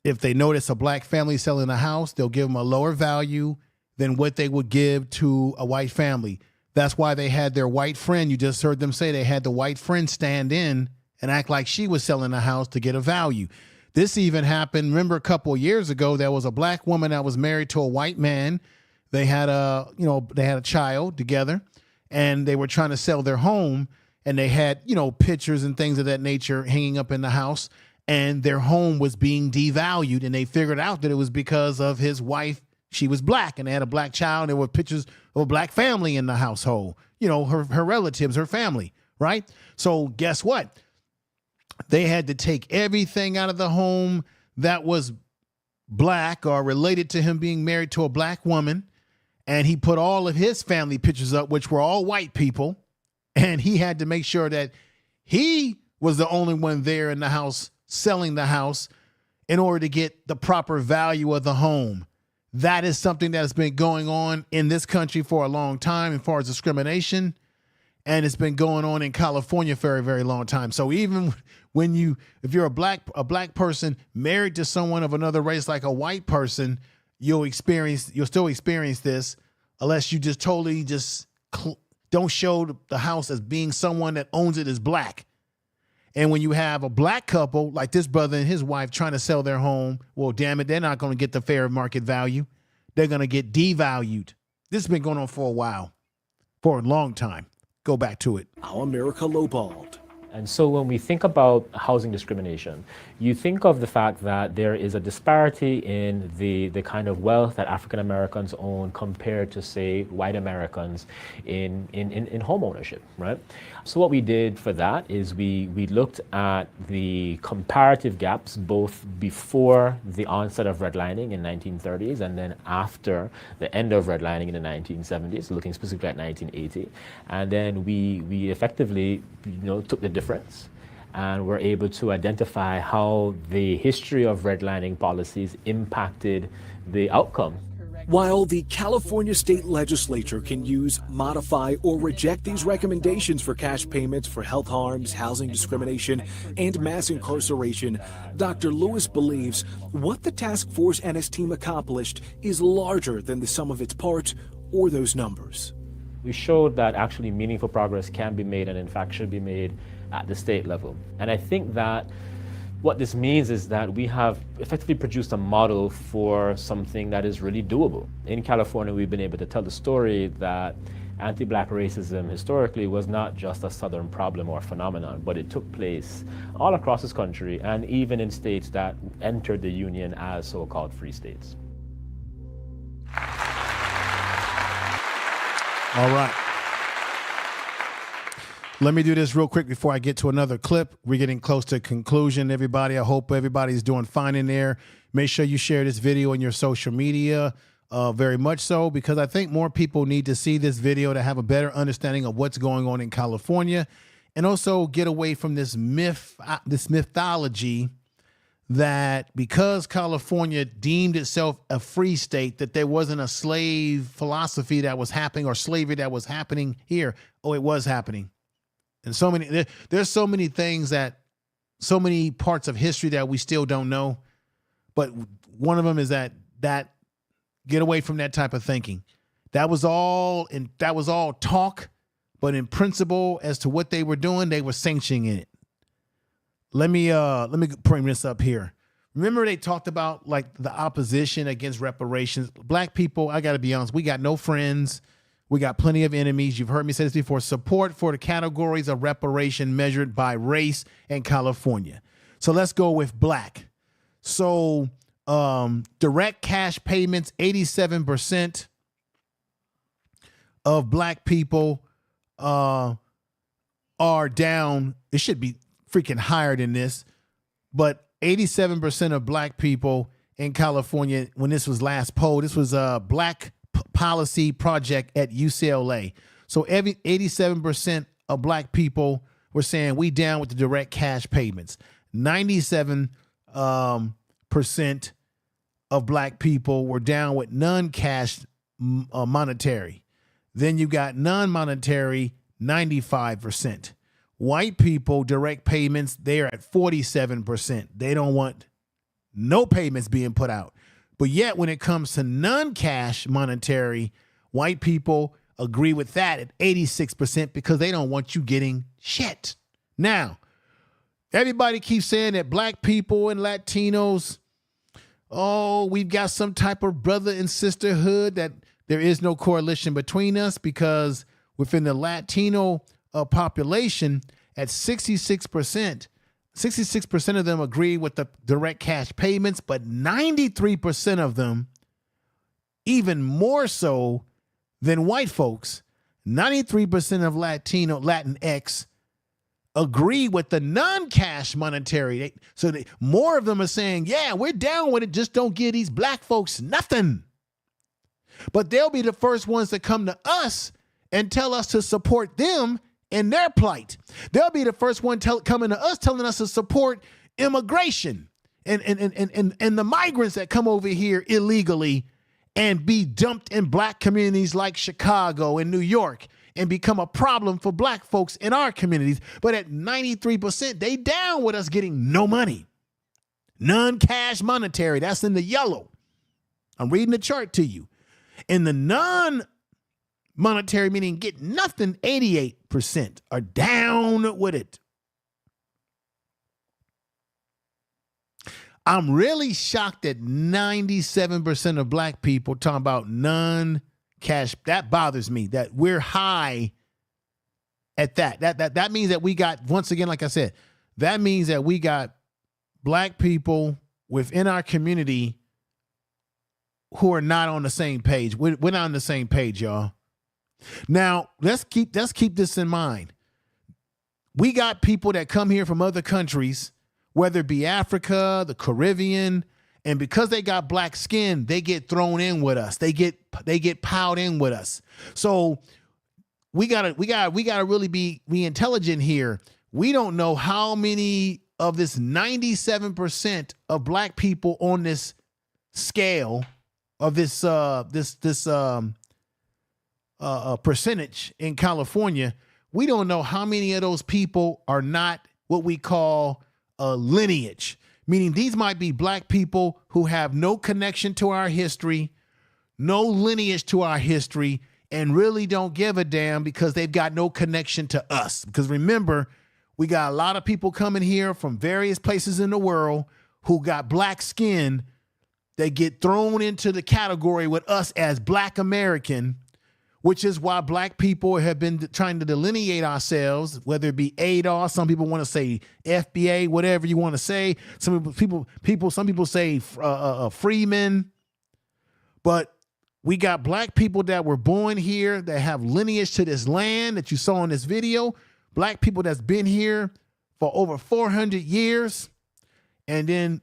if they notice a black family selling a house, they'll give them a lower value than what they would give to a white family. That's why they had their white friend. You just heard them say they had the white friend stand in and act like she was selling a house to get a value. This even happened. Remember a couple of years ago, there was a black woman that was married to a white man. They had a child together, and they were trying to sell their home. And they had, pictures and things of that nature hanging up in the house, and their home was being devalued. And they figured out that it was because of his wife. She was black, and they had a black child. And there were pictures of a black family in the household, her relatives, her family, right? So guess what? They had to take everything out of the home that was black or related to him being married to a black woman. And he put all of his family pictures up, which were all white people. And he had to make sure that he was the only one there in the house selling the house in order to get the proper value of the home. That is something that has been going on in this country for a long time as far as discrimination. And it's been going on in California for a very long time. So even if you're a black person married to someone of another race, like a white person, you'll still experience this unless you just totally don't show the house as being someone that owns it as black. And when you have a black couple like this brother and his wife trying to sell their home, well, damn it, they're not going to get the fair market value. They're going to get devalued. This has been going on for a while, for a long time. Go back to it. Our America lowballed. And so when we think about housing discrimination, you think of the fact that there is a disparity in the kind of wealth that African Americans own compared to, say, white Americans in home ownership, right? So what we did for that is we looked at the comparative gaps both before the onset of redlining in 1930s and then after the end of redlining in the 1970s, looking specifically at 1980. And then we effectively took the difference and were able to identify how the history of redlining policies impacted the outcome. While the California State Legislature can use, modify, or reject these recommendations for cash payments for health harms, housing discrimination, and mass incarceration, Dr. Lewis believes what the task force and his team accomplished is larger than the sum of its parts or those numbers. We showed that actually meaningful progress can be made and in fact should be made at the state level. And I think that what this means is that we have effectively produced a model for something that is really doable. In California, we've been able to tell the story that anti-black racism historically was not just a Southern problem or phenomenon, but it took place all across this country and even in states that entered the Union as so-called free states. All right. Let me do this real quick before I get to another clip. We're getting close to conclusion, everybody. I hope everybody's doing fine in there. Make sure you share this video in your social media, very much so, because I think more people need to see this video to have a better understanding of what's going on in California, and also get away from this mythology that because California deemed itself a free state, that there wasn't a slave philosophy that was happening or slavery that was happening here. Oh, it was happening. And there's so many things so many parts of history that we still don't know. But one of them is that get away from that type of thinking. That was all talk, but in principle, as to what they were doing, they were sanctioning it. Let me bring this up here. Remember they talked about like the opposition against reparations. Black people, I got to be honest, we got no friends. We got plenty of enemies. You've heard me say this before. Support for the categories of reparation measured by race in California. So let's go with black. So Direct cash payments, 87% of black people are down. It should be freaking higher than this, but 87% of black people in California, when this was last polled, this was a Black Policy Project at UCLA. So 87% of black people were saying we down with the direct cash payments. 97% of black people were down with non-cash monetary. Then you got non-monetary, 95%. White people, direct payments, they're at 47%. They don't want no payments being put out. But yet when it comes to non-cash monetary, white people agree with that at 86% because they don't want you getting shit. Now, everybody keeps saying that black people and Latinos, oh, we've got some type of brother and sisterhood, that there is no correlation between us, because within the Latino population at 66%, 66% of them agree with the direct cash payments, but 93% of them, even more so than white folks, 93% of Latinx agree with the non-cash monetary. More of them are saying, yeah, we're down with it, just don't give these black folks nothing. But they'll be the first ones to come to us and tell us to support them in their plight. They'll be the first one coming to us telling us to support immigration and the migrants that come over here illegally and be dumped in black communities like Chicago and New York and become a problem for black folks in our communities. But at 93%, they down with us getting no money. Non-cash monetary, that's in the yellow. I'm reading the chart to you. In the non-monetary, meaning get nothing, 88% are down with it. I'm really shocked that 97% of black people talking about non-cash. That bothers me, that we're high at that. That means that we got, once again, like I said, that means that we got black people within our community who are not on the same page. We're not on the same page, y'all. Now, let's keep this in mind. We got people that come here from other countries, whether it be Africa, the Caribbean, and because they got black skin, they get thrown in with us. They get piled in with us. So we gotta really be intelligent here. We don't know how many of this 97% of black people on this scale of this percentage in California. We don't know how many of those people are not what we call a lineage, meaning these might be black people who have no connection to our history, no lineage to our history, and really don't give a damn because they've got no connection to us. Because remember, we got a lot of people coming here from various places in the world who got black skin. They get thrown into the category with us as Black American, which is why black people have been trying to delineate ourselves, whether it be ADOS, some people want to say FBA, whatever you want to say. Some people say freemen, but we got black people that were born here that have lineage to this land that you saw in this video. Black people that's been here for over 400 years. And then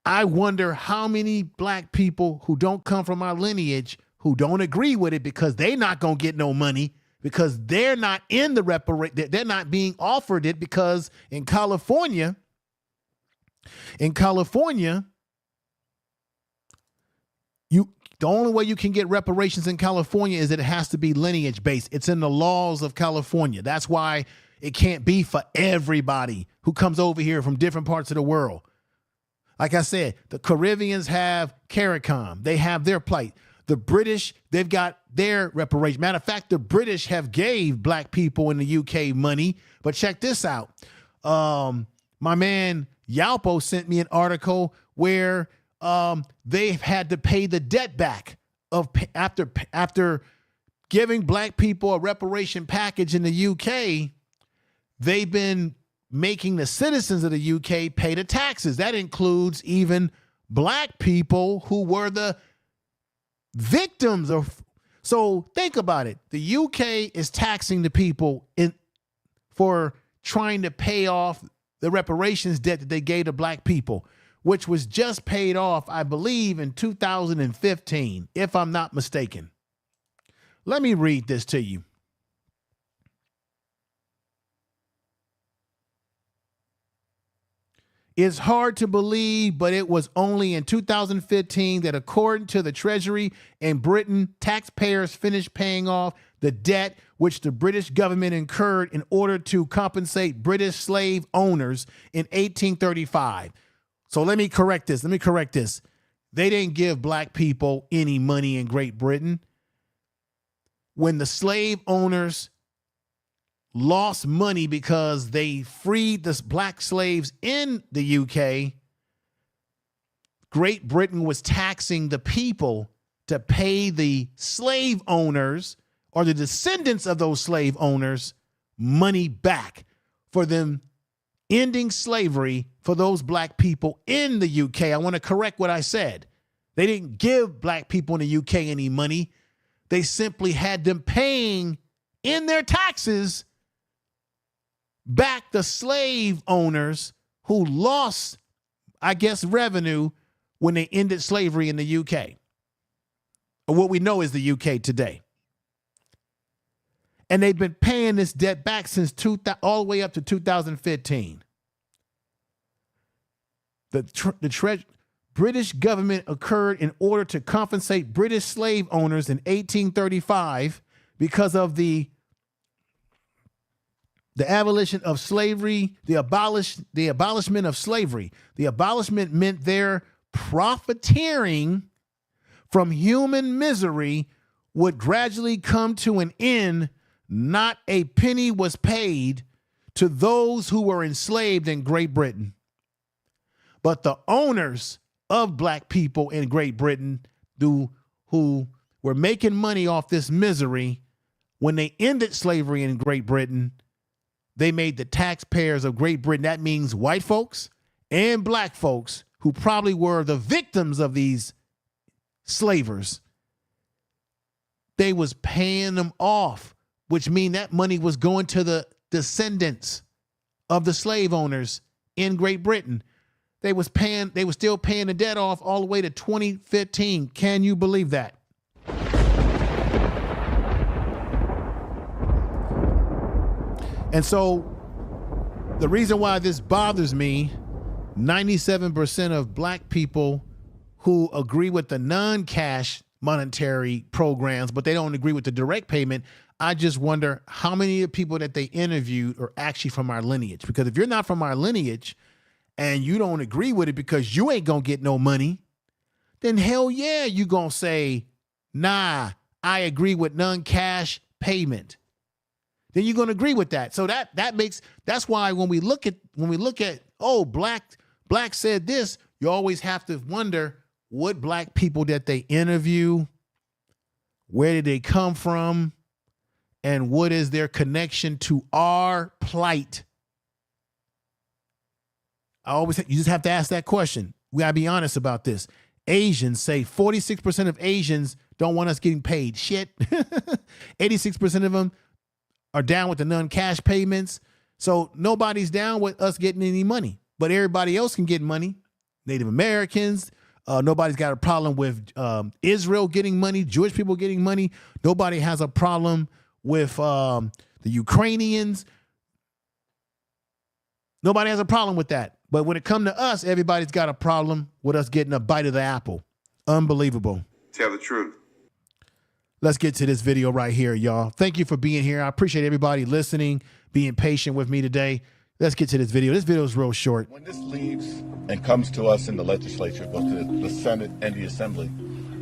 I wonder how many black people who don't come from our lineage, who don't agree with it because they're not going to get no money, because they're not in the they're not being offered it, because in California, the only way you can get reparations in California is that it has to be lineage based. It's in the laws of California. That's why it can't be for everybody who comes over here from different parts of the world. Like I said, the Caribbeans have CARICOM. They have their plight. The British, they've got their reparation. Matter of fact, the British have gave black people in the UK money. But check this out. My man Yalpo sent me an article where they've had to pay the debt back of after giving black people a reparation package in the UK. They've been making the citizens of the UK pay the taxes. That includes even black people who were the victims of. So think about it. The UK is taxing the people for trying to pay off the reparations debt that they gave to black people, which was just paid off, I believe, in 2015, if I'm not mistaken. Let me read this to you. It's hard to believe, but it was only in 2015 that, according to the Treasury in Britain, taxpayers finished paying off the debt which the British government incurred in order to compensate British slave owners in 1835. So let me correct this. They didn't give black people any money in Great Britain. When the slave owners lost money because they freed the black slaves in the UK, Great Britain was taxing the people to pay the slave owners or the descendants of those slave owners money back for them ending slavery for those black people in the UK. I want to correct what I said. They didn't give black people in the UK any money. They simply had them paying in their taxes back the slave owners who lost, I guess, revenue when they ended slavery in the UK, or what we know is the UK today. And they've been paying this debt back since all the way up to 2015. The British government occurred in order to compensate British slave owners in 1835 because of the abolition of slavery, the abolishment of slavery. The abolishment meant their profiteering from human misery would gradually come to an end. Not a penny was paid to those who were enslaved in Great Britain. But the owners of black people in Great Britain who were making money off this misery, when they ended slavery in Great Britain, they made the taxpayers of Great Britain, that means white folks and black folks who probably were the victims of these slavers, they was paying them off, which means that money was going to the descendants of the slave owners in Great Britain. They were still paying the debt off all the way to 2015. Can you believe that? And so the reason why this bothers me, 97% of black people who agree with the non-cash monetary programs, but they don't agree with the direct payment, I just wonder how many of the people that they interviewed are actually from our lineage. Because if you're not from our lineage and you don't agree with it because you ain't gonna get no money, then hell yeah, you gonna say, nah, I agree with non-cash payment. Then you're gonna agree with that. So that's why when we look at oh, black said this, you always have to wonder what black people that they interview, where did they come from, and what is their connection to our plight? You just have to ask that question. We gotta be honest about this. Asians say 46% of Asians don't want us getting paid shit. 86% of them are down with the non-cash payments. So nobody's down with us getting any money, but everybody else can get money. Native Americans, nobody's got a problem with Israel getting money, Jewish people getting money. Nobody has a problem with the Ukrainians. Nobody has a problem with that. But when it comes to us, everybody's got a problem with us getting a bite of the apple. Unbelievable. Tell the truth. Let's get to this video right here, y'all. Thank you for being here. I appreciate everybody listening, being patient with me today. Let's get to this video. This video is real short. When this leaves and comes to us in the legislature, goes to the Senate and the Assembly,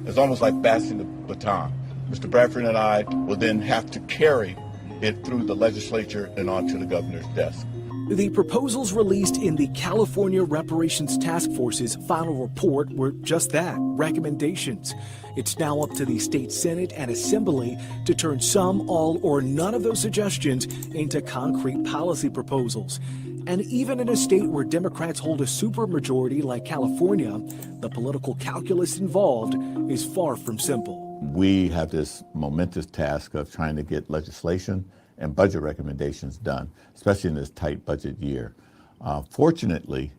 it's almost like passing the baton. Mr. Bradford and I will then have to carry it through the legislature and onto the governor's desk. The proposals released in the California Reparations Task Force's final report were just that, recommendations. It's now up to the state Senate and Assembly to turn some, all, or none of those suggestions into concrete policy proposals. And even in a state where Democrats hold a supermajority like California, the political calculus involved is far from simple. We have this momentous task of trying to get legislation and budget recommendations done, especially in this tight budget year. Fortunately,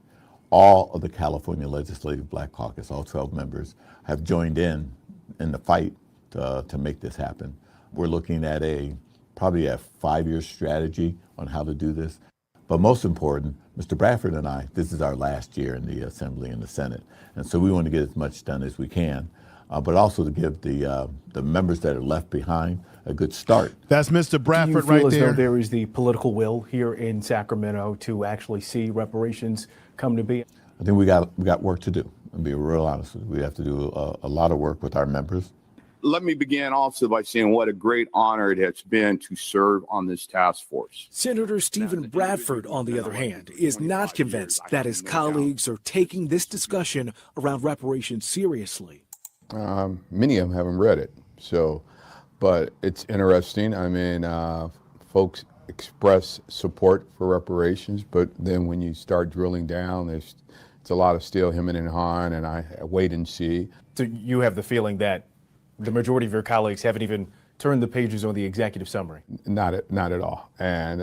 all of the California Legislative Black Caucus, all 12 members, have joined in the fight to make this happen. We're looking at probably a 5-year strategy on how to do this. But most important, Mr. Bradford and I, this is our last year in the Assembly and the Senate. And so we want to get as much done as we can, but also to give the members that are left behind a good start. That's Mr. Bradford Do you feel right as there. though there is the political will here in Sacramento to actually see reparations come to be? I think we got work to do. I'll be real honest with you. We have to do a lot of work with our members. Let me begin also by saying what a great honor it has been to serve on this task force. Senator Stephen Bradford, on the other hand, is not convinced that his colleagues are taking this discussion around reparations seriously. Many of them haven't read it, but it's interesting. I mean, folks express support for reparations, but then when you start drilling down, it's a lot of still hemming and hawing, and I wait and see. So you have the feeling that the majority of your colleagues haven't even turned the pages on the executive summary? Not at all. And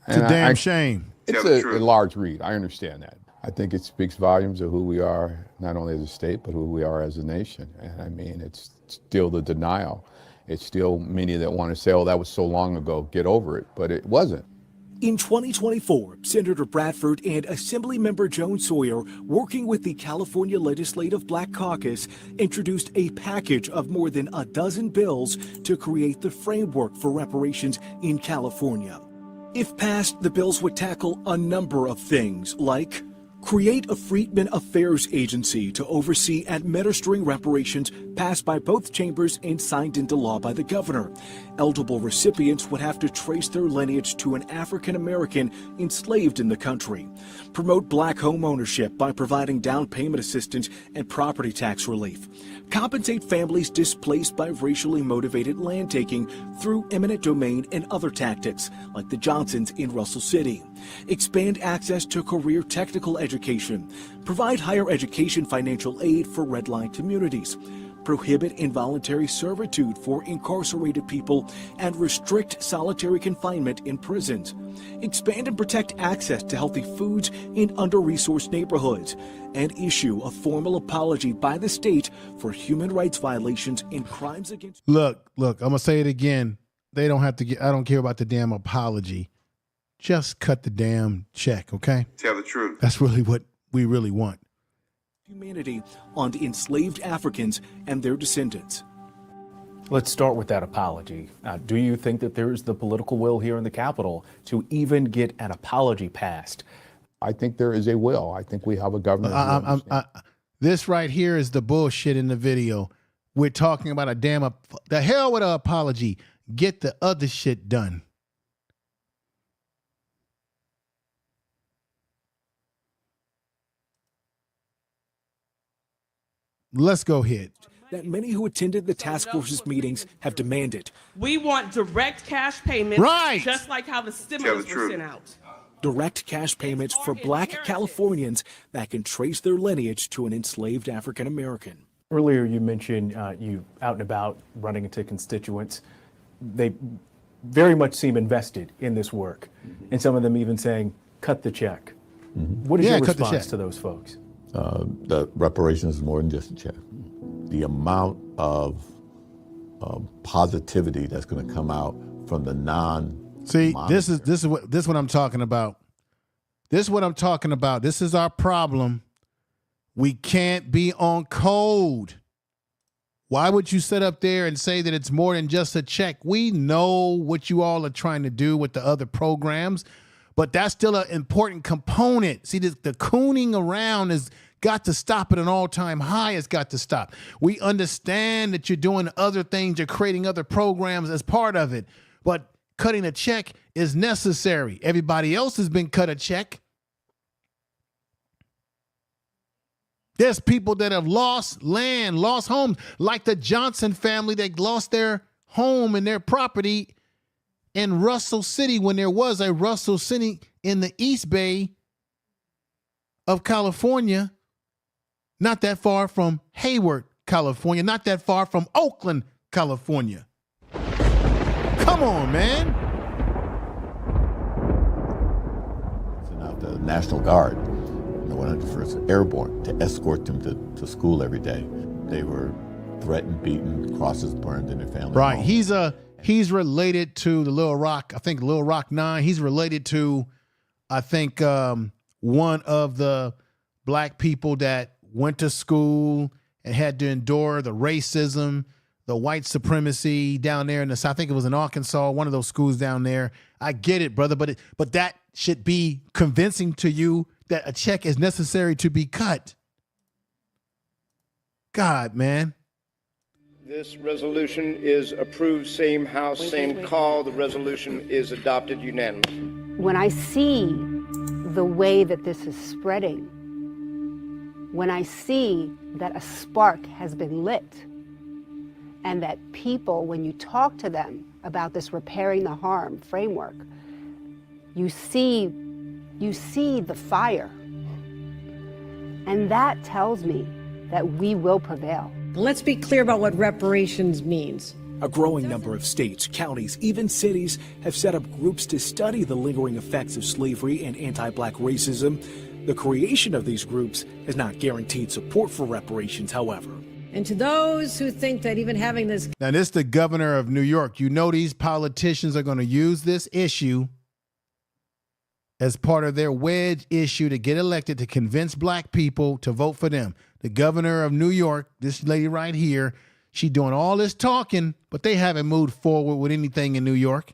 it's a damn shame. It's a large read. I understand that. I think it speaks volumes of who we are, not only as a state, but who we are as a nation. And I mean, it's still the denial. It's still many that want to say, oh, that was so long ago, get over it. But it wasn't. In 2024, Senator Bradford and Assemblymember Joan Sawyer, working with the California Legislative Black Caucus, introduced a package of more than a dozen bills to create the framework for reparations in California. If passed, the bills would tackle a number of things like create a Freedmen Affairs Agency to oversee administering reparations passed by both chambers and signed into law by the governor. Eligible recipients would have to trace their lineage to an African American enslaved in the country. Promote black home ownership by providing down payment assistance and property tax relief. Compensate families displaced by racially motivated land taking through eminent domain and other tactics, like the Johnsons in Russell City. Expand access to career technical education. Provide higher education financial aid for redline communities. Prohibit involuntary servitude for incarcerated people and restrict solitary confinement in prisons. Expand and protect access to healthy foods in under-resourced neighborhoods. And issue a formal apology by the state for human rights violations and crimes against... Look, I'm going to say it again. They don't have to get, I don't care about the damn apology. Just cut the damn check, okay? Tell the truth. That's really what we really want. Humanity on the enslaved Africans and their descendants. Let's start with that apology. Do you think that there is the political will here in the Capitol to even get an apology passed? I think there is a will. I think we have a government. This right here is the bullshit in the video. We're talking about the hell with an apology. Get the other shit done. Let's go ahead. That many who attended the task force's meetings have demanded. We want direct cash payments, right, just like how the stimulus was sent out. Direct cash payments for black Californians that can trace their lineage to an enslaved African American. Earlier you mentioned you out and about running into constituents. They very much seem invested in this work. And some of them even saying, cut the check. What is your response to those folks? The reparations is more than just a check. The amount of positivity that's going to come out from the See, this is what I'm talking about. This is what I'm talking about. This is our problem. We can't be on code. Why would you sit up there and say that it's more than just a check? We know what you all are trying to do with the other programs, but that's still an important component. See, the cooning around has got to stop at an all-time high. It's got to stop. We understand that you're doing other things. You're creating other programs as part of it, but cutting a check is necessary. Everybody else has been cut a check. There's people that have lost land, lost homes, like the Johnson family that lost their home and their property in Russell City when there was a Russell City in the East Bay of California, not that far from Hayward, California, not that far from Oakland, California. Come on, man. Sent out the National Guard, the 101st Airborne, to escort them to school every day. They were threatened, beaten, crosses burned in their family Right. home. He's related to the Little Rock, I think Little Rock 9. He's related to, I think, one of the black people that went to school and had to endure the racism, the white supremacy down there in the South. I think it was in Arkansas, one of those schools down there. I get it, brother, but that should be convincing to you that a check is necessary to be cut. God, man. This resolution is approved, same House, same call. The resolution is adopted unanimously. When I see the way that this is spreading, when I see that a spark has been lit, and that people, when you talk to them about this repairing the harm framework, you see the fire. And that tells me that we will prevail. Let's be clear about what reparations means. A growing number of states, counties, even cities have set up groups to study the lingering effects of slavery and anti-black racism. The creation of these groups has not guaranteed support for reparations, however. And to those who think that even having this... Now, this is the governor of New York. You know these politicians are going to use this issue as part of their wedge issue to get elected, to convince black people to vote for them. The governor of New York, this lady right here, she doing all this talking, but they haven't moved forward with anything in New York.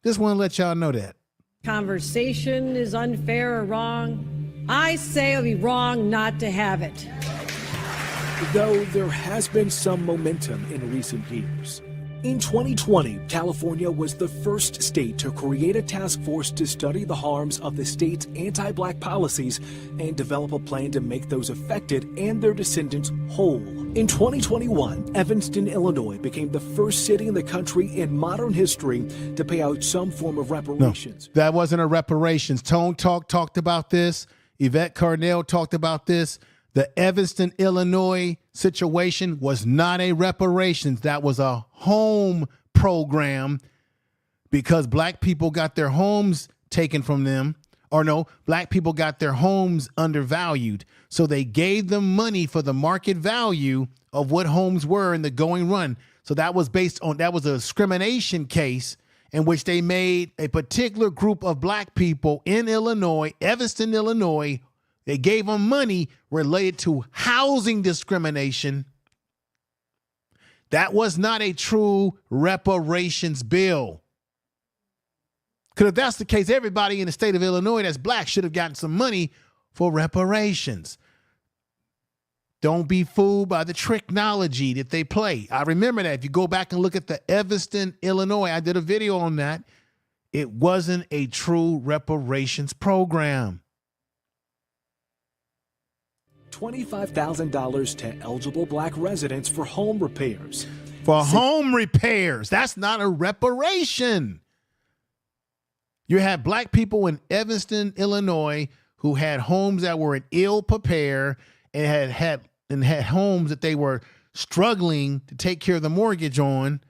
Just want to let y'all know that. Conversation is unfair or wrong. I say it would be wrong not to have it. Though there has been some momentum in recent years. In 2020, California was the first state to create a task force to study the harms of the state's anti-black policies and develop a plan to make those affected and their descendants whole. In 2021, Evanston, Illinois became the first city in the country in modern history to pay out some form of reparations. No, that wasn't a reparations. Tone Talk talked about this. Yvette Carnell talked about this. The Evanston, Illinois situation was not a reparations. That was a home program because black people got their homes taken from them. Or no, black people got their homes undervalued. So they gave them money for the market value of what homes were in the going run. So that was that was a discrimination case in which they made a particular group of black people in Illinois, Evanston, Illinois. They gave them money related to housing discrimination. That was not a true reparations bill. Because if that's the case, everybody in the state of Illinois that's black should have gotten some money for reparations. Don't be fooled by the technology that they play. I remember that. If you go back and look at the Evanston, Illinois, I did a video on that. It wasn't a true reparations program. $25,000 to eligible black residents for home repairs. For home repairs. That's not a reparation. You had black people in Evanston, Illinois, who had homes that were in ill repair and had homes that they were struggling to take care of the mortgage on,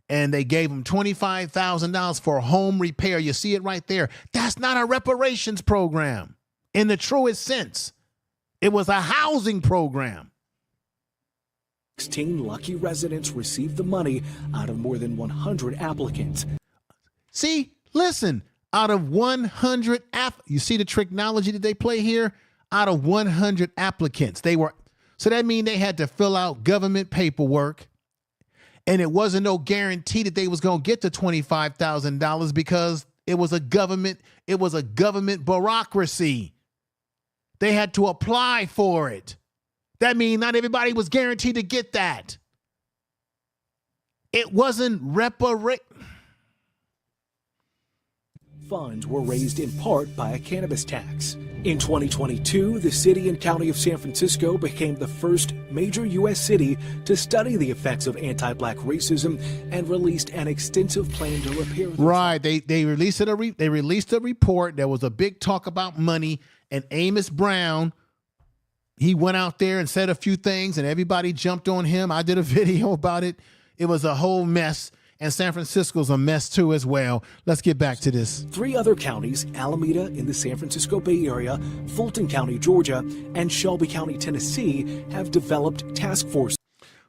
and they gave them $25,000 for a home repair. You see it right there. That's not a reparations program in the truest sense. It was a housing program. 16 lucky residents received the money out of more than 100 applicants. See, listen, out of 100, you see the technology that they play here? Out of 100 applicants, so that means they had to fill out government paperwork, and it wasn't no guarantee that they was going to get the $25,000 because it was a government bureaucracy. They had to apply for it. That means not everybody was guaranteed to get that. It wasn't Funds were raised in part by a cannabis tax. In 2022, the city and county of San Francisco became the first major U.S. city to study the effects of anti-black racism and released an extensive plan to repair them. Right. They released a report. There was a big talk about money, and Amos Brown, he went out there and said a few things, and everybody jumped on him. I did a video about it. It was a whole mess. And San Francisco's a mess too as well. Let's get back to this. 3 other counties, Alameda in the San Francisco Bay Area, Fulton County, Georgia, and Shelby County, Tennessee, have developed task forces.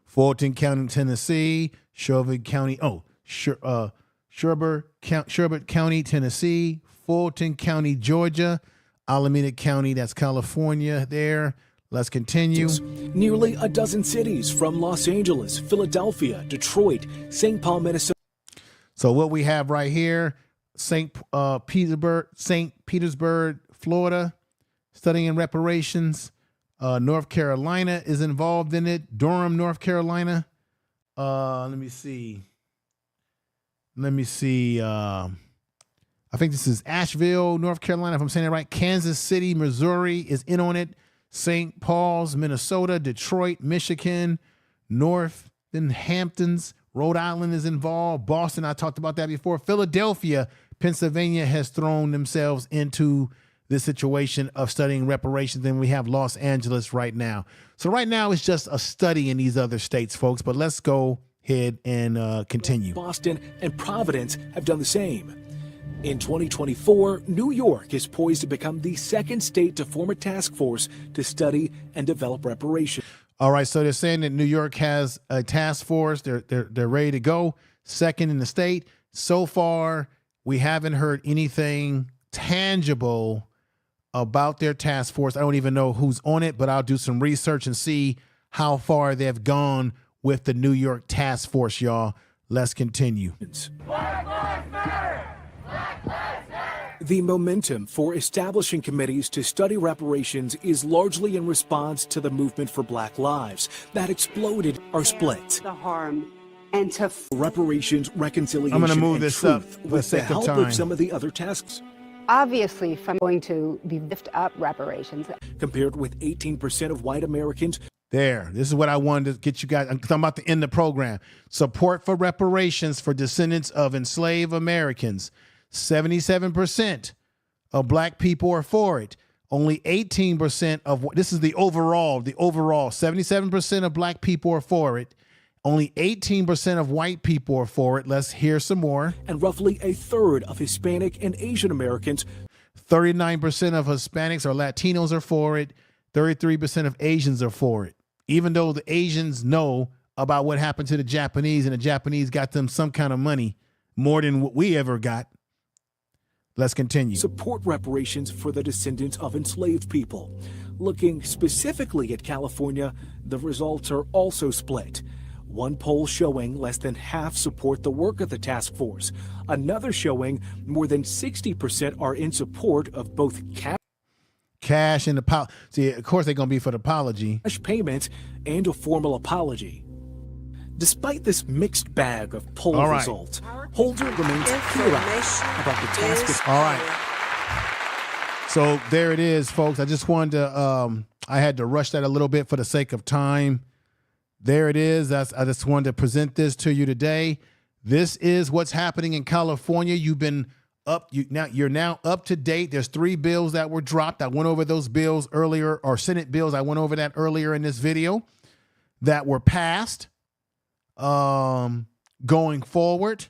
Fulton County, Tennessee, Shelby County, Sherbert County, Tennessee, Fulton County, Georgia, Alameda County, that's California there. Let's continue. Nearly a dozen cities from Los Angeles, Philadelphia, Detroit, St. Paul, Minnesota. So what we have right here, St. Petersburg, Florida, studying reparations. North Carolina is involved in it. Durham, North Carolina. Let me see. I think this is Asheville, North Carolina, if I'm saying it right. Kansas City, Missouri is in on it. St. Paul's, Minnesota, Detroit, Michigan, Northern Hamptons, Rhode Island is involved. Boston, I talked about that before. Philadelphia, Pennsylvania has thrown themselves into this situation of studying reparations. Then we have Los Angeles right now. So right now it's just a study in these other states, folks. But let's go ahead and continue. Boston and Providence have done the same. In 2024, New York is poised to become the second state to form a task force to study and develop reparations. All right, so they're saying that New York has a task force. They're ready to go. Second in the state. So far, we haven't heard anything tangible about their task force. I don't even know who's on it, but I'll do some research and see how far they've gone with the New York task force, y'all. Let's continue. Black Lives Matter! The momentum for establishing committees to study reparations is largely in response to the movement for Black lives that exploded or split. The harm and to reparations, reconciliation, I'm going to move and this truth up for the with the sake of help time. of some of the other tasks. obviously, if I'm going to lift up reparations, compared with 18% of white Americans. There, this is what I wanted to get you guys, because I'm about to end the program. Support for reparations for descendants of enslaved Americans. 77% of black people are for it. Only 18% of, this is the overall, 77% of black people are for it. Only 18% of white people are for it. Let's hear some more. And roughly a third of Hispanic and Asian Americans. 39% of Hispanics or Latinos are for it. 33% of Asians are for it. Even though the Asians know about what happened to the Japanese and the Japanese got them some kind of money, more than what we ever got. Let's continue. Support reparations for the descendants of enslaved people. Looking specifically at California, the results are also split. One poll showing less than half support the work of the task force. Another showing more than 60% are in support of both cash and apology. See, of course they're going to be for the apology. Cash payments and a formal apology. Despite this mixed bag of poll results, Holder remains curious about the task. All right. So there it is, folks. I just wanted to, I had to rush that a little bit for the sake of time. There it is. I just wanted to present this to you today. This is what's happening in California. You've been up, you're now up to date. There's 3 bills that were dropped. I went over those bills earlier, or Senate bills. I went over that earlier in this video that were passed going forward.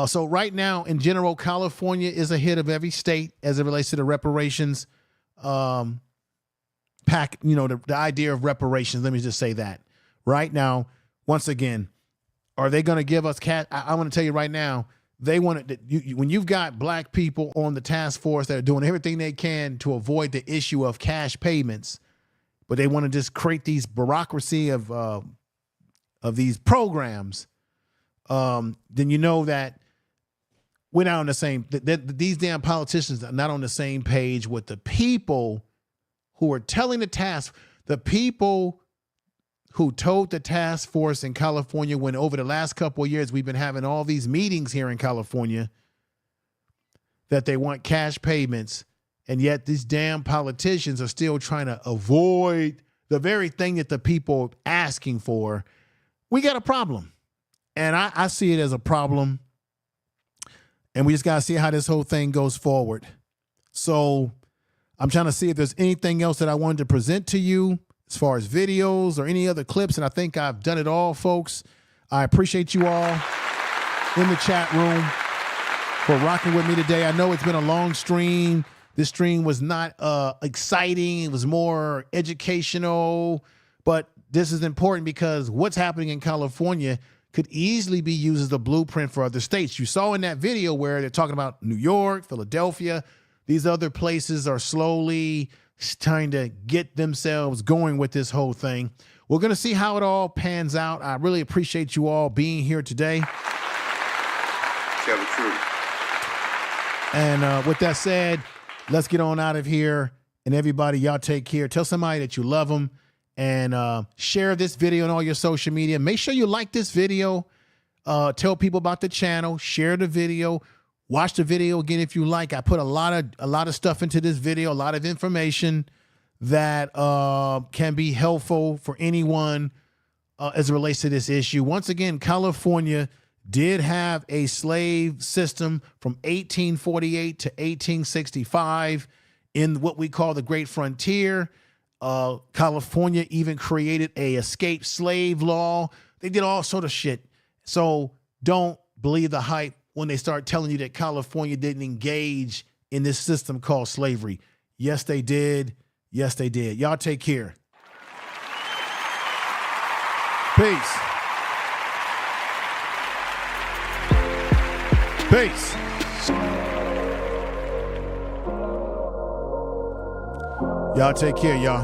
So right now, in general, California is ahead of every state as it relates to the reparations the idea of reparations. Let me just say that. Right now, once again, are they going to give us cash? I want to tell you right now, they want it. When you've got black people on the task force that are doing everything they can to avoid the issue of cash payments, but they want to just create these bureaucracy of these programs, then you know that we're not on the same. These damn politicians are not on the same page with the people who are telling the people who told the task force in California, when over the last couple of years we've been having all these meetings here in California, that they want cash payments And yet these damn politicians are still trying to avoid the very thing that the people are asking for. We got a problem. And I see it as a problem. And we just got to see how this whole thing goes forward. So I'm trying to see if there's anything else that I wanted to present to you as far as videos or any other clips. And I think I've done it all, folks. I appreciate you all in the chat room for rocking with me today. I know it's been a long stream. This stream was not exciting. It was more educational. But this is important because what's happening in California could easily be used as a blueprint for other states. You saw in that video where they're talking about New York, Philadelphia. These other places are slowly trying to get themselves going with this whole thing. We're going to see how it all pans out. I really appreciate you all being here today. Tell the truth. And with that said, let's get on out of here. And everybody, y'all take care. Tell somebody that you love them. And share this video on all your social media. Make sure you like this video. Tell people about the channel. Share the video. Watch the video again if you like. I put a lot of stuff into this video, a lot of information that can be helpful for anyone as it relates to this issue. Once again, California did have a slave system from 1848 to 1865 in what we call the Great Frontier. California even created a escaped slave law. They did all sort of shit. So don't believe the hype when they start telling you that California didn't engage in this system called slavery. Yes, they did. Yes, they did. Y'all take care. Peace. Peace. Y'all take care, y'all.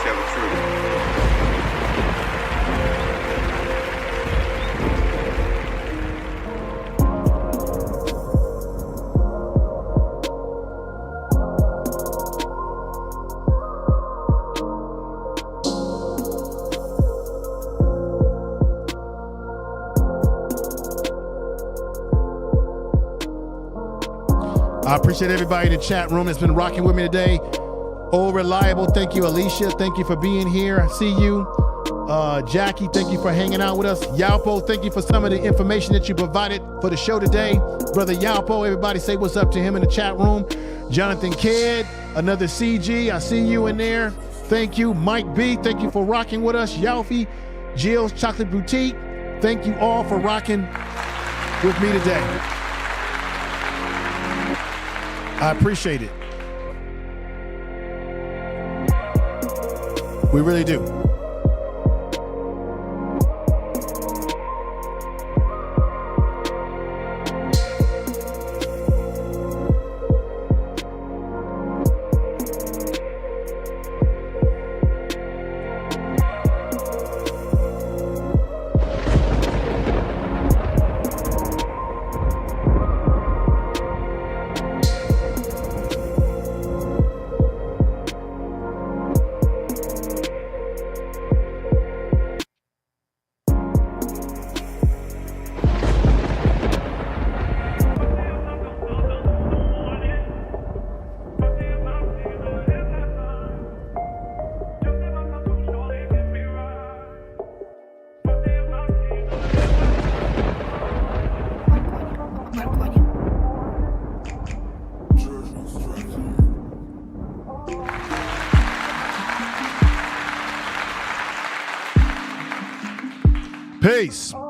Tell the truth. I appreciate everybody in the chat room that's been rocking with me today. Oh, Reliable, thank you. Alicia, thank you for being here. I see you. Jackie, thank you for hanging out with us. Yaupo, thank you for some of the information that you provided for the show today. Brother Yaupo, everybody say what's up to him in the chat room. Jonathan Kidd, another CG, I see you in there. Thank you. Mike B, thank you for rocking with us. Yalfie, Jill's Chocolate Boutique, thank you all for rocking with me today. I appreciate it. We really do. Peace. Thank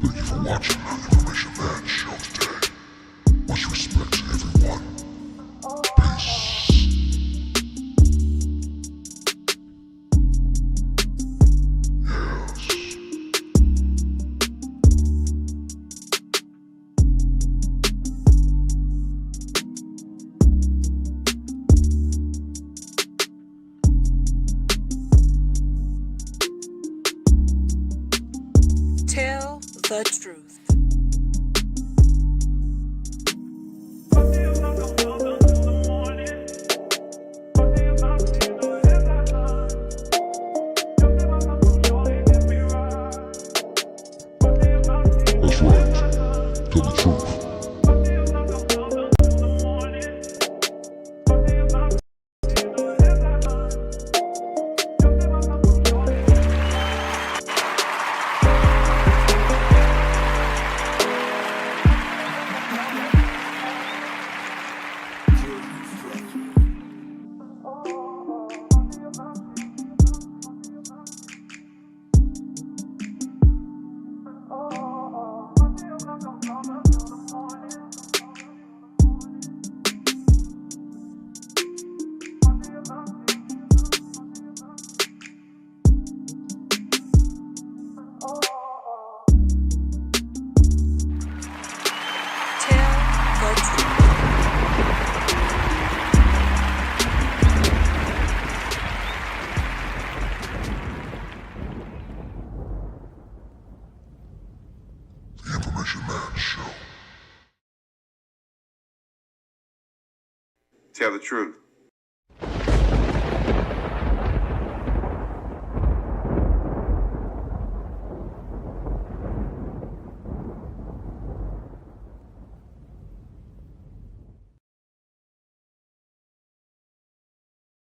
you for watching the Information Man show today. Much respect to everyone. Peace. Tell the truth. tell the truth.